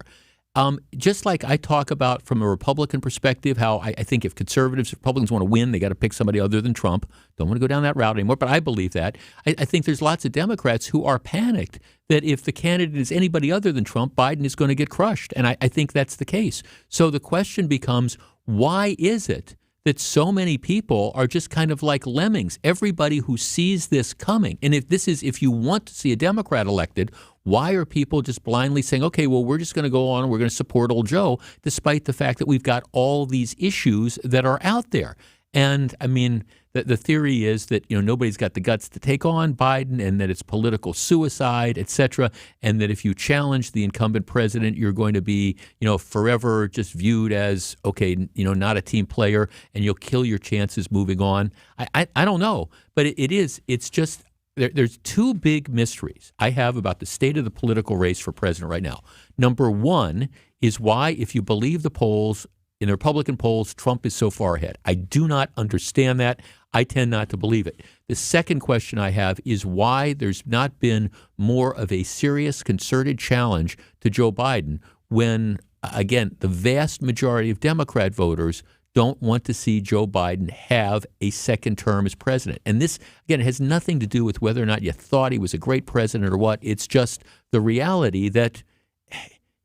Just like I talk about from a Republican perspective, how I think if Republicans want to win, they got to pick somebody other than Trump. Don't want to go down that route anymore, but I believe that. I think there's lots of Democrats who are panicked that if the candidate is anybody other than Trump, Biden is going to get crushed. And I think that's the case. So the question becomes, why is it that so many people are just kind of like lemmings? Everybody who sees this coming. And if you want to see a Democrat elected, why are people just blindly saying, okay, well, we're just going to go on and we're going to support old Joe, despite the fact that we've got all these issues that are out there? And I mean, the theory is that, nobody's got the guts to take on Biden and that it's political suicide, et cetera, and that if you challenge the incumbent president, you're going to be, forever just viewed as, okay, not a team player, and you'll kill your chances moving on. I don't know, but it's just, there's two big mysteries I have about the state of the political race for president right now. Number one is why, if you believe the polls, in the Republican polls, Trump is so far ahead. I do not understand that. I tend not to believe it. The second question I have is why there's not been more of a serious, concerted challenge to Joe Biden when, again, the vast majority of Democrat voters don't want to see Joe Biden have a second term as president. And this, again, it has nothing to do with whether or not you thought he was a great president or what. It's just the reality that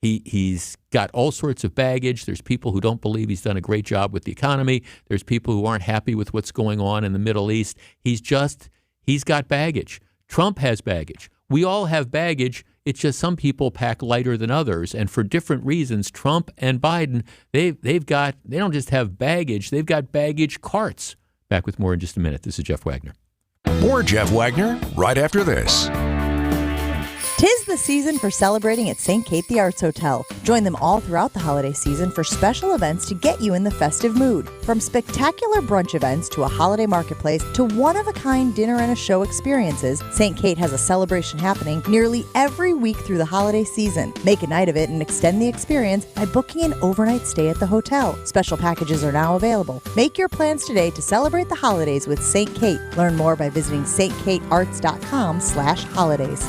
he's got all sorts of baggage. There's people who don't believe he's done a great job with the economy. There's people who aren't happy with what's going on in the Middle East. He's got baggage. Trump has baggage. We all have baggage. It's just some people pack lighter than others, and for different reasons. Trump and Biden, they don't just have baggage, they've got baggage carts. Back with more in just a minute. This is Jeff Wagner. More Jeff Wagner right after this. 'Tis the season for celebrating at St. Kate the Arts Hotel. Join them all throughout the holiday season for special events to get you in the festive mood. From spectacular brunch events to a holiday marketplace to one-of-a-kind dinner and a show experiences, St. Kate has a celebration happening nearly every week through the holiday season. Make a night of it and extend the experience by booking an overnight stay at the hotel. Special packages are now available. Make your plans today to celebrate the holidays with St. Kate. Learn more by visiting stkatearts.com/holidays.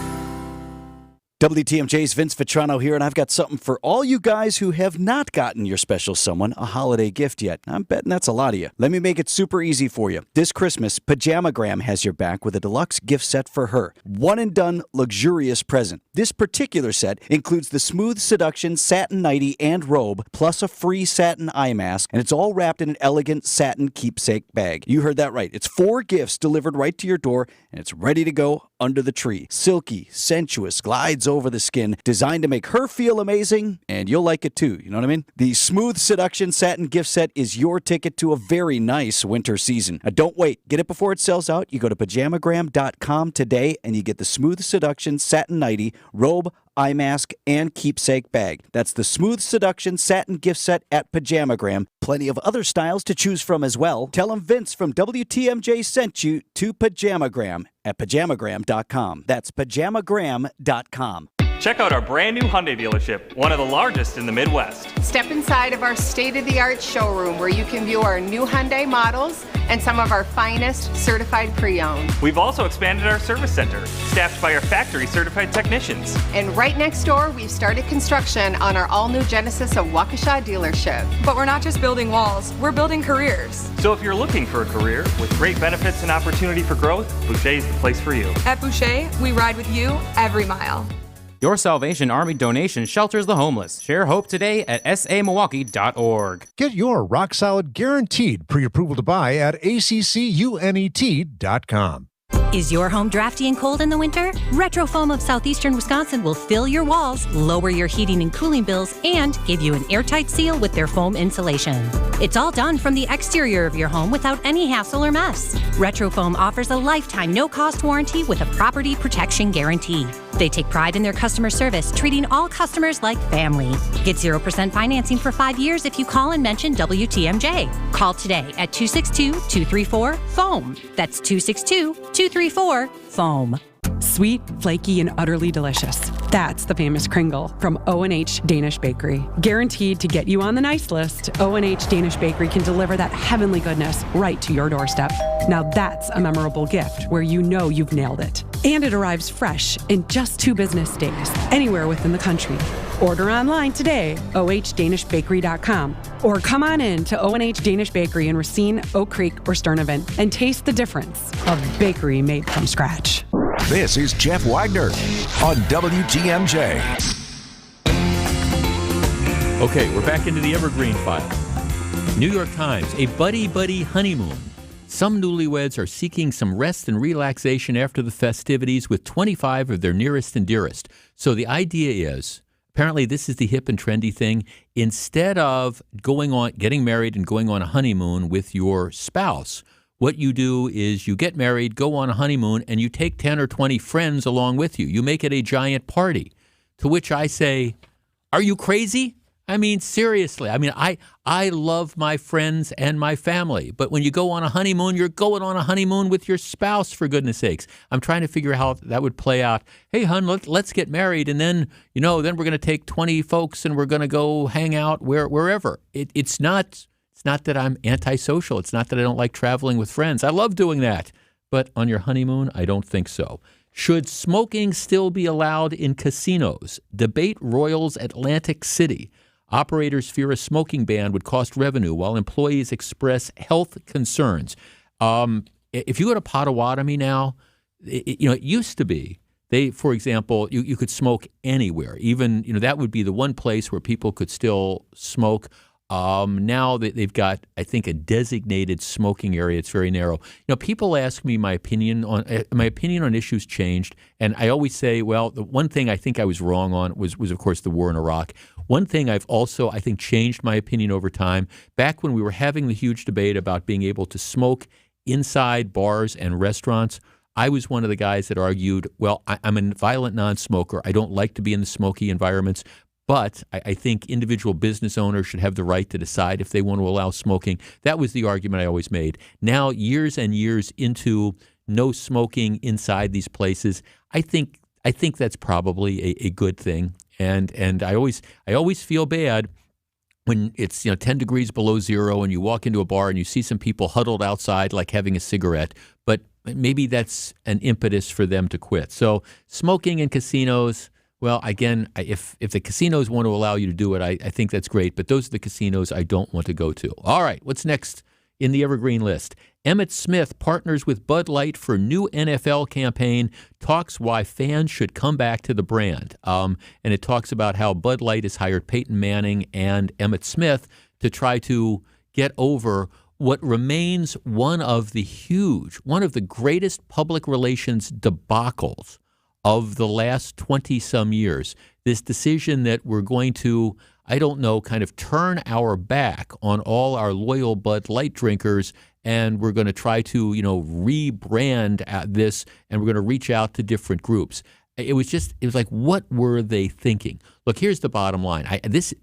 WTMJ's Vince Vitrano here, and I've got something for all you guys who have not gotten your special someone a holiday gift yet. I'm betting that's a lot of you. Let me make it super easy for you. This Christmas, Pajamagram has your back with a deluxe gift set for her. One and done, luxurious present. This particular set includes the Smooth Seduction satin nightie and robe, plus a free satin eye mask, and it's all wrapped in an elegant satin keepsake bag. You heard that right. It's 4 gifts delivered right to your door, and it's ready to go under the tree. Silky, sensuous, glides over the skin, designed to make her feel amazing, and you'll like it too. You know what I mean? The Smooth Seduction satin gift set is your ticket to a very nice winter season. Don't wait. Get it before it sells out. You go to pajamagram.com today, and you get the Smooth Seduction satin nightie, robe, eye mask, and keepsake bag. That's the Smooth Seduction satin gift set at Pajamagram. Plenty of other styles to choose from as well. Tell them Vince from WTMJ sent you to Pajamagram at pajamagram.com. That's pajamagram.com. Check out our brand new Hyundai dealership, one of the largest in the Midwest. Step inside of our state-of-the-art showroom where you can view our new Hyundai models and some of our finest certified pre-owned. We've also expanded our service center, staffed by our factory-certified technicians. And right next door, we've started construction on our all-new Genesis of Waukesha dealership. But we're not just building walls, we're building careers. So if you're looking for a career with great benefits and opportunity for growth, Boucher is the place for you. At Boucher, we ride with you every mile. Your Salvation Army donation shelters the homeless. Share hope today at samilwaukee.org. Get your rock solid guaranteed pre-approval to buy at accunet.com. Is your home drafty and cold in the winter? Retro Foam of Southeastern Wisconsin will fill your walls, lower your heating and cooling bills, and give you an airtight seal with their foam insulation. It's all done from the exterior of your home without any hassle or mess. Retro Foam offers a lifetime no-cost warranty with a property protection guarantee. They take pride in their customer service, treating all customers like family. Get 0% financing for 5 years if you call and mention WTMJ. Call today at 262-234-FOAM. That's 262-234-FOAM. Sweet, flaky, and utterly delicious. That's the famous Kringle from O&H Danish Bakery. Guaranteed to get you on the nice list, O&H Danish Bakery can deliver that heavenly goodness right to your doorstep. Now that's a memorable gift where you know you've nailed it. And it arrives fresh in just 2 business days, anywhere within the country. Order online today, ohdanishbakery.com, or come on in to O&H Danish Bakery in Racine, Oak Creek, or Sturnivan and taste the difference of bakery made from scratch. This is Jeff Wagner on WTMJ. Okay, we're back into the Evergreen file. New York Times, a buddy-buddy honeymoon. Some newlyweds are seeking some rest and relaxation after the festivities with 25 of their nearest and dearest. So the idea is, apparently this is the hip and trendy thing. Instead of getting married and going on a honeymoon with your spouse, what you do is you get married, go on a honeymoon, and you take 10 or 20 friends along with you. You make it a giant party. To which I say, are you crazy? I mean, seriously. I mean, I love my friends and my family. But when you go on a honeymoon, you're going on a honeymoon with your spouse, for goodness sakes. I'm trying to figure out how that would play out. Hey, hon, let's get married. And then, then we're going to take 20 folks and we're going to go hang out wherever. It's not that I'm antisocial. It's not that I don't like traveling with friends. I love doing that. But on your honeymoon, I don't think so. Should smoking still be allowed in casinos? Debate roils Atlantic City. Operators fear a smoking ban would cost revenue while employees express health concerns. If you go to Potawatomi now, it used to be for example, you could smoke anywhere. Even, that would be the one place where people could still smoke. Now they've got, I think, a designated smoking area. It's very narrow. People ask me my opinion on issues changed, and I always say, well, the one thing I think I was wrong on was of course the war in Iraq. One thing I've also, I think, changed my opinion over time. Back when we were having the huge debate about being able to smoke inside bars and restaurants, I was one of the guys that argued, well, I'm a violent non-smoker. I don't like to be in the smoky environments. But I think individual business owners should have the right to decide if they want to allow smoking. That was the argument I always made. Now, years and years into no smoking inside these places, I think that's probably a good thing. And I always feel bad when it's 10 degrees below zero and you walk into a bar and you see some people huddled outside like having a cigarette. But maybe that's an impetus for them to quit. So smoking in casinos. Well, again, if the casinos want to allow you to do it, I think that's great. But those are the casinos I don't want to go to. All right, what's next in the Evergreen list? Emmitt Smith partners with Bud Light for new NFL campaign, talks why fans should come back to the brand. And it talks about how Bud Light has hired Peyton Manning and Emmitt Smith to try to get over what remains one of the greatest public relations debacles of the last 20-some years, this decision that we're going to, kind of turn our back on all our loyal Bud Light drinkers, and we're going to try to, rebrand this, and we're going to reach out to different groups. It was like, what were they thinking? Look, here's the bottom line.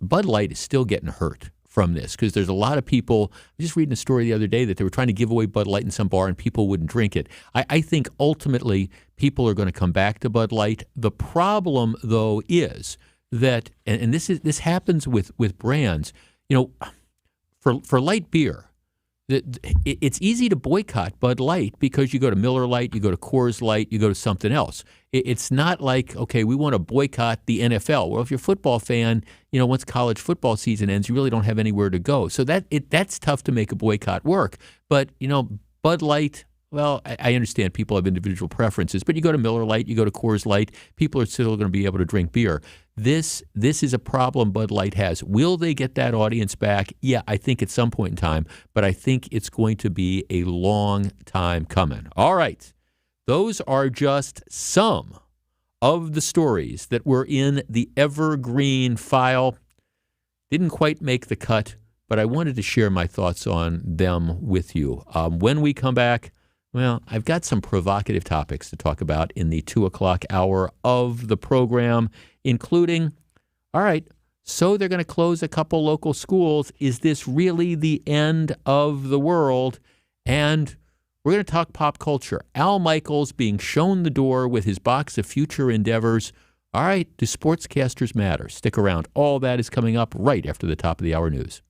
Bud Light is still getting hurt from this because there's a lot of people. I was just reading a story the other day that they were trying to give away Bud Light in some bar and people wouldn't drink it. I think ultimately people are going to come back to Bud Light. The problem, though, is that, and this happens with brands, for light beer, it's easy to boycott Bud Light because you go to Miller Lite, you go to Coors Light, you go to something else. It's not like, okay, we want to boycott the NFL. Well, if you're a football fan, once college football season ends, you really don't have anywhere to go. So that's tough to make a boycott work. But, Bud Light, well, I understand people have individual preferences, but you go to Miller Lite, you go to Coors Light, people are still going to be able to drink beer. This is a problem Bud Light has. Will they get that audience back? Yeah, I think at some point in time, but I think it's going to be a long time coming. All right. Those are just some of the stories that were in the Evergreen file. Didn't quite make the cut, but I wanted to share my thoughts on them with you. When we come back, well, I've got some provocative topics to talk about in the 2 o'clock hour of the program, including, all right, so they're going to close a couple local schools. Is this really the end of the world? And we're going to talk pop culture. Al Michaels being shown the door with his box of future endeavors. All right, do sportscasters matter? Stick around. All that is coming up right after the top of the hour news.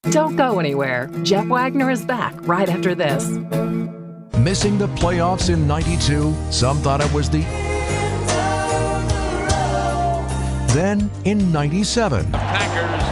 Don't go anywhere. Jeff Wagner is back right after this. Missing the playoffs in 92, some thought it was the then in 97. The Packers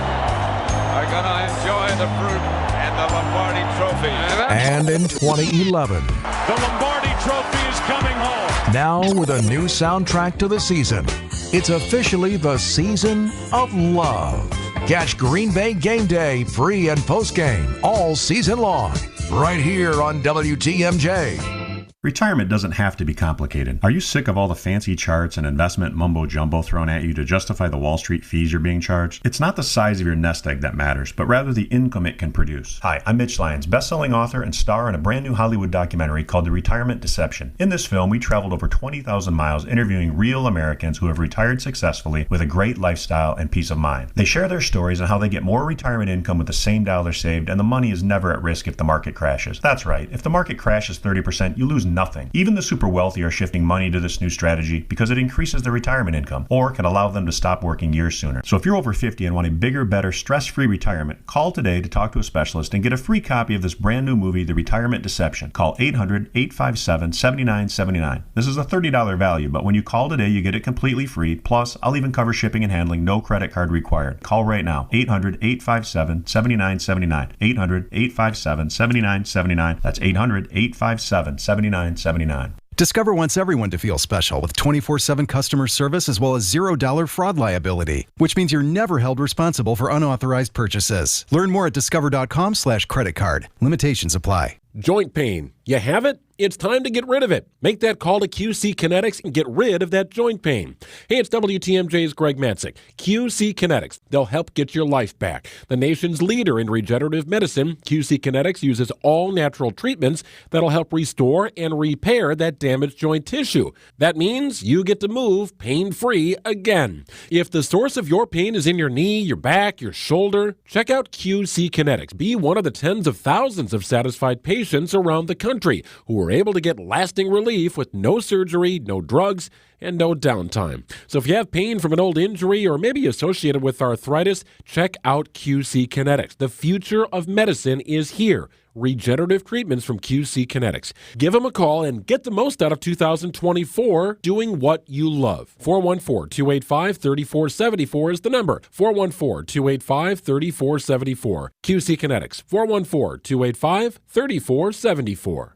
are going to enjoy the fruit and the Lombardi Trophy. And in 2011. The Lombardi Trophy is coming home. Now with a new soundtrack to the season. It's officially the season of love. Catch Green Bay Game Day free and post-game all season long. Right here on WTMJ. Retirement doesn't have to be complicated. Are you sick of all the fancy charts and investment mumbo-jumbo thrown at you to justify the Wall Street fees you're being charged? It's not the size of your nest egg that matters, but rather the income it can produce. Hi, I'm Mitch Lyons, best-selling author and star in a brand new Hollywood documentary called The Retirement Deception. In this film, we traveled over 20,000 miles interviewing real Americans who have retired successfully with a great lifestyle and peace of mind. They share their stories on how they get more retirement income with the same dollar saved, and the money is never at risk if the market crashes. That's right, if the market crashes 30%, you lose nothing. Even the super wealthy are shifting money to this new strategy because it increases their retirement income or can allow them to stop working years sooner. So if you're over 50 and want a bigger, better, stress-free retirement, call today to talk to a specialist and get a free copy of this brand new movie, The Retirement Deception. Call 800-857-7979. This is a $30 value, but when you call today, you get it completely free. Plus, I'll even cover shipping and handling, no credit card required. Call right now, 800-857-7979. 800-857-7979. That's 800-857-7979. Discover wants everyone to feel special with 24/7 customer service as well as $0 fraud liability, which means you're never held responsible for unauthorized purchases. Learn more at discover.com/creditcard. Limitations apply. Joint pain. You have it? It's time to get rid of it. Make that call to QC Kinetics and get rid of that joint pain. Hey, it's WTMJ's Greg Matzik. QC Kinetics. They'll help get your life back. The nation's leader in regenerative medicine, QC Kinetics uses all-natural treatments that'll help restore and repair that damaged joint tissue. That means you get to move pain-free again. If the source of your pain is in your knee, your back, your shoulder, check out QC Kinetics. Be one of the tens of thousands of satisfied patients around the country who are able to get lasting relief with no surgery, no drugs, and no downtime. So if you have pain from an old injury or maybe associated with arthritis, check out QC Kinetics. The future of medicine is here. Regenerative treatments from QC Kinetics. Give them a call and get the most out of 2024 doing what you love. 414-285-3474 is the number. 414-285-3474. QC Kinetics. 414-285-3474.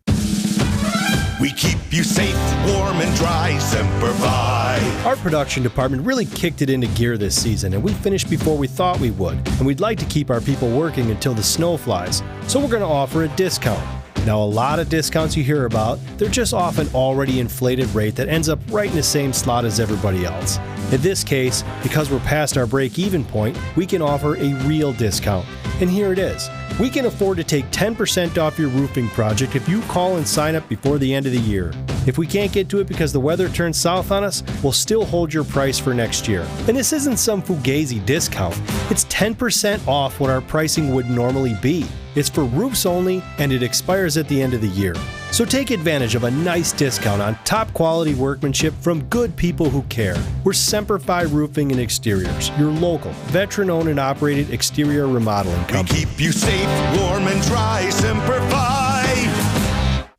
We keep you safe, warm, and dry, Semper Fi. Our production department really kicked it into gear this season, and we finished before we thought we would. And we'd like to keep our people working until the snow flies, so we're going to offer a discount. Now, a lot of discounts you hear about, they're just off an already inflated rate that ends up right in the same slot as everybody else. In this case, because we're past our break-even point, we can offer a real discount. And here it is. We can afford to take 10% off your roofing project if you call and sign up before the end of the year. If we can't get to it because the weather turns south on us, we'll still hold your price for next year. And this isn't some fugazi discount. It's 10% off what our pricing would normally be. It's for roofs only, and it expires at the end of the year. So take advantage of a nice discount on top quality workmanship from good people who care. We're Semper Fi Roofing and Exteriors, your local, veteran-owned and operated exterior remodeling company. We keep you safe, warm, and dry, Semper Fi.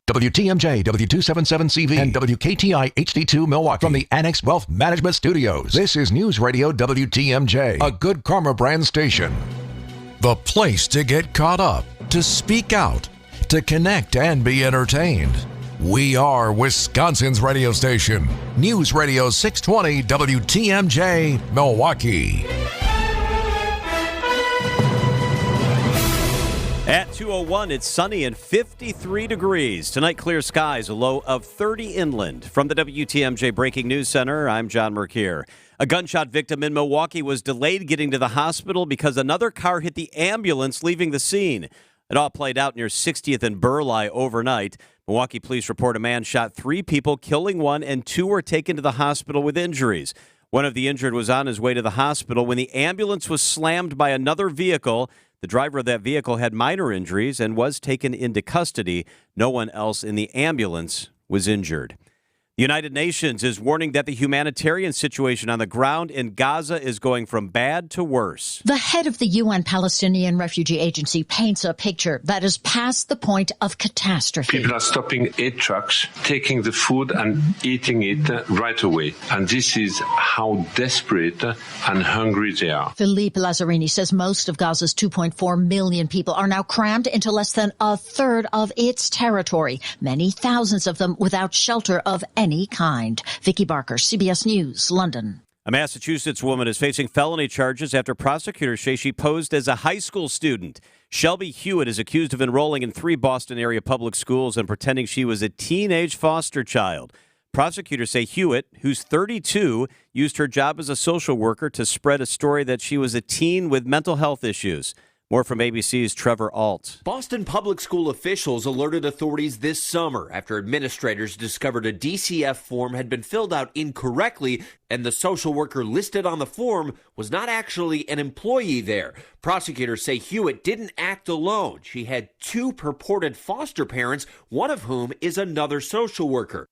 WTMJ, W277CV, and WKTI HD2 Milwaukee from the Annex Wealth Management Studios. This is News Radio WTMJ, a Good Karma brand station. The place to get caught up, to speak out, to connect and be entertained. We are Wisconsin's radio station. News Radio 620 WTMJ, Milwaukee. At 2:01, it's sunny and 53 degrees. Tonight, clear skies, a low of 30 inland. From the WTMJ Breaking News Center, I'm John Merkier. A gunshot victim in Milwaukee was delayed getting to the hospital because another car hit the ambulance leaving the scene. It all played out near 60th and Burleigh overnight. Milwaukee police report a man shot 3 people, killing 1, and 2 were taken to the hospital with injuries. One of the injured was on his way to the hospital when the ambulance was slammed by another vehicle. The driver of that vehicle had minor injuries and was taken into custody. No one else in the ambulance was injured. The United Nations is warning that the humanitarian situation on the ground in Gaza is going from bad to worse. The head of the UN Palestinian Refugee Agency paints a picture that is past the point of catastrophe. People are stopping aid trucks, taking the food and eating it right away. And this is how desperate and hungry they are. Philippe Lazzarini says most of Gaza's 2.4 million people are now crammed into less than a third of its territory, many thousands of them without shelter of any kind. Vicky Barker, CBS News, London. A Massachusetts woman is facing felony charges after prosecutors say she posed as a high school student. Shelby Hewitt is accused of enrolling in 3 Boston area public schools and pretending she was a teenage foster child. Prosecutors say Hewitt, who's 32, used her job as a social worker to spread a story that she was a teen with mental health issues. More from ABC's Trevor Alt. Boston public school officials alerted authorities this summer after administrators discovered a DCF form had been filled out incorrectly and the social worker listed on the form was not actually an employee there. Prosecutors say Hewitt didn't act alone. She had 2 purported foster parents, one of whom is another social worker.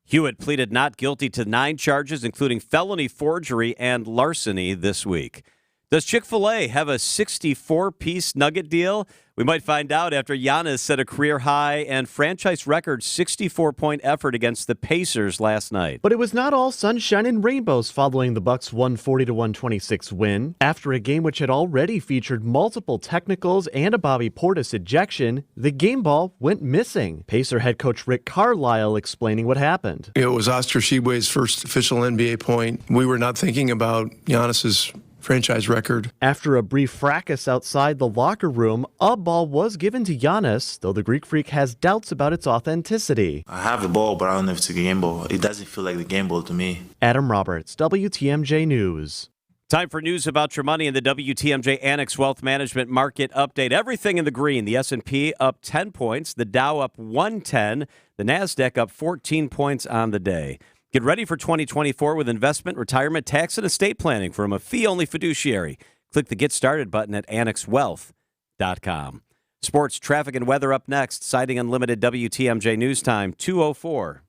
Hewitt pleaded not guilty to 9 charges, including felony forgery and larceny this week. Does Chick-fil-A have a 64-piece nugget deal? We might find out after Giannis set a career-high and franchise record 64-point effort against the Pacers last night. But it was not all sunshine and rainbows following the Bucks' 140-126 win. After a game which had already featured multiple technicals and a Bobby Portis ejection, the game ball went missing. Pacer head coach Rick Carlisle explaining what happened. It was Oscar Tshiebwe's first official NBA point. We were not thinking about Giannis's franchise record. After a brief fracas outside the locker room, a ball was given to Giannis, though the Greek Freak has doubts about its authenticity. I have the ball, but I don't know if it's a game ball. It doesn't feel like the game ball to me. Adam Roberts, WTMJ News. Time for news about your money in the WTMJ Annex Wealth Management Market Update. Everything in the green. The S&P up 10 points, the Dow up 110, the NASDAQ up 14 points on the day. Get ready for 2024 with investment, retirement, tax, and estate planning from a fee-only fiduciary. Click the Get Started button at annexwealth.com. Sports, traffic, and weather up next. Citing Unlimited WTMJ News Time, 2:04.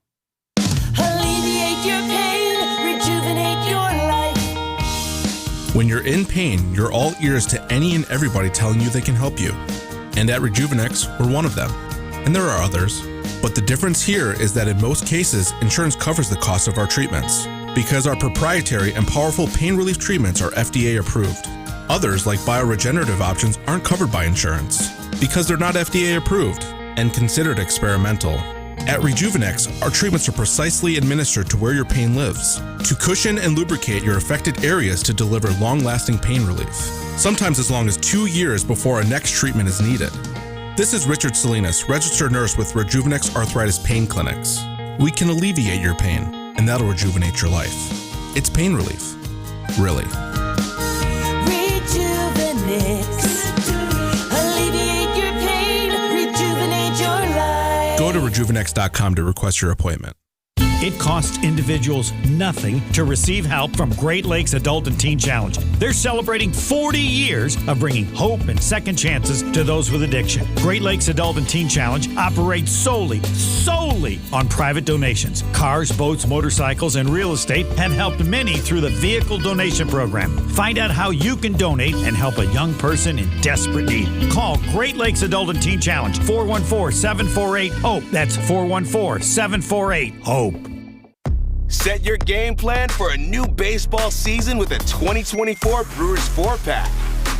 Alleviate your pain, rejuvenate your life. When you're in pain, you're all ears to any and everybody telling you they can help you. And at Rejuvenex, we're one of them. And there are others. But the difference here is that in most cases, insurance covers the cost of our treatments because our proprietary and powerful pain relief treatments are FDA approved. Others, like bioregenerative options, aren't covered by insurance because they're not FDA approved and considered experimental. At Rejuvenex, our treatments are precisely administered to where your pain lives, to cushion and lubricate your affected areas to deliver long-lasting pain relief, sometimes as long as 2 years before a next treatment is needed. This is Richard Salinas, registered nurse with Rejuvenex Arthritis Pain Clinics. We can alleviate your pain, and that'll rejuvenate your life. It's pain relief. Really. Rejuvenex. Alleviate your pain, rejuvenate your life. Go to rejuvenex.com to request your appointment. It costs individuals nothing to receive help from Great Lakes Adult and Teen Challenge. They're celebrating 40 years of bringing hope and second chances to those with addiction. Great Lakes Adult and Teen Challenge operates solely on private donations. Cars, boats, motorcycles, and real estate have helped many through the vehicle donation program. Find out how you can donate and help a young person in desperate need. Call Great Lakes Adult and Teen Challenge, 414-748-HOPE. That's 414-748-HOPE. Set your game plan for a new baseball season with a 2024 Brewers 4-pack.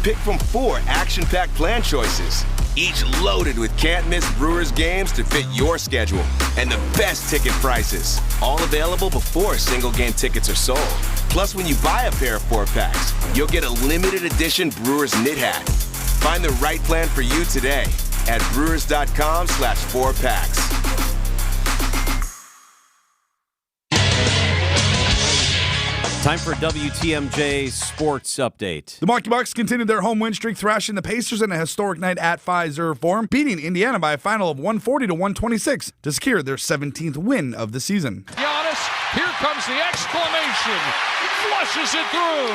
Pick from 4 action-packed plan choices, each loaded with can't-miss Brewers games to fit your schedule and the best ticket prices. All available before single-game tickets are sold. Plus, when you buy a pair of 4-packs, you'll get a limited edition Brewers knit hat. Find the right plan for you today at brewers.com/4packs. Time for WTMJ Sports Update. The Milwaukee Bucks continued their home win streak, thrashing the Pacers in a historic night at Fiserv Forum, beating Indiana by a final of 140-126 to secure their 17th win of the season. Giannis, here comes the exclamation. Flushes it through.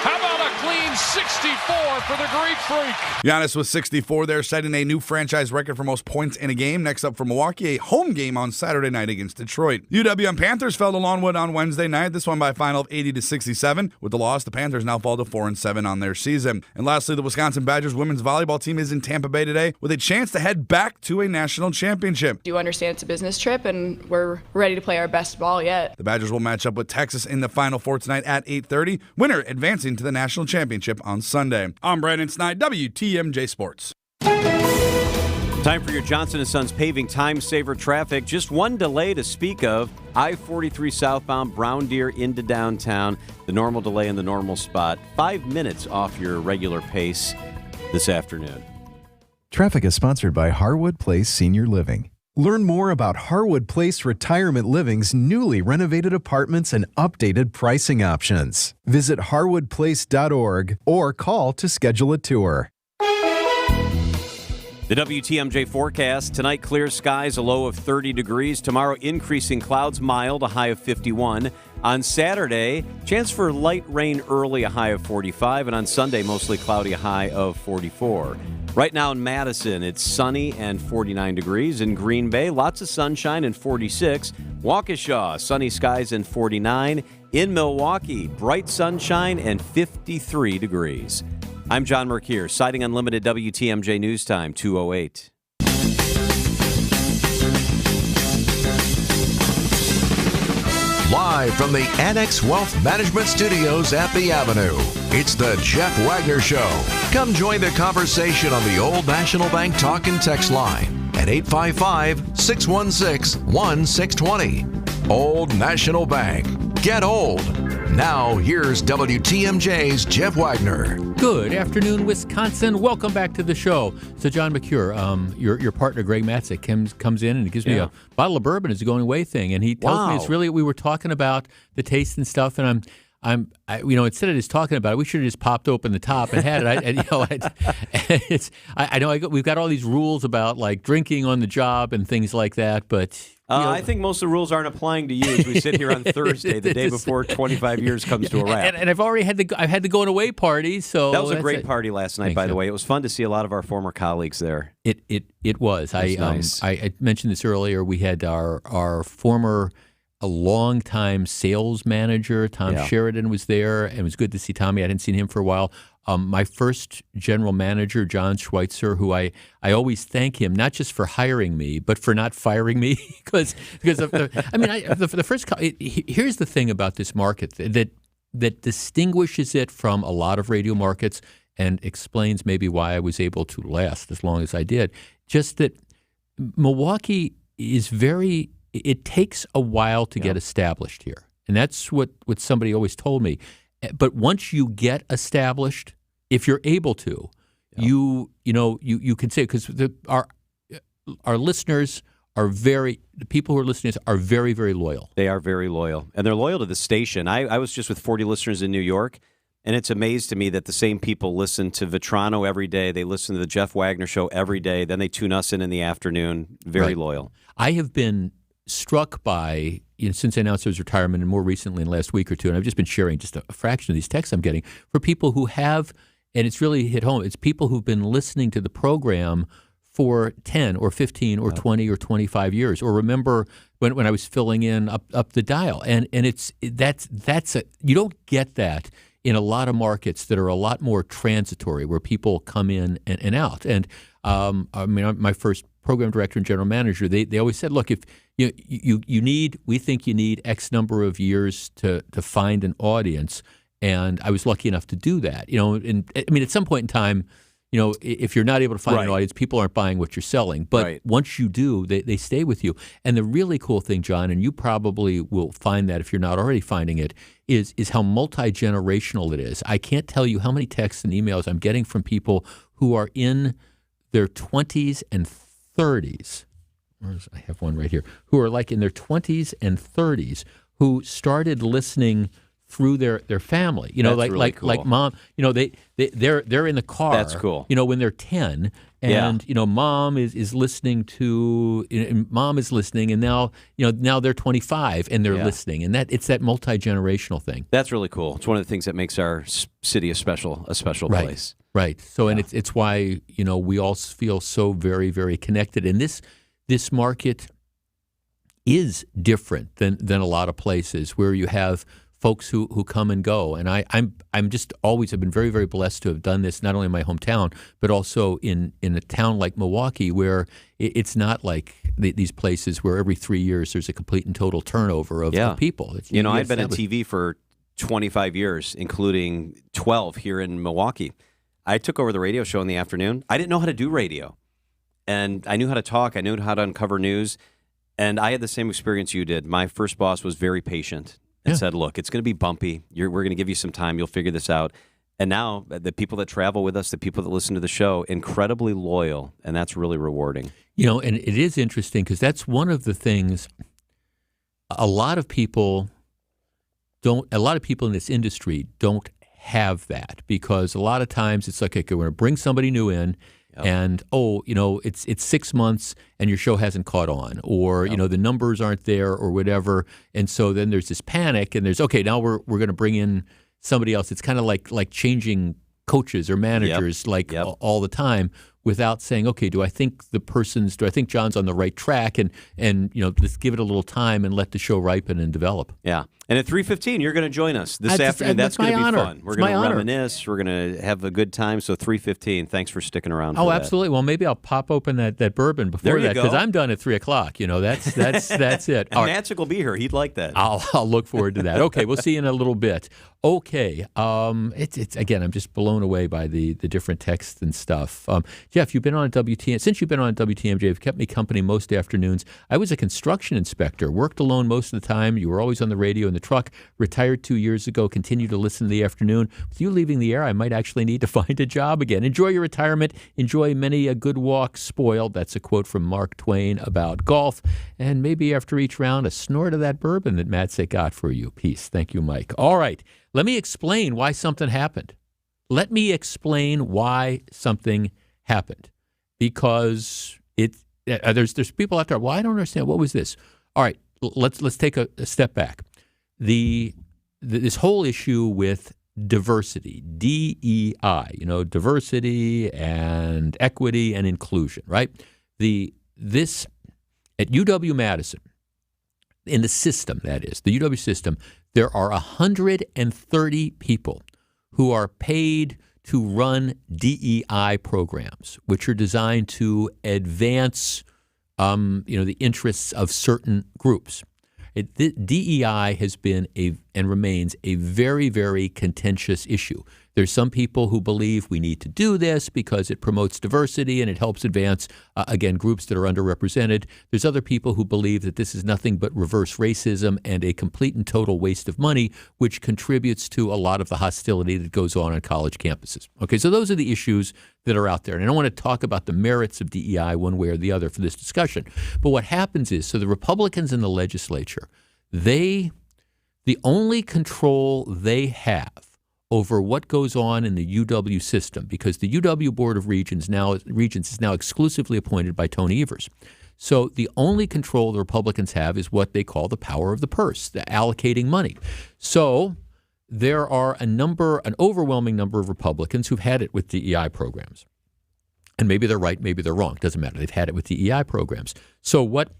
How about a clean 64 for the Greek Freak? Giannis with 64 there, setting a new franchise record for most points in a game. Next up for Milwaukee, a home game on Saturday night against Detroit. UWM Panthers fell to Longwood on Wednesday night. This one by a final of 80-67. With the loss, the Panthers now fall to 4-7 on their season. And lastly, the Wisconsin Badgers women's volleyball team is in Tampa Bay today with a chance to head back to a national championship. Do understand it's a business trip, and we're ready to play our best ball yet. The Badgers will match up with Texas in the Final Four tonight at 8:30. Winner advancing to the national championship on Sunday. I'm Brandon Snide, WTMJ Sports. Time for your Johnson & Sons paving time-saver traffic. Just one delay to speak of. I-43 southbound, Brown Deer into downtown. The normal delay in the normal spot. 5 minutes off your regular pace this afternoon. Traffic is sponsored by Harwood Place Senior Living. Learn more about Harwood Place Retirement Living's newly renovated apartments and updated pricing options. Visit harwoodplace.org or call to schedule a tour. The WTMJ forecast. Tonight, clear skies, a low of 30 degrees. Tomorrow, increasing clouds, mild, a high of 51. On Saturday, chance for light rain early, a high of 45. And on Sunday, mostly cloudy, a high of 44. Right now in Madison, it's sunny and 49 degrees. In Green Bay, lots of sunshine and 46. Waukesha, sunny skies and 49. In Milwaukee, bright sunshine and 53 degrees. I'm John Mercure, Siding Unlimited WTMJ News Time, 2:08. Live from the Annex Wealth Management Studios at the Avenue, it's the Jeff Wagner Show. Come join the conversation on the Old National Bank talk and text line at 855-616-1620. Old National Bank. Get old. Now, here's WTMJ's Jeff Wagner. Good afternoon, Wisconsin. Welcome back to the show. So, John McCure, your partner, Greg Matzik, comes in and gives me a bottle of bourbon. It's a going away thing. And he tells me it's really, we were talking about the taste and stuff, and instead of just talking about it, we should have just popped open the top and had it. We've got all these rules about like drinking on the job and things like that, but I think most of the rules aren't applying to you as we sit here on Thursday, the day before 25 years comes to a wrap. And I've already had the going away party. So that was a great party last night, by the way. It was fun to see a lot of our former colleagues there. It was. Nice. I mentioned this earlier. We had our former. A longtime sales manager, Tom Sheridan, was there, and it was good to see Tommy. I hadn't seen him for a while. My first general manager, John Schweitzer, who I always thank him, not just for hiring me, but for not firing me. because here's the thing about this market that distinguishes it from a lot of radio markets and explains maybe why I was able to last as long as I did. Just that Milwaukee is very... It takes a while to get established here. And that's what somebody always told me. But once you get established, if you're able to, you can say, because our listeners are the people who are listening are very, very loyal. They are very loyal. And they're loyal to the station. I was just with 40 listeners in New York, and it's amazing to me that the same people listen to Vetrano every day. They listen to the Jeff Wagner Show every day. Then they tune us in the afternoon. Very loyal. I have been struck by, since I announced his retirement and more recently in the last week or two, and I've just been sharing just a fraction of these texts I'm getting for people who have, and it's really hit home, it's people who've been listening to the program for 10 or 15 or 20 or 25 years, or remember when I was filling in up the dial. And that's you don't get that in a lot of markets that are a lot more transitory, where people come in and out. And my first program director and general manager, they always said, look, if we think you need X number of years to find an audience, and I was lucky enough to do that. And at some point in time, if you're not able to find an audience, people aren't buying what you're selling. But once you do, they stay with you. And the really cool thing, John, and you probably will find that if you're not already finding it, is how multi-generational it is. I can't tell you how many texts and emails I'm getting from people who are in their 20s and 30s. I have one right here. Who are like in their 20s and 30s, who started listening through their family. Like mom. They're in the car. That's cool. When they're 10, and mom is listening to. Mom is listening, and now they're 25 and they're listening, and it's that multi-generational thing. That's really cool. It's one of the things that makes our city a special place. Right. So, and it's why we all feel so very, very connected. And this market is different than a lot of places where you have folks who come and go. And I'm just always have been very, very blessed to have done this, not only in my hometown, but also in a town like Milwaukee, where it's not like these places where every 3 years there's a complete and total turnover of people. I've been in TV for 25 years, including 12 here in Milwaukee. I took over the radio show in the afternoon. I didn't know how to do radio. And I knew how to talk. I knew how to uncover news. And I had the same experience you did. My first boss was very patient and said, look, it's going to be bumpy. We're going to give you some time. You'll figure this out. And now the people that travel with us, the people that listen to the show, incredibly loyal. And that's really rewarding. And it is interesting because that's one of the things a lot of people in this industry don't have that, because a lot of times it's like, okay, we're going to bring somebody new in, And, it's 6 months and your show hasn't caught on, or, the numbers aren't there or whatever. And so then there's this panic and there's, okay, now we're going to bring in somebody else. It's kind of like changing coaches or managers all the time without saying, okay, do I think John's on the right track and let's give it a little time and let the show ripen and develop. Yeah. And at 3:15, you're going to join us this afternoon. That's going to be fun. We're going to reminisce. We're going to have a good time. So 3:15, thanks for sticking around for that. Absolutely. Well, maybe I'll pop open that bourbon before that because I'm done at 3 o'clock. That's it. And Matsick will be here. He'd like that. I'll look forward to that. Okay, we'll see you in a little bit. Okay. It's again, I'm just blown away by the different texts and stuff. Jeff, you've been on since you've been on WTMJ, you've kept me company most afternoons. I was a construction inspector, worked alone most of the time. You were always on the radio in the truck, retired 2 years ago, continue to listen in the afternoon. With you leaving the air, I might actually need to find a job again. Enjoy your retirement. Enjoy many a good walk spoiled. That's a quote from Mark Twain about golf. And maybe after each round, a snort of that bourbon that Matsick got for you. Peace. Thank you, Mike. All right. Let me explain why something happened. Because there's people out there, well, I don't understand. What was this? All right, let's take a step back. This whole issue with diversity, DEI, diversity and equity and inclusion, right? This at UW-Madison, in the system, that is, the UW system, there are 130 people who are paid to run DEI programs, which are designed to advance, the interests of certain groups. DEI has been and remains a very, very contentious issue. There's some people who believe we need to do this because it promotes diversity and it helps advance, groups that are underrepresented. There's other people who believe that this is nothing but reverse racism and a complete and total waste of money, which contributes to a lot of the hostility that goes on college campuses. Okay, so those are the issues that are out there. And I don't want to talk about the merits of DEI one way or the other for this discussion. But what happens is, so the Republicans in the legislature, the only control they have over what goes on in the UW system, because the UW Board of Regents is now exclusively appointed by Tony Evers. So the only control the Republicans have is what they call the power of the purse, the allocating money. So there are an overwhelming number of Republicans who've had it with DEI programs. And maybe they're right, maybe they're wrong. Doesn't matter. They've had it with DEI programs. So what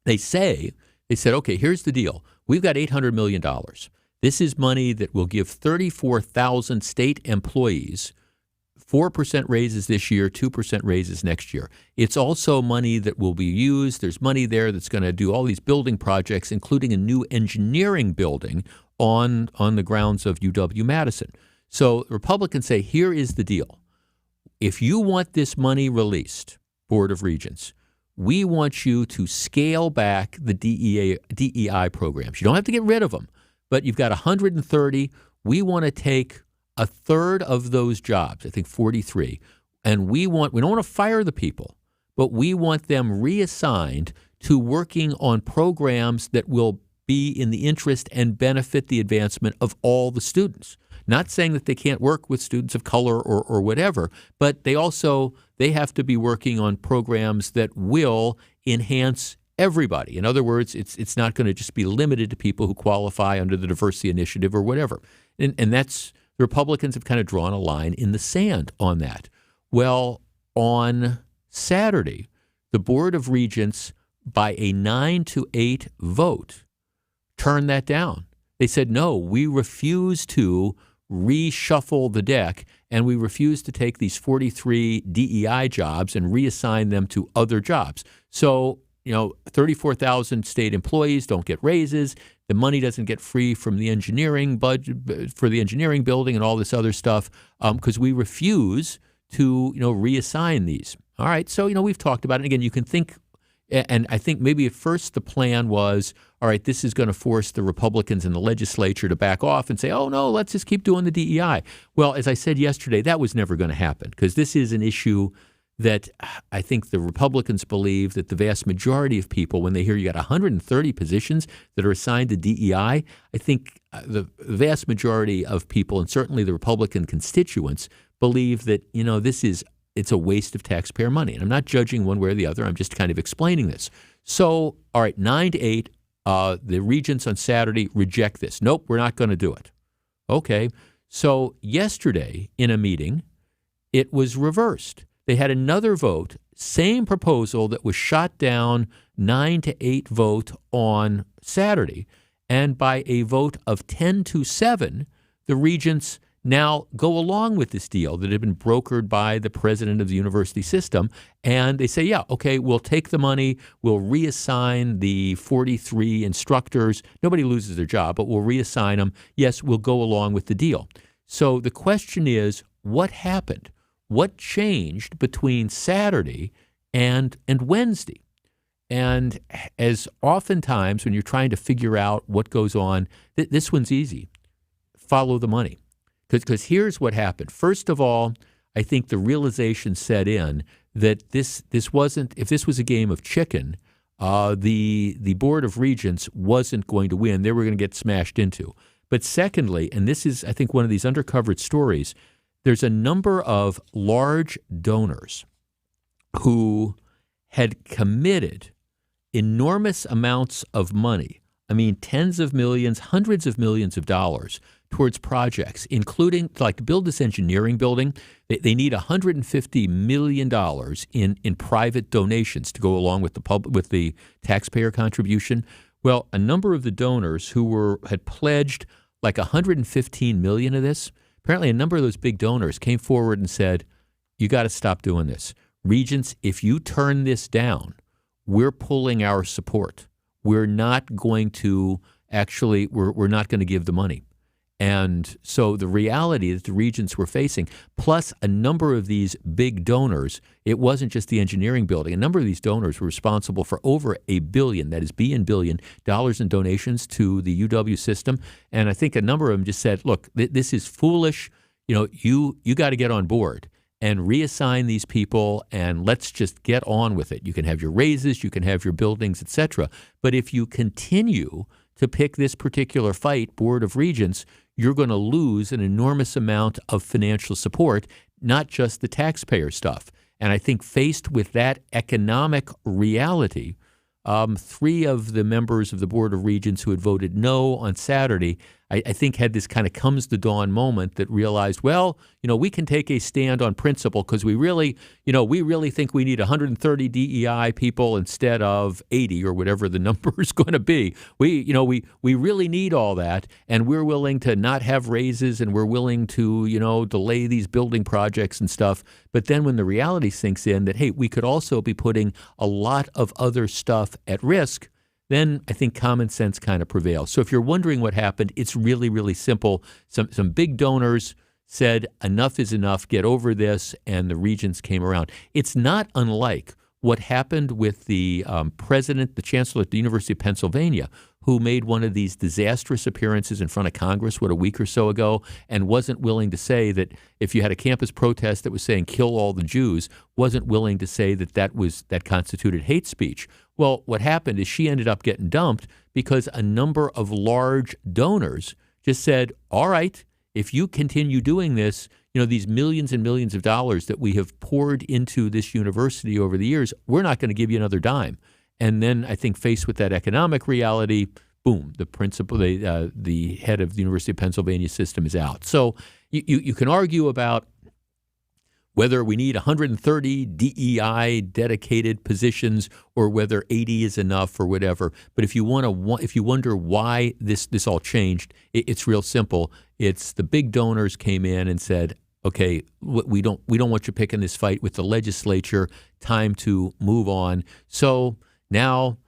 they said, okay, here's the deal. We've got $800 million. This is money that will give 34,000 state employees 4% raises this year, 2% raises next year. It's also money that will be used. There's money there that's going to do all these building projects, including a new engineering building on the grounds of UW-Madison. So Republicans say, here is the deal. If you want this money released, Board of Regents, we want you to scale back the DEI programs. You don't have to get rid of them. But you've got 130. We want to take a third of those jobs, I think 43, and we don't want to fire the people, but we want them reassigned to working on programs that will be in the interest and benefit the advancement of all the students. Not saying that they can't work with students of color or whatever, but they have to be working on programs that will enhance everybody. In other words, it's not going to just be limited to people who qualify under the diversity initiative or whatever. And that's, the Republicans have kind of drawn a line in the sand on that. Well, on Saturday, the Board of Regents, by a 9-8 vote, turned that down. They said, no, we refuse to reshuffle the deck, and we refuse to take these 43 DEI jobs and reassign them to other jobs. So 34,000 state employees don't get raises. The money doesn't get free from the engineering budget for the engineering building and all this other stuff because we refuse to, reassign these. All right. So, we've talked about it. Again, you can think, and I think maybe at first the plan was, all right, this is going to force the Republicans in the legislature to back off and say, oh, no, let's just keep doing the DEI. Well, as I said yesterday, that was never going to happen because this is an issue that I think the Republicans believe that the vast majority of people, when they hear you got 130 positions that are assigned to DEI, I think the vast majority of people, and certainly the Republican constituents, believe that, this is it's a waste of taxpayer money. And I'm not judging one way or the other. I'm just kind of explaining this. So, all right, 9-8, the regents on Saturday reject this. Nope, we're not going to do it. Okay. So yesterday in a meeting, it was reversed. They had another vote, same proposal that was shot down 9-8 vote on Saturday. And by a vote of 10-7, the regents now go along with this deal that had been brokered by the president of the university system. And they say, yeah, okay, we'll take the money. We'll reassign the 43 instructors. Nobody loses their job, but we'll reassign them. Yes, we'll go along with the deal. So the question is, what happened? What changed between Saturday and Wednesday? And as oftentimes when you're trying to figure out what goes on, this one's easy. Follow the money. Because here's what happened. First of all, I think the realization set in that this wasn't, if this was a game of chicken, the Board of Regents wasn't going to win. They were going to get smashed into. But secondly, and this is, I think, one of these undercovered stories, there's a number of large donors who had committed enormous amounts of money, I mean, tens of millions, hundreds of millions of dollars towards projects, including, like, to build this engineering building, they need $150 million in private donations to go along with the taxpayer contribution. Well, a number of the donors who had pledged like $115 million of this, apparently a number of those big donors came forward and said, you got to stop doing this. Regents, if you turn this down, we're pulling our support. We're not going to we're not going to give the money. And so the reality that the regents were facing, plus a number of these big donors, it wasn't just the engineering building. A number of these donors were responsible for over $1 billion, that is $1 billion in donations to the UW system. And I think a number of them just said, look, this is foolish. You got to get on board and reassign these people, and let's just get on with it. You can have your raises, you can have your buildings, et cetera. But if you continue to pick this particular fight, Board of Regents, you're going to lose an enormous amount of financial support, not just the taxpayer stuff. And I think faced with that economic reality, 3 of the members of the Board of Regents who had voted no on Saturday, I think had this kind of comes to dawn moment that realized, well, we can take a stand on principle because we really think we need 130 DEI people instead of 80 or whatever the number is going to be. We really need all that, and we're willing to not have raises, and we're willing to, delay these building projects and stuff. But then when the reality sinks in that, hey, we could also be putting a lot of other stuff at risk, then I think common sense kind of prevails. So if you're wondering what happened, it's really, really simple. Some big donors said enough is enough, get over this, and the regents came around. It's not unlike what happened with the president, the chancellor at the University of Pennsylvania, who made one of these disastrous appearances in front of Congress, a week or so ago, and wasn't willing to say that if you had a campus protest that was saying kill all the Jews, wasn't willing to say that constituted hate speech. Well, what happened is she ended up getting dumped because a number of large donors just said, all right, if you continue doing this, these millions and millions of dollars that we have poured into this university over the years, we're not going to give you another dime. And then I think faced with that economic reality, boom, the principal, the head of the University of Pennsylvania system is out. So you can argue about whether we need 130 DEI dedicated positions or whether 80 is enough or whatever. But if you wonder why this all changed, it's real simple. It's the big donors came in and said, okay, we don't want you picking this fight with the legislature. Time to move on. So now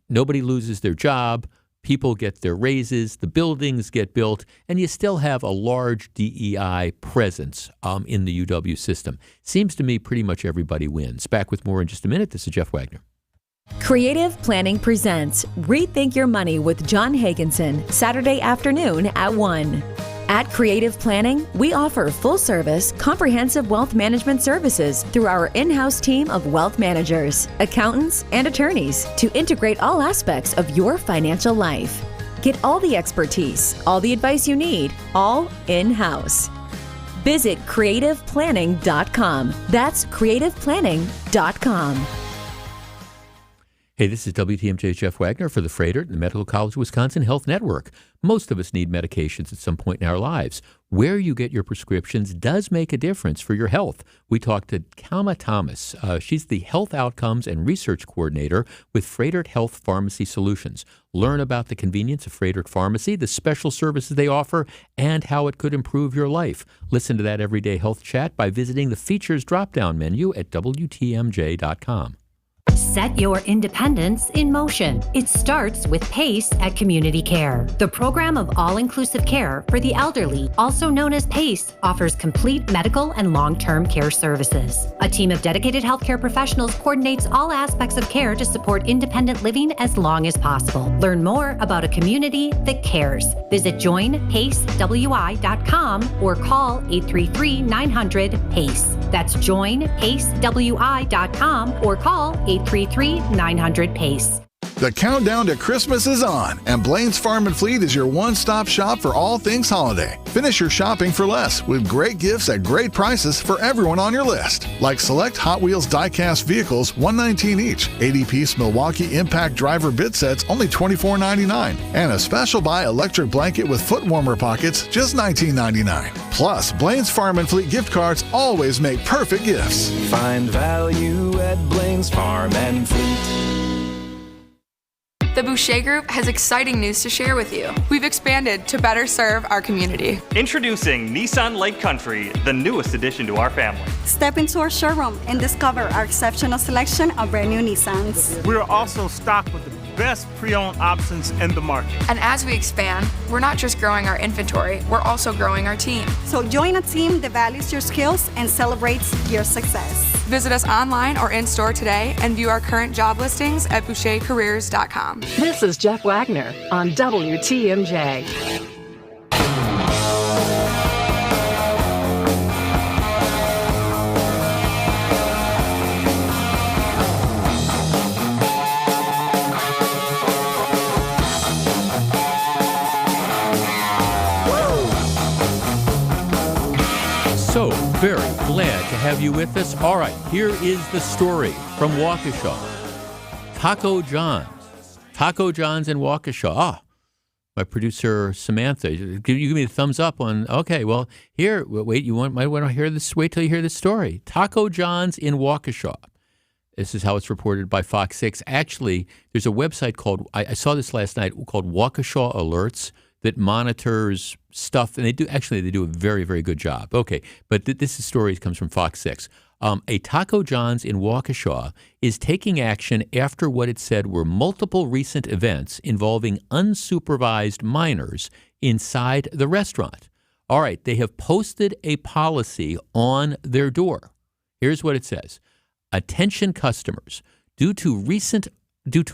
nobody loses their job. People get their raises, the buildings get built, and you still have a large DEI presence in the UW system. Seems to me pretty much everybody wins. Back with more in just a minute. This is Jeff Wagner. Creative Planning presents Rethink Your Money with John Hagenson, Saturday afternoon at 1. At Creative Planning, we offer full-service, comprehensive wealth management services through our in-house team of wealth managers, accountants, and attorneys to integrate all aspects of your financial life. Get all the expertise, all the advice you need, all in-house. Visit creativeplanning.com. That's creativeplanning.com. Hey, this is WTMJ's Jeff Wagner for the Freighter, the Medical College of Wisconsin Health Network. Most of us need medications at some point in our lives. Where you get your prescriptions does make a difference for your health. We talked to Kama Thomas. She's the Health Outcomes and Research Coordinator with Freighter Health Pharmacy Solutions. Learn about the convenience of Freighter Pharmacy, the special services they offer, and how it could improve your life. Listen to that everyday health chat by visiting the features drop-down menu at WTMJ.com. Set your independence in motion. It starts with PACE at Community Care. The program of all-inclusive care for the elderly, also known as PACE, offers complete medical and long-term care services. A team of dedicated healthcare professionals coordinates all aspects of care to support independent living as long as possible. Learn more about a community that cares. Visit joinpacewi.com or call 833-900-PACE. That's joinpacewi.com or call 833-900-PACE. The countdown to Christmas is on, and Blaine's Farm and Fleet is your one-stop shop for all things holiday. Finish your shopping for less with great gifts at great prices for everyone on your list. Like select Hot Wheels die-cast vehicles, $119 each. 80-piece Milwaukee Impact Driver bid sets, only $24.99. And a special buy electric blanket with foot warmer pockets, just $19.99. Plus, Blaine's Farm and Fleet gift cards always make perfect gifts. Find value at Blaine's Farm and Fleet. The Boucher Group has exciting news to share with you. We've expanded to better serve our community. Introducing Nissan Lake Country, the newest addition to our family. Step into our showroom and discover our exceptional selection of brand new Nissans. We are also stocked with the best pre-owned options in the market. And as we expand, we're not just growing our inventory, we're also growing our team. So join a team that values your skills and celebrates your success. Visit us online or in store today and view our current job listings at bouchercareers.com. This is Jeff Wagner on WTMJ. So very glad to have you with us. All right, here is the story from Waukesha. Taco John's. Taco John's in Waukesha. My producer Samantha, you give me the thumbs up on. Okay, well here. Wait, might want to hear this. Wait till you hear this story. Taco John's in Waukesha. This is how it's reported by Fox 6. Actually, there's a website called. I saw this last night called Waukesha Alerts that monitors stuff, and they do a very, very good job. Okay, but this story comes from Fox 6. A Taco John's in Waukesha is taking action after what it said were multiple recent events involving unsupervised minors inside the restaurant. All right, they have posted a policy on their door. Here's what it says. Attention customers, due to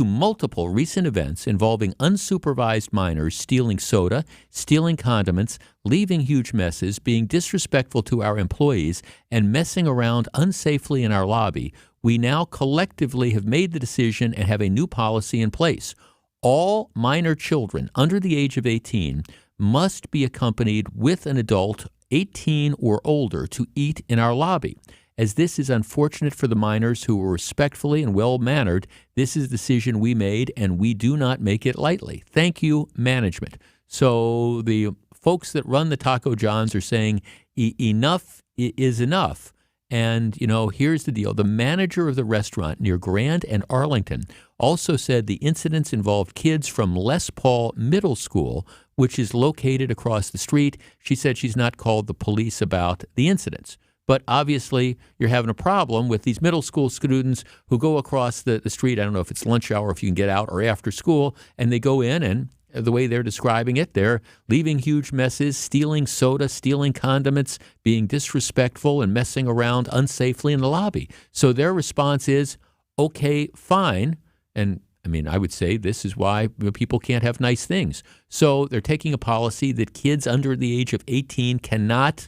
multiple recent events involving unsupervised minors stealing soda, stealing condiments, leaving huge messes, being disrespectful to our employees, and messing around unsafely in our lobby, we now collectively have made the decision and have a new policy in place. All minor children under the age of 18 must be accompanied with an adult 18 or older to eat in our lobby. As this is unfortunate for the minors who were respectfully and well-mannered, this is a decision we made, and we do not make it lightly. Thank you, management. So the folks that run the Taco John's are saying enough is enough. And, here's the deal. The manager of the restaurant near Grand and Arlington also said the incidents involved kids from Les Paul Middle School, which is located across the street. She said she's not called the police about the incidents. But obviously, you're having a problem with these middle school students who go across the street. I don't know if it's lunch hour, if you can get out, or after school, and they go in, and the way they're describing it, they're leaving huge messes, stealing soda, stealing condiments, being disrespectful, and messing around unsafely in the lobby. So their response is, okay, fine. And I would say this is why people can't have nice things. So they're taking a policy that kids under the age of 18 cannot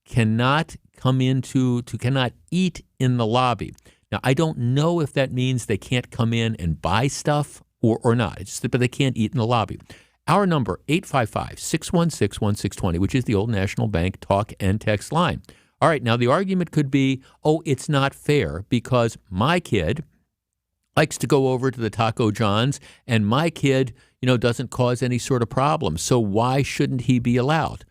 cannot eat in the lobby. Now, I don't know if that means they can't come in and buy stuff or not. But they can't eat in the lobby. Our number, 855-616-1620, which is the old National Bank talk and text line. All right, now the argument could be, oh, it's not fair because my kid likes to go over to the Taco John's and my kid, doesn't cause any sort of problem. So why shouldn't he be allowed?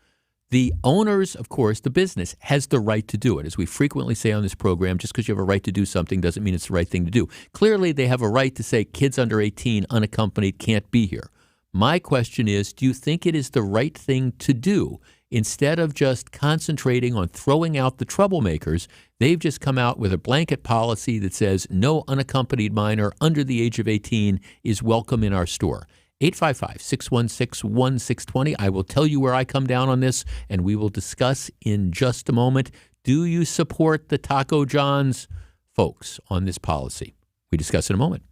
The owners, of course, the business has the right to do it. As we frequently say on this program, just because you have a right to do something doesn't mean it's the right thing to do. Clearly, they have a right to say kids under 18 unaccompanied can't be here. My question is, do you think it is the right thing to do? Instead of just concentrating on throwing out the troublemakers, they've just come out with a blanket policy that says no unaccompanied minor under the age of 18 is welcome in our store. 855-616-1620. I will tell you where I come down on this, and we will discuss in just a moment. Do you support the Taco John's folks on this policy? We discuss in a moment.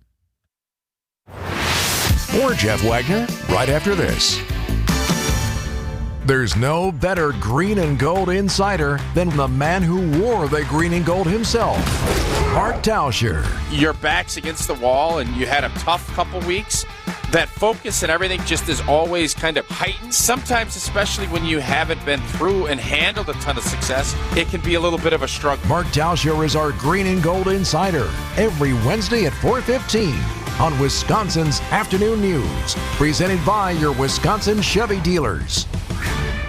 More Jeff Wagner right after this. There's no better green and gold insider than the man who wore the green and gold himself, Mark Tauscher. Your back's against the wall and you had a tough couple weeks. That focus and everything just is always kind of heightened. Sometimes, especially when you haven't been through and handled a ton of success, it can be a little bit of a struggle. Mark Tauscher is our green and gold insider every Wednesday at 4:15 on Wisconsin's Afternoon News, presented by your Wisconsin Chevy dealers.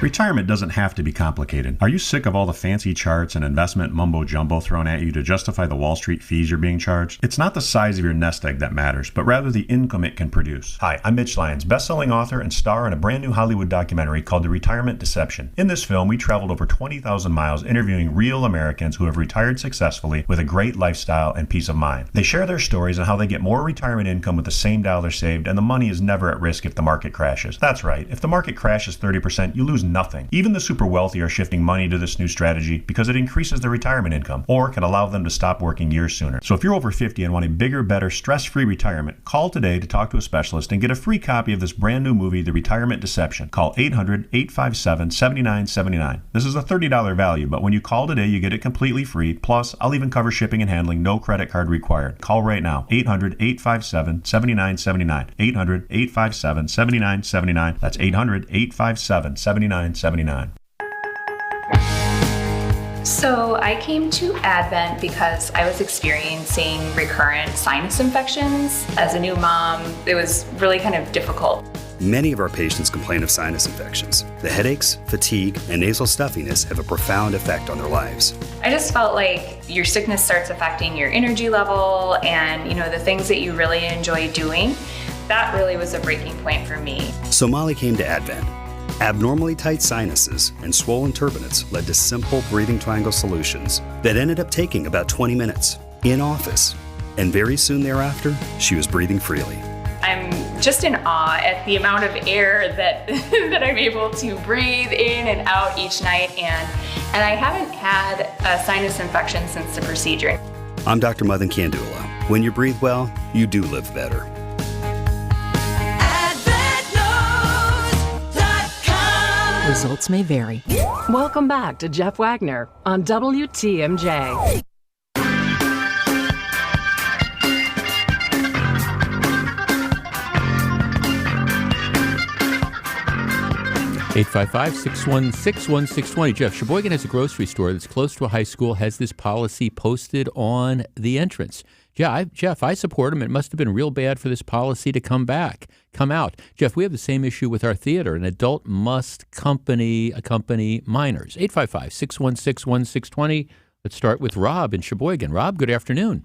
Retirement doesn't have to be complicated. Are you sick of all the fancy charts and investment mumbo-jumbo thrown at you to justify the Wall Street fees you're being charged? It's not the size of your nest egg that matters, but rather the income it can produce. Hi, I'm Mitch Lyons, best-selling author and star in a brand new Hollywood documentary called The Retirement Deception. In this film, we traveled over 20,000 miles interviewing real Americans who have retired successfully with a great lifestyle and peace of mind. They share their stories on how they get more retirement income with the same dollar saved, and the money is never at risk if the market crashes. That's right, if the market crashes 30%, you lose nothing. Even the super wealthy are shifting money to this new strategy because it increases their retirement income or can allow them to stop working years sooner. So if you're over 50 and want a bigger, better, stress-free retirement, call today to talk to a specialist and get a free copy of this brand new movie, The Retirement Deception. Call 800-857-7979. This is a $30 value, but when you call today, you get it completely free. Plus, I'll even cover shipping and handling, no credit card required. Call right now, 800-857-7979. 800-857-7979. That's 800-857-7979. So I came to Advent because I was experiencing recurrent sinus infections. As a new mom, it was really kind of difficult. Many of our patients complain of sinus infections. The headaches, fatigue, and nasal stuffiness have a profound effect on their lives. I just felt like your sickness starts affecting your energy level and, the things that you really enjoy doing. That really was a breaking point for me. So Molly came to Advent. Abnormally tight sinuses and swollen turbinates led to simple breathing triangle solutions that ended up taking about 20 minutes in office. And very soon thereafter, she was breathing freely. I'm just in awe at the amount of air that that I'm able to breathe in and out each night. And I haven't had a sinus infection since the procedure. I'm Dr. Madan Kandula. When you breathe well, you do live better. Results may vary. Welcome back to Jeff Wagner on WTMJ. Eight 855-616-1620. Jeff, Sheboygan has a grocery store that's close to a high school, has this policy posted on the entrance. Yeah, Jeff, I support him. It must have been real bad for this policy to come out. Jeff, we have the same issue with our theater. An adult must accompany minors. 855-616-1620. Let's start with Rob in Sheboygan. Rob, good afternoon.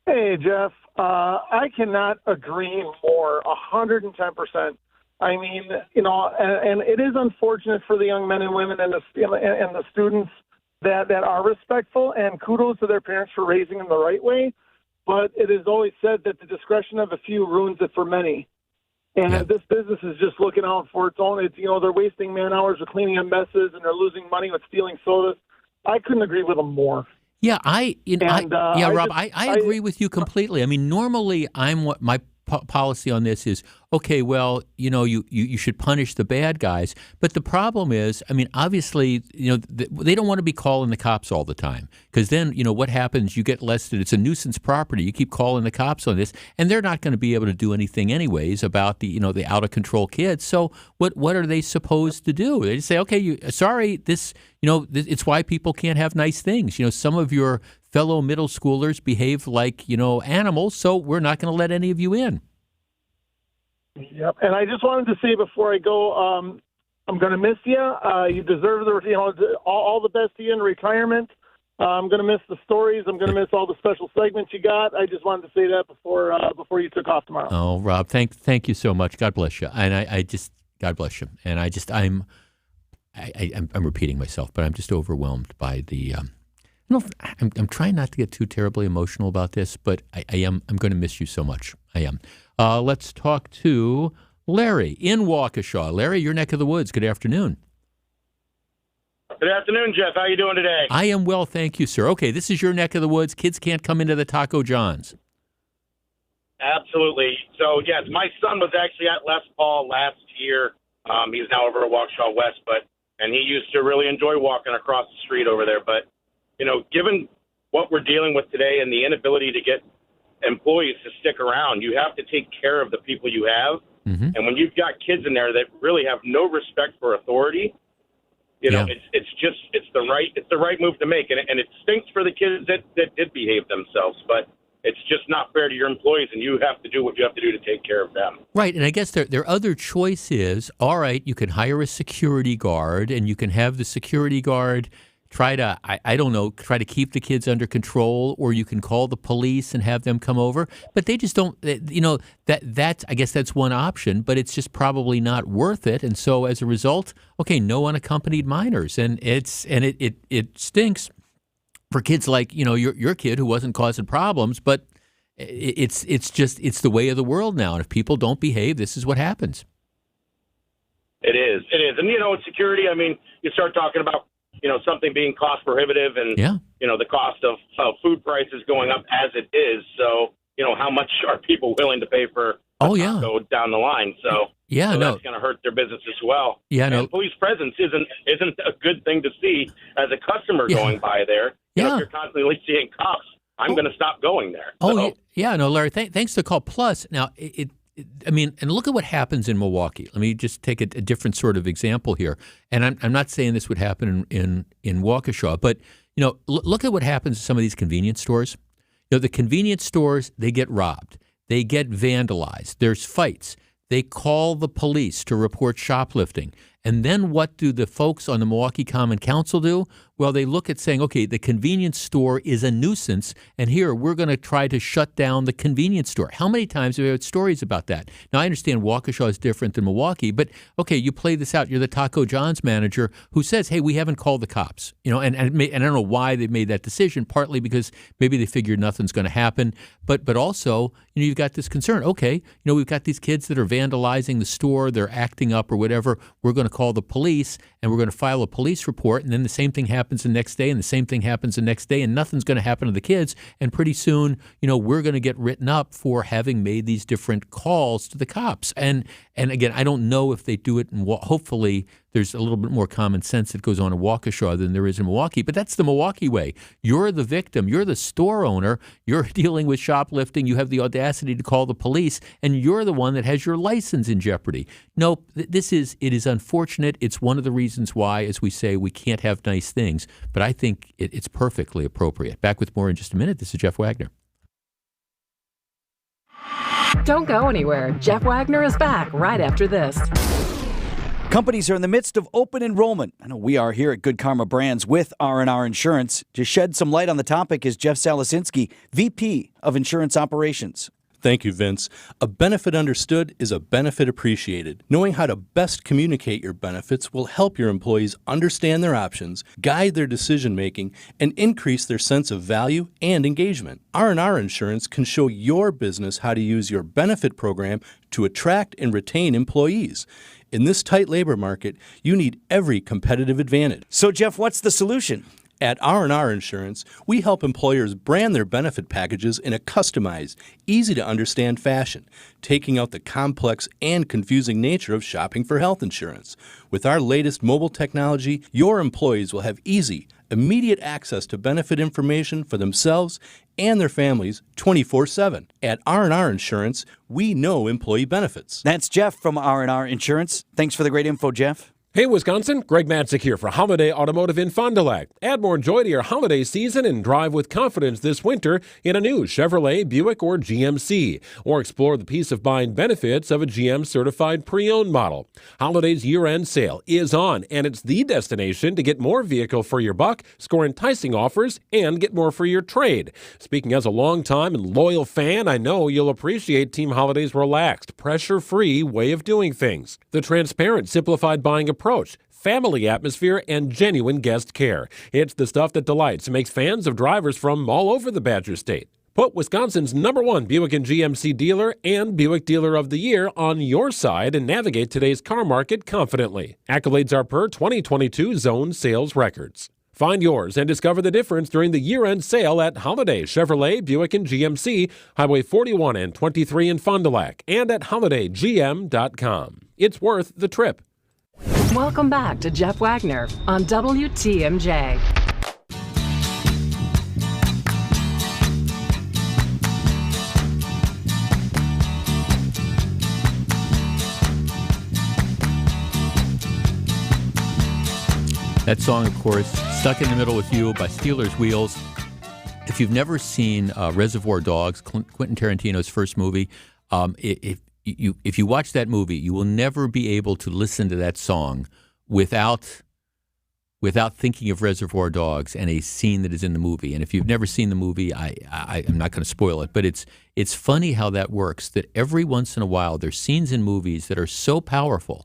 Hey, Jeff. I cannot agree more, 110%. I mean, and it is unfortunate for the young men and women and the students that are respectful, and kudos to their parents for raising them the right way. But it is always said that the discretion of a few ruins it for many. And this business is just looking out for its own. They're wasting man hours with cleaning up messes, and they're losing money with stealing sodas. I couldn't agree with them more. Yeah, Rob, I agree with you completely. I mean, normally my policy on this is, okay, well, you should punish the bad guys. But the problem is, I mean, obviously, they don't want to be calling the cops all the time because then, what happens? You get listed. It's a nuisance property. You keep calling the cops on this, and they're not going to be able to do anything anyways about the out of control kids. So what are they supposed to do? They just say, okay, it's why people can't have nice things. Some of your fellow middle schoolers behave like, animals, so we're not going to let any of you in. Yep. And I just wanted to say before I go, I'm going to miss you. You deserve all the best to you in retirement. I'm going to miss the stories. I'm going to miss all the special segments you got. I just wanted to say that before you took off tomorrow. Oh, Rob, thank you so much. God bless you. And I just, God bless you. And I'm repeating myself, but I'm just overwhelmed by the. I'm trying not to get too terribly emotional about this, but I'm going to miss you so much. I am. Let's talk to Larry in Waukesha. Larry, your neck of the woods. Good afternoon. Good afternoon, Jeff. How are you doing today? I am well, thank you, sir. Okay, this is your neck of the woods. Kids can't come into the Taco John's. Absolutely. So, yes, my son was actually at Les Paul last year. He's now over at Waukesha West, and he used to really enjoy walking across the street over there. But, given what we're dealing with today and the inability to get employees to stick around, you have to take care of the people you have. Mm-hmm. And when you've got kids in there that really have no respect for authority, it's the right move to make. And it stinks for the kids that did behave themselves, but it's just not fair to your employees, and you have to do what you have to do to take care of them. Right, and I guess their other choice is, all right, you can hire a security guard, and you can have the security guard try to keep the kids under control, or you can call the police and have them come over. But they just don't, that's I guess that's one option, but it's just probably not worth it. And so as a result, okay, no unaccompanied minors, and it stinks for kids like your kid who wasn't causing problems, but it's the way of the world now. And if people don't behave, this is what happens. It is, and with security, I mean, you start talking about something being cost prohibitive, and the cost of food prices going up as it is. So how much are people willing to pay for taco down the line? So that's going to hurt their business as well. And police presence isn't a good thing to see as a customer going by there. If you're constantly seeing cops, I'm going to stop going there. Larry, thanks for the call. Plus, now, and look at what happens in Milwaukee. Let me just take a different sort of example here. And I'm not saying this would happen in Waukesha, but, look at what happens in some of these convenience stores. The convenience stores, they get robbed. They get vandalized. There's fights. They call the police to report shoplifting. And then what do the folks on the Milwaukee Common Council do? Well, they look at saying, okay, the convenience store is a nuisance, and here we're going to try to shut down the convenience store. How many times have we heard stories about that? Now, I understand Waukesha is different than Milwaukee, but okay, you play this out. You're the Taco John's manager who says, hey, we haven't called the cops. And I don't know why they made that decision, partly because maybe they figured nothing's going to happen, but also, you've got this concern. Okay, we've got these kids that are vandalizing the store, they're acting up or whatever. We're going to call the police, and we're going to file a police report, and then the same thing happens the next day, and the same thing happens the next day, and nothing's going to happen to the kids. And pretty soon, we're going to get written up for having made these different calls to the cops. And again, I don't know if they do it, and hopefully there's a little bit more common sense that goes on in Waukesha than there is in Milwaukee. But that's the Milwaukee way. You're the victim. You're the store owner. You're dealing with shoplifting. You have the audacity to call the police, and you're the one that has your license in jeopardy. No, it is unfortunate. It's one of the reasons why, as we say, we can't have nice things. But I think it's perfectly appropriate. Back with more in just a minute. This is Jeff Wagner. Don't go anywhere. Jeff Wagner is back right after this. Companies are in the midst of open enrollment. I know we are here at Good Karma Brands with R&R Insurance. To shed some light on the topic is Jeff Salasinski, VP of Insurance Operations. Thank you, Vince. A benefit understood is a benefit appreciated. Knowing how to best communicate your benefits will help your employees understand their options, guide their decision-making, and increase their sense of value and engagement. R&R Insurance can show your business how to use your benefit program to attract and retain employees. In this tight labor market, you need every competitive advantage. So, Jeff, what's the solution? At R&R Insurance, we help employers brand their benefit packages in a customized, easy-to-understand fashion, taking out the complex and confusing nature of shopping for health insurance. With our latest mobile technology, your employees will have easy, immediate access to benefit information for themselves and their families 24/7. At R&R Insurance, we know employee benefits. That's Jeff from R&R Insurance. Thanks for the great info, Jeff. Hey, Wisconsin, Greg Matzik here for Holiday Automotive in Fond du Lac. Add more joy to your holiday season and drive with confidence this winter in a new Chevrolet, Buick, or GMC. Or explore the peace of mind benefits of a GM-certified pre-owned model. Holiday's year-end sale is on, and it's the destination to get more vehicle for your buck, score enticing offers, and get more for your trade. Speaking as a longtime and loyal fan, I know you'll appreciate Team Holiday's relaxed, pressure-free way of doing things. The transparent, simplified buying approach, family atmosphere, and genuine guest care. It's the stuff that delights and makes fans of drivers from all over the Badger State. Put Wisconsin's #1 Buick and GMC dealer and Buick Dealer of the Year on your side and navigate today's car market confidently. Accolades are per 2022 zone sales records. Find yours and discover the difference during the year-end sale at Holiday Chevrolet, Buick, and GMC, Highway 41 and 23 in Fond du Lac, and at holidaygm.com. It's worth the trip. Welcome back to Jeff Wagner on WTMJ. That song, of course, Stuck in the Middle with You by Steelers Wheels. If you've never seen Reservoir Dogs, Quentin Tarantino's first movie, if you watch that movie, you will never be able to listen to that song without thinking of Reservoir Dogs and a scene that is in the movie. And if you've never seen the movie, I'm not going to spoil it, but it's funny how that works, that every once in a while there's scenes in movies that are so powerful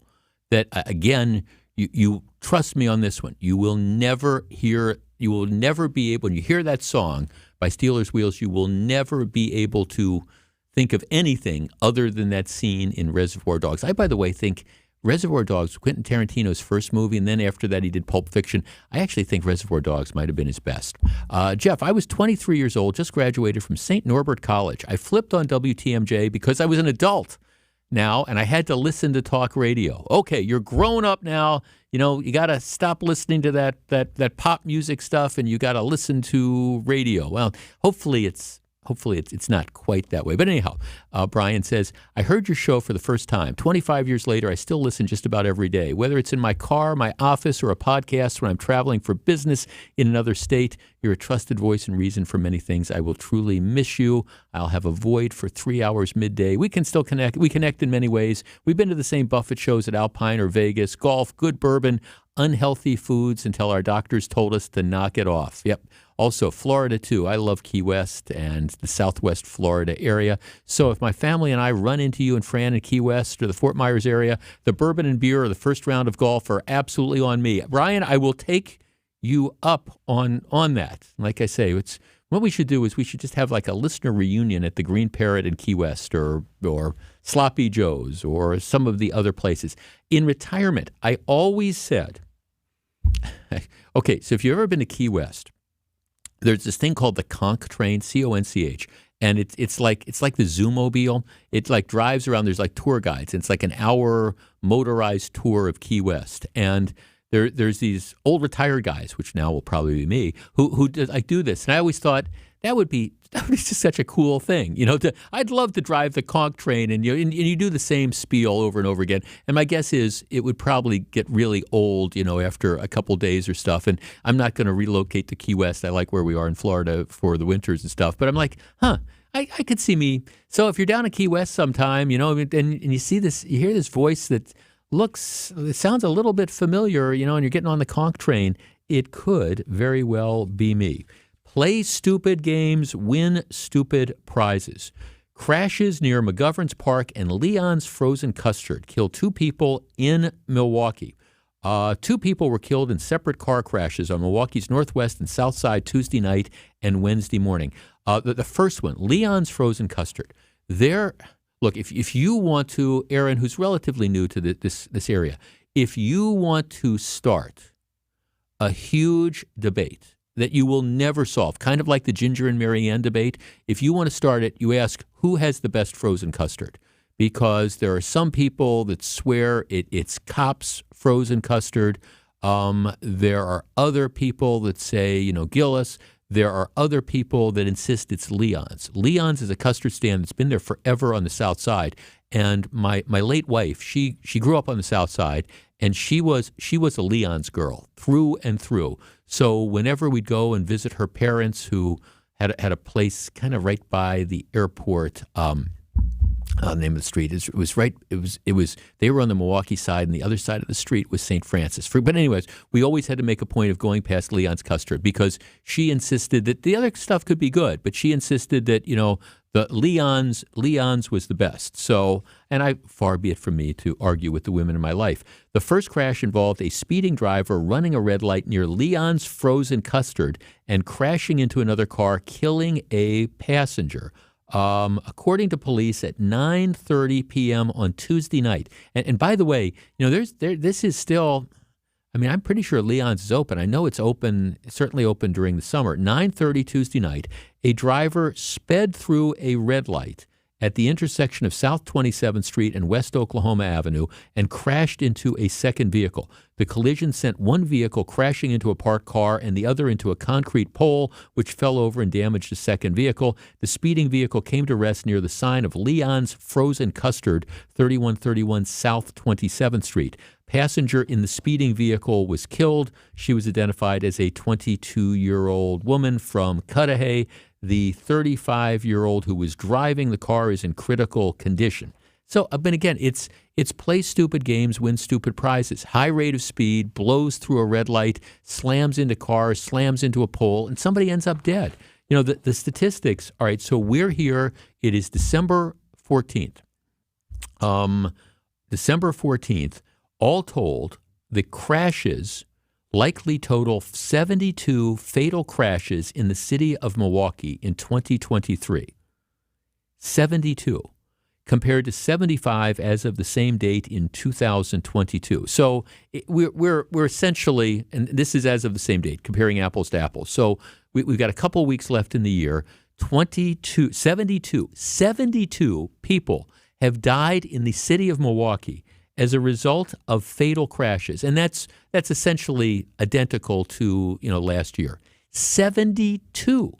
that, again, you trust me on this one, you will never be able, when you hear that song by Steelers Wheels, you will never be able to think of anything other than that scene in Reservoir Dogs. I, by the way, think Reservoir Dogs, Quentin Tarantino's first movie, and then after that he did Pulp Fiction. I actually think Reservoir Dogs might have been his best. Jeff, I was 23 years old, just graduated from St. Norbert College. I flipped on WTMJ because I was an adult now, and I had to listen to talk radio. Okay, you're grown up now. You know, you got to stop listening to that pop music stuff, and you got to listen to radio. Well, hopefully it's not quite that way. But anyhow, Brian says, I heard your show for the first time. 25 years later, I still listen just about every day, whether it's in my car, my office, or a podcast when I'm traveling for business in another state. You're a trusted voice and reason for many things. I will truly miss you. I'll have a void for 3 hours midday. We can still connect. We connect in many ways. We've been to the same Buffett shows at Alpine or Vegas, golf, good bourbon, unhealthy foods until our doctors told us to knock it off. Yep. Also, Florida, too. I love Key West and the Southwest Florida area. So if my family and I run into you in Fran and Key West or the Fort Myers area, the bourbon and beer or the first round of golf are absolutely on me. Brian, I will take you up on that. Like I say, what we should do is we should just have like a listener reunion at the Green Parrot in Key West or Sloppy Joe's or some of the other places. In retirement, I always said, okay, so if you've ever been to Key West, there's this thing called the Conch train, C-O-N-C-H, and it's like the Zoomobile. It like drives around. There's like tour guides. It's like an hour motorized tour of Key West, and there's these old retired guys, which now will probably be me, who do this. And I always thought that would be just such a cool thing, you know. I'd love to drive the Conch train, and you do the same spiel over and over again. And my guess is it would probably get really old, you know, after a couple days or stuff. And I'm not going to relocate to Key West. I like where we are in Florida for the winters and stuff. But I'm like, I could see me. So if you're down in Key West sometime, you know, and you see this, you hear this voice that it sounds a little bit familiar, you know, and you're getting on the Conch train, it could very well be me. Play stupid games, win stupid prizes. Crashes near McGovern's Park and Leon's Frozen Custard killed 2 people in Milwaukee. 2 people were killed in separate car crashes on Milwaukee's northwest and south side Tuesday night and Wednesday morning. The first one, Leon's Frozen Custard. Look, if you want to, Aaron, who's relatively new to this area, if you want to start a huge debate that you will never solve, kind of like the Ginger and Marianne debate. If you want to start it, you ask, who has the best frozen custard? Because there are some people that swear it's Kopp's frozen custard. There are other people that say, Gillis. There are other people that insist it's Leon's. Leon's is a custard stand that's been there forever on the South Side. And my late wife, she grew up on the South Side, and she was a Leon's girl through and through. So whenever we'd go and visit her parents, who had a place kind of right by the airport, the name of the street, it was they were on the Milwaukee side, and the other side of the street was St. Francis. But anyways, we always had to make a point of going past Leon's custard, because she insisted that the other stuff could be good, but she insisted that the Leon's was the best. So, and far be it from me to argue with the women in my life. The first crash involved a speeding driver running a red light near Leon's frozen custard and crashing into another car, killing a passenger. According to police, at 9:30 p.m. on Tuesday night. And by the way, this is still, I'm pretty sure Leon's is open. I know it's open, certainly open during the summer. 9:30 Tuesday night, a driver sped through a red light at the intersection of South 27th Street and West Oklahoma Avenue and crashed into a second vehicle. The collision sent one vehicle crashing into a parked car and the other into a concrete pole, which fell over and damaged the second vehicle. The speeding vehicle came to rest near the sign of Leon's Frozen Custard, 3131 South 27th Street. Passenger in the speeding vehicle was killed. She was identified as a 22-year-old woman from Cudahy. The 35-year-old who was driving the car is in critical condition. So, but again, it's play stupid games, win stupid prizes. High rate of speed, blows through a red light, slams into cars, slams into a pole, and somebody ends up dead. The statistics, all right, so we're here. It is December 14th. December 14th, all told, the crashes likely total 72 fatal crashes in the city of Milwaukee in 2023. 72, compared to 75 as of the same date in 2022. So we're essentially, and this is as of the same date, comparing apples to apples. So we've got a couple weeks left in the year. 72 people have died in the city of Milwaukee as a result of fatal crashes. And that's essentially identical to, last year. 72.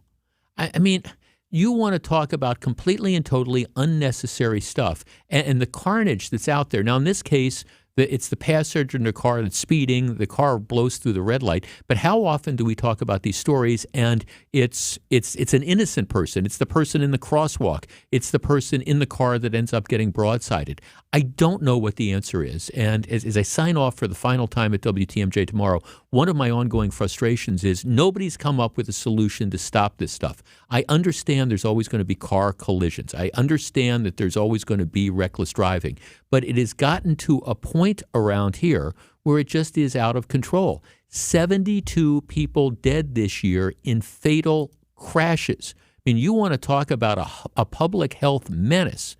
I mean, you want to talk about completely and totally unnecessary stuff and the carnage that's out there. Now, in this case, it's the passenger in the car that's speeding. The car blows through the red light. But how often do we talk about these stories? And it's an innocent person. It's the person in the crosswalk. It's the person in the car that ends up getting broadsided. I don't know what the answer is. And as I sign off for the final time at WTMJ tomorrow, one of my ongoing frustrations is nobody's come up with a solution to stop this stuff. I understand there's always going to be car collisions. I understand that there's always going to be reckless driving. But it has gotten to a point around here where it just is out of control. 72 people dead this year in fatal crashes. I mean, you want to talk about a public health menace.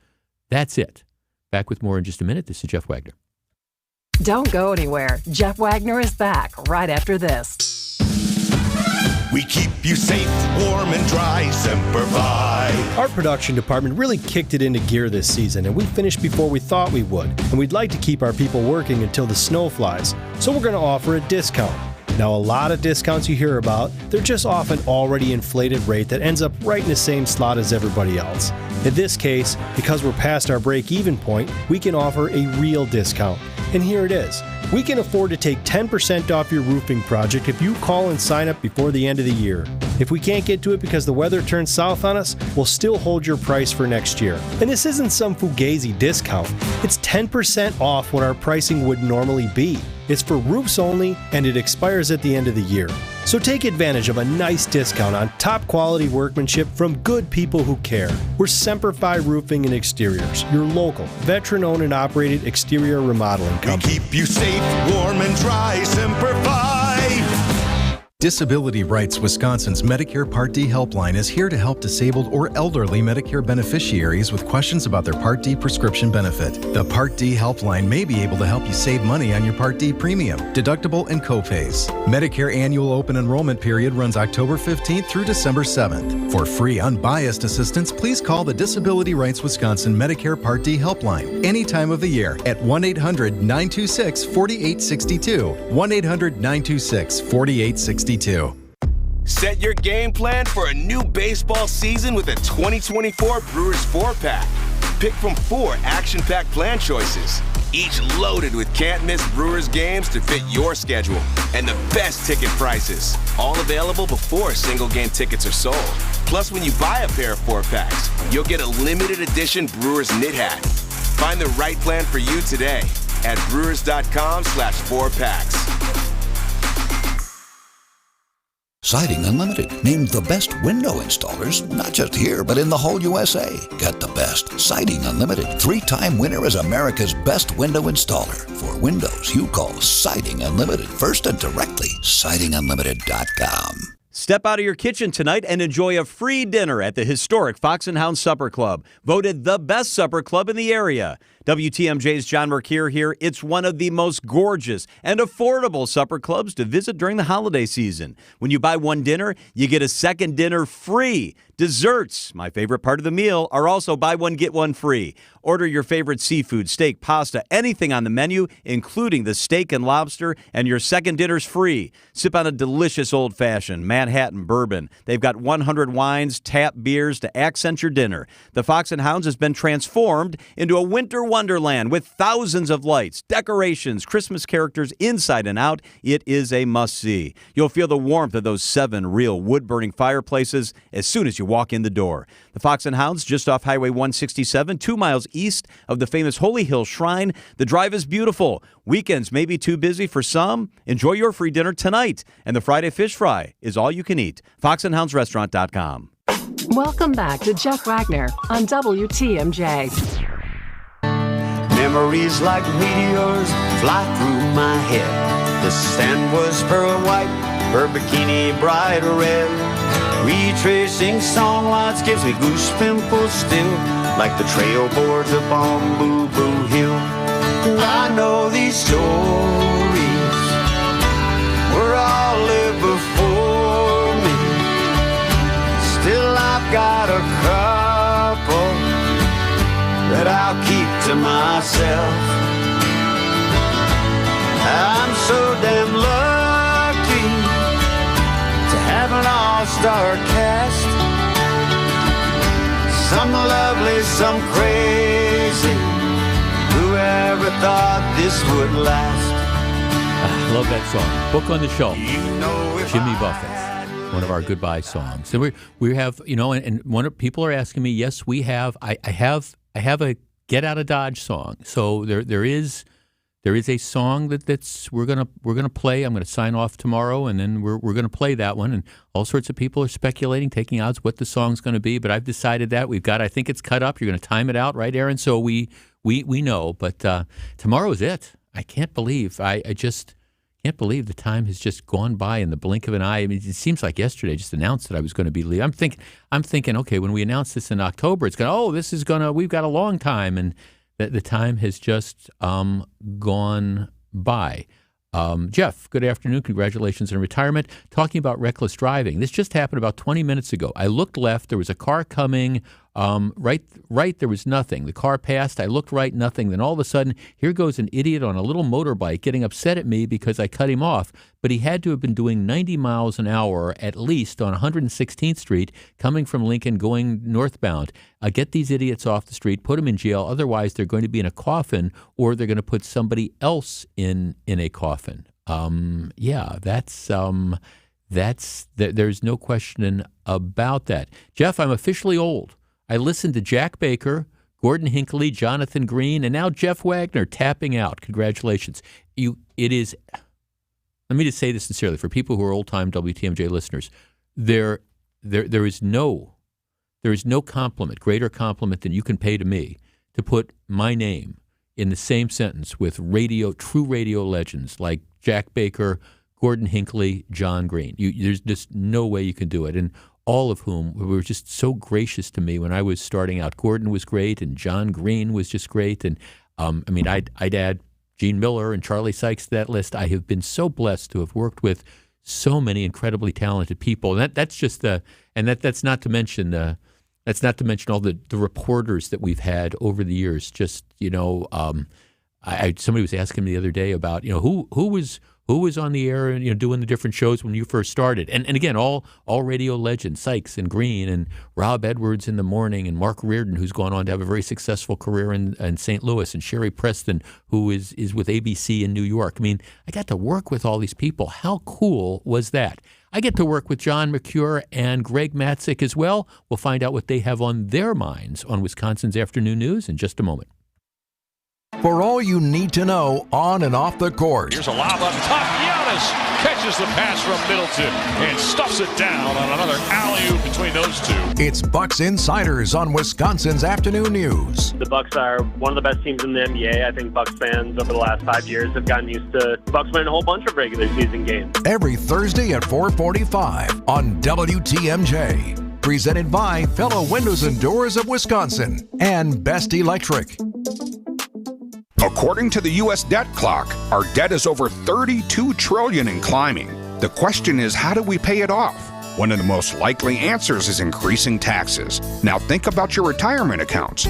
That's it. Back with more in just a minute. This is Jeff Wagner. Don't go anywhere. Jeff Wagner is back right after this. We keep you safe, warm, and dry, Semper Fi. Our production department really kicked it into gear this season, and we finished before we thought we would. And we'd like to keep our people working until the snow flies, so we're going to offer a discount. Now, a lot of discounts you hear about, they're just off an already inflated rate that ends up right in the same slot as everybody else. In this case, because we're past our break-even point, we can offer a real discount. And here it is. We can afford to take 10% off your roofing project if you call and sign up before the end of the year. If we can't get to it because the weather turns south on us, we'll still hold your price for next year. And this isn't some fugazi discount. It's 10% off what our pricing would normally be. It's for roofs only, and it expires at the end of the year. So take advantage of a nice discount on top quality workmanship from good people who care. We're Semper Fi Roofing and Exteriors, your local, veteran-owned and operated exterior remodeling company. We keep you safe, warm, and dry, Semper Fi. Disability Rights Wisconsin's Medicare Part D helpline is here to help disabled or elderly Medicare beneficiaries with questions about their Part D prescription benefit. The Part D helpline may be able to help you save money on your Part D premium, deductible, and copays. Medicare annual open enrollment period runs October 15th through December 7th. For free, unbiased assistance, please call the Disability Rights Wisconsin Medicare Part D helpline any time of the year at 1-800-926-4862. 1-800-926-4862. Set your game plan for a new baseball season with a 2024 Brewers 4-pack. Pick from 4 action-packed plan choices, each loaded with can't-miss Brewers games to fit your schedule and the best ticket prices. All available before single-game tickets are sold. Plus, when you buy a pair of 4-packs, you'll get a limited edition Brewers knit hat. Find the right plan for you today at brewers.com/4packs. Siding Unlimited, named the best window installers, not just here, but in the whole USA. Get the best. Siding Unlimited, 3-time winner as America's best window installer. For windows, you call Siding Unlimited first and directly. SidingUnlimited.com. Step out of your kitchen tonight and enjoy a free dinner at the historic Fox and Hound Supper Club, voted the best supper club in the area. WTMJ's John Mercure here. It's one of the most gorgeous and affordable supper clubs to visit during the holiday season. When you buy one dinner, you get a second dinner free. Desserts, my favorite part of the meal, are also buy one, get one free. Order your favorite seafood, steak, pasta, anything on the menu, including the steak and lobster, and your second dinner's free. Sip on a delicious old-fashioned Manhattan bourbon. They've got 100 wines, tap beers to accent your dinner. The Fox and Hounds has been transformed into a winter wonderland with thousands of lights, decorations, Christmas characters inside and out. It is a must-see. You'll feel the warmth of those 7 real wood-burning fireplaces as soon as you walk in the door. The Fox and Hounds, just off Highway 167, 2 miles east of the famous Holy Hill Shrine. The drive is beautiful. Weekends may be too busy for some. Enjoy your free dinner tonight. And the Friday fish fry is all you can eat. FoxandHoundsRestaurant.com. Welcome back to Jeff Wagner on WTMJ. Memories like meteors fly through my head. The sand was pearl white, her bikini bright red. Retracing song lines gives me goose pimples still, like the trail boards up on Boo Boo Hill. I know these stories were all lived before me. Still I've got a couple that I'll keep to myself. I'm so damn lucky to have an all-star cast. Some lovely, some crazy. Whoever thought this would last? I love that song. Book on the Shelf. Jimmy Buffett. One of our goodbye songs. So we have, and people are asking me, yes, we have. I have a Get Out of Dodge song. So there is a song that's we're gonna play. I'm gonna sign off tomorrow, and then we're gonna play that one. And all sorts of people are speculating, taking odds what the song's gonna be. But I've decided that I think it's cut up. You're gonna time it out, right, Aaron? So we know. But tomorrow is it. I can't believe. I just can't believe the time has just gone by in the blink of an eye. I mean, it seems like yesterday I just announced that I was going to be leaving. I'm thinking, okay, when we announce this in October, we've got a long time, and the time has just gone by. Jeff, good afternoon. Congratulations on retirement. Talking about reckless driving. This just happened about 20 minutes ago. I looked left. There was a car coming. Right, there was nothing. The car passed. I looked right, nothing. Then all of a sudden, here goes an idiot on a little motorbike getting upset at me because I cut him off. But he had to have been doing 90 miles an hour at least on 116th Street, coming from Lincoln, going northbound. Get these idiots off the street, put them in jail. Otherwise, they're going to be in a coffin, or they're going to put somebody else in a coffin. There's no question about that. Jeff, I'm officially old. I listened to Jack Baker, Gordon Hinckley, Jonathan Green, and now Jeff Wagner tapping out. Congratulations. Let me just say this sincerely for people who are old-time WTMJ listeners. There is no compliment, greater compliment than you can pay to me to put my name in the same sentence with true radio legends like Jack Baker, Gordon Hinckley, John Green. There's just no way you can do it. And all of whom were just so gracious to me when I was starting out. Gordon was great, and John Green was just great. And I'd add Gene Miller and Charlie Sykes to that list. I have been so blessed to have worked with so many incredibly talented people. And that's not to mention all the reporters that we've had over the years. Just, somebody was asking me the other day about, who was on the air and doing the different shows when you first started, and again all radio legends, Sykes and Green and Rob Edwards in the morning, and Mark Reardon, who's gone on to have a very successful career in St. Louis, and Sherry Preston, who is with ABC in New York. I mean, I got to work with all these people. How cool was that? I get to work with John McCure and Greg Matzik as well. We'll find out what they have on their minds on Wisconsin's Afternoon News in just a moment. For all you need to know on and off the court. Here's a lob up top. Giannis catches the pass from Middleton and stuffs it down on another alley-oop between those two. It's Bucks Insiders on Wisconsin's Afternoon News. The Bucks are one of the best teams in the NBA. I think Bucks fans over the last 5 years have gotten used to Bucks winning a whole bunch of regular season games. Every Thursday at 4:45 on WTMJ. Presented by Fellow Windows and Doors of Wisconsin and Best Electric. According to the U.S. debt clock, our debt is over $32 trillion and climbing. The question is, how do we pay it off? One of the most likely answers is increasing taxes. Now think about your retirement accounts.